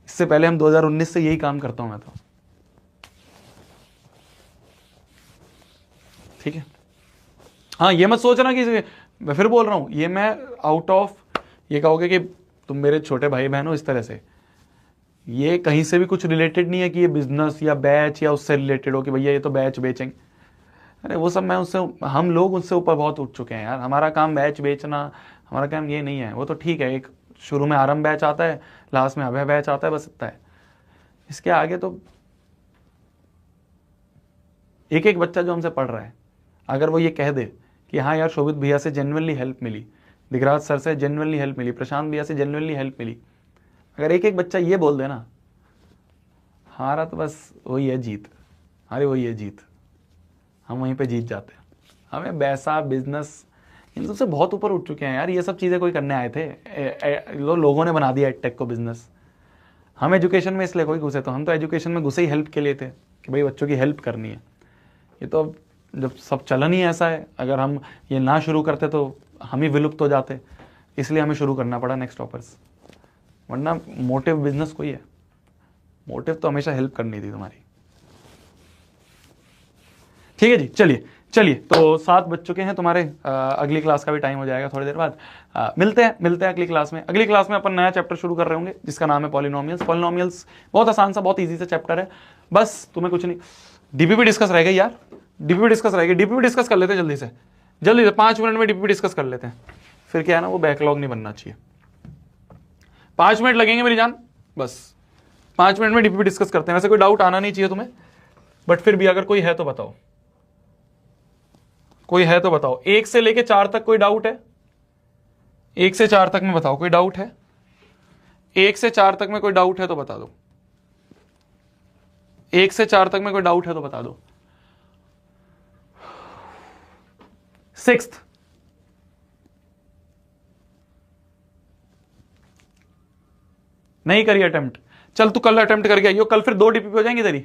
इससे पहले हम 2019 से यही काम करता हूं मैं तो, ठीक है। हाँ ये मत सोचना कि मैं फिर बोल रहा हूं, ये मैं आउट ऑफ ये कहोगे कि तुम मेरे छोटे भाई बहन हो इस तरह से, ये कहीं से भी कुछ रिलेटेड नहीं है कि ये बिजनेस या बैच या उससे रिलेटेड हो कि भैया ये तो बैच बेचेंगे। अरे वो सब हम लोग उससे ऊपर बहुत उठ चुके हैं यार। हमारा काम बैच बेचना, हमारा काम ये नहीं है। वो तो ठीक है, एक शुरू में आरंभ बैच आता है, लास्ट में अभय बैच आता है, बस इतना है। इसके आगे तो एक एक बच्चा जो हमसे पढ़ रहा है, अगर वो ये कह दे कि हाँ यार शोभित भैया से जेन्युइनली हेल्प मिली, दिगराज सर से जेन्युइनली हेल्प मिली, प्रशांत भैया से जेन्युइनली हेल्प मिली, अगर एक एक बच्चा ये बोल देना, हमारा तो बस वही है जीत, अरे वही है जीत, हम वहीं पे जीत जाते हैं। हमें वैसा बिजनेस इन सबसे बहुत ऊपर उठ चुके हैं यार। ये सब चीज़ें कोई करने आए थे? लोगों ने बना दिया टेक को बिजनेस। हम एजुकेशन में इसलिए कोई घुसे, तो हम तो एजुकेशन में घुसे ही हेल्प के लिए थे कि भाई बच्चों की हेल्प करनी है। ये तो अब जब सब चलन ही ऐसा है, अगर हम ये ना शुरू करते तो हम ही विलुप्त हो जाते, इसलिए हमें शुरू करना पड़ा नेक्स्ट टॉपर्स। वरना मोटिव बिजनेस कोई है, मोटिव तो हमेशा हेल्प करनी थी तुम्हारी, ठीक है जी। चलिए तो 7 बज चुके हैं तुम्हारे, अगली क्लास का भी टाइम हो जाएगा थोड़ी देर बाद। मिलते हैं अगली क्लास में। अगली क्लास में अपन नया चैप्टर शुरू कर रहे होंगे जिसका नाम है पॉलिनोमियल्स। पॉलिनोमियल्स बहुत आसान सा, बहुत इजी सा चैप्टर है। बस तुम्हें कुछ नहीं, डीपीपी डिस्कस रहेगा यार, डीपीपी डिस्कस रहेगी। डीपीपी डिस्कस कर लेते हैं जल्दी से 5 मिनट में डीपीपी डिस्कस कर लेते हैं। फिर क्या है ना, वो बैकलॉग नहीं बनना चाहिए। 5 मिनट लगेंगे मेरी जान, बस 5 मिनट में डीपीपी डिस्कस करते हैं। वैसे कोई डाउट आना नहीं चाहिए तुम्हें, बट फिर भी अगर कोई है तो बताओ, कोई है तो बताओ। 1 से लेके 4 तक कोई डाउट है? 1 से 4 तक में बताओ, कोई डाउट है? 1 से 4 तक में कोई डाउट है तो बता दो। 1 से 4 तक में कोई डाउट है तो बता दो। 6th नहीं करी अटेम्प्ट, चल तू कल अटेम्प्ट करके आइयो, कल फिर 2 डीपीपी हो जाएंगी तेरी,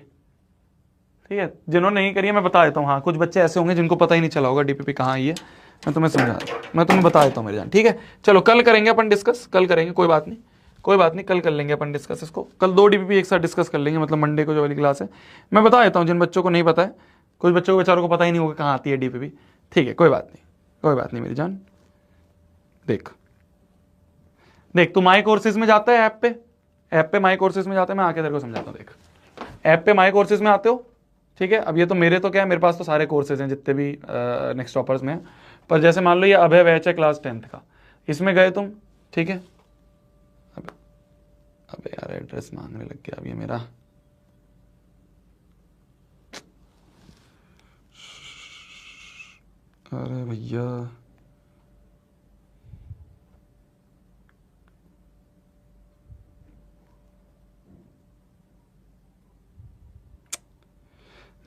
ठीक है। जिन्होंने नहीं करी है मैं बता देता हूँ। हाँ कुछ बच्चे ऐसे होंगे जिनको पता ही नहीं चला होगा डीपीपी कहाँ आई है, मैं तुम्हें बता देता हूँ मेरे जान, ठीक है। चलो कल करेंगे अपन डिस्कस, कल करेंगे, कोई बात नहीं, कल कर लेंगे अपन डिस्कस इसको। कल 2 डीपीपी एक साथ डिस्कस कर लेंगे, मतलब मंडे को जो वाली क्लास है। मैं बता देता हूँ जिन बच्चों को नहीं पता है, कुछ बच्चों को बेचारों को पता ही नहीं होगा कहाँ आती है डीपीपी। ठीक है, कोई बात नहीं, कोई बात नहीं मेरी जान। देख देख, तू माई कोर्सेज में जाता है, ऐप पे माई कोर्सेज में जाता है, मैं आके तेरे को समझाता हूँ। देख, ऐप पे माई कोर्सेज में आते हो, ठीक है। अब ये तो मेरे तो क्या है, मेरे पास तो सारे कोर्सेज हैं जितने भी नेक्स्ट टॉपर्स में हैं। पर जैसे मान लो ये अभय बैच है क्लास 10th का, इसमें गए तुम, ठीक है। अबे यार एड्रेस मांगने लग गया अब ये मेरा। अरे भैया,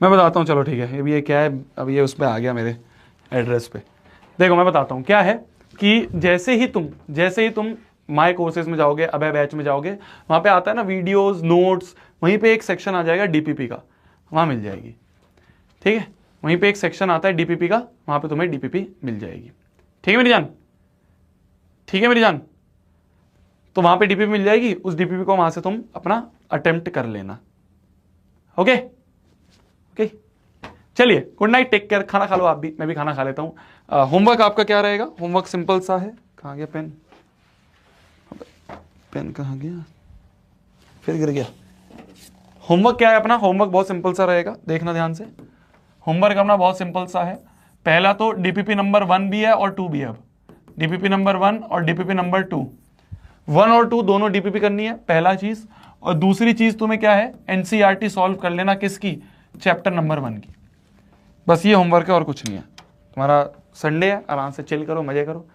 मैं बताता हूँ, चलो ठीक है। अब ये क्या है, अब ये उस पर आ गया मेरे एड्रेस पे। देखो मैं बताता हूँ क्या है कि जैसे ही तुम माई कोर्सेज में जाओगे, अभय बैच में जाओगे, वहाँ पे आता है ना वीडियोस, नोट्स, वहीं पे एक सेक्शन आ जाएगा डीपीपी का, वहाँ मिल जाएगी, ठीक है। वहीं पे एक सेक्शन आता है डीपीपी का, वहाँ पे तुम्हें डीपीपी मिल जाएगी। ठीक है मेरी जान, ठीक है मेरी जान। तो वहाँ पे डीपीपी मिल जाएगी, उस डीपीपी को वहाँ से तुम अपना अटेम्प्ट कर लेना। ओके ओके, चलिए गुड नाइट, टेक केयर। खाना खा लो आप भी, मैं भी खाना खा लेता हूँ। होमवर्क आपका क्या रहेगा? होमवर्क सिंपल सा है। कहाँ गया पेन? पेन कहाँ गया? फिर गिर गया। होमवर्क क्या है अपना? होमवर्क बहुत सिंपल सा रहेगा, देखना ध्यान से। होमवर्क अपना बहुत सिंपल सा है। पहला तो डीपीपी नंबर 1 भी है और 2 भी है। अब डीपीपी नंबर 1 और डीपीपी नंबर 2, 1 और 2 दोनों डीपीपी करनी है, पहला चीज। और दूसरी चीज तुम्हें क्या है, एनसीईआरटी सॉल्व कर लेना, किसकी? चैप्टर नंबर 1 की। बस ये होमवर्क है और कुछ नहीं है। तुम्हारा संडे है, आराम से चिल करो, मजे करो।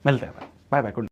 मिलते हैं, बाय बाय, गुड।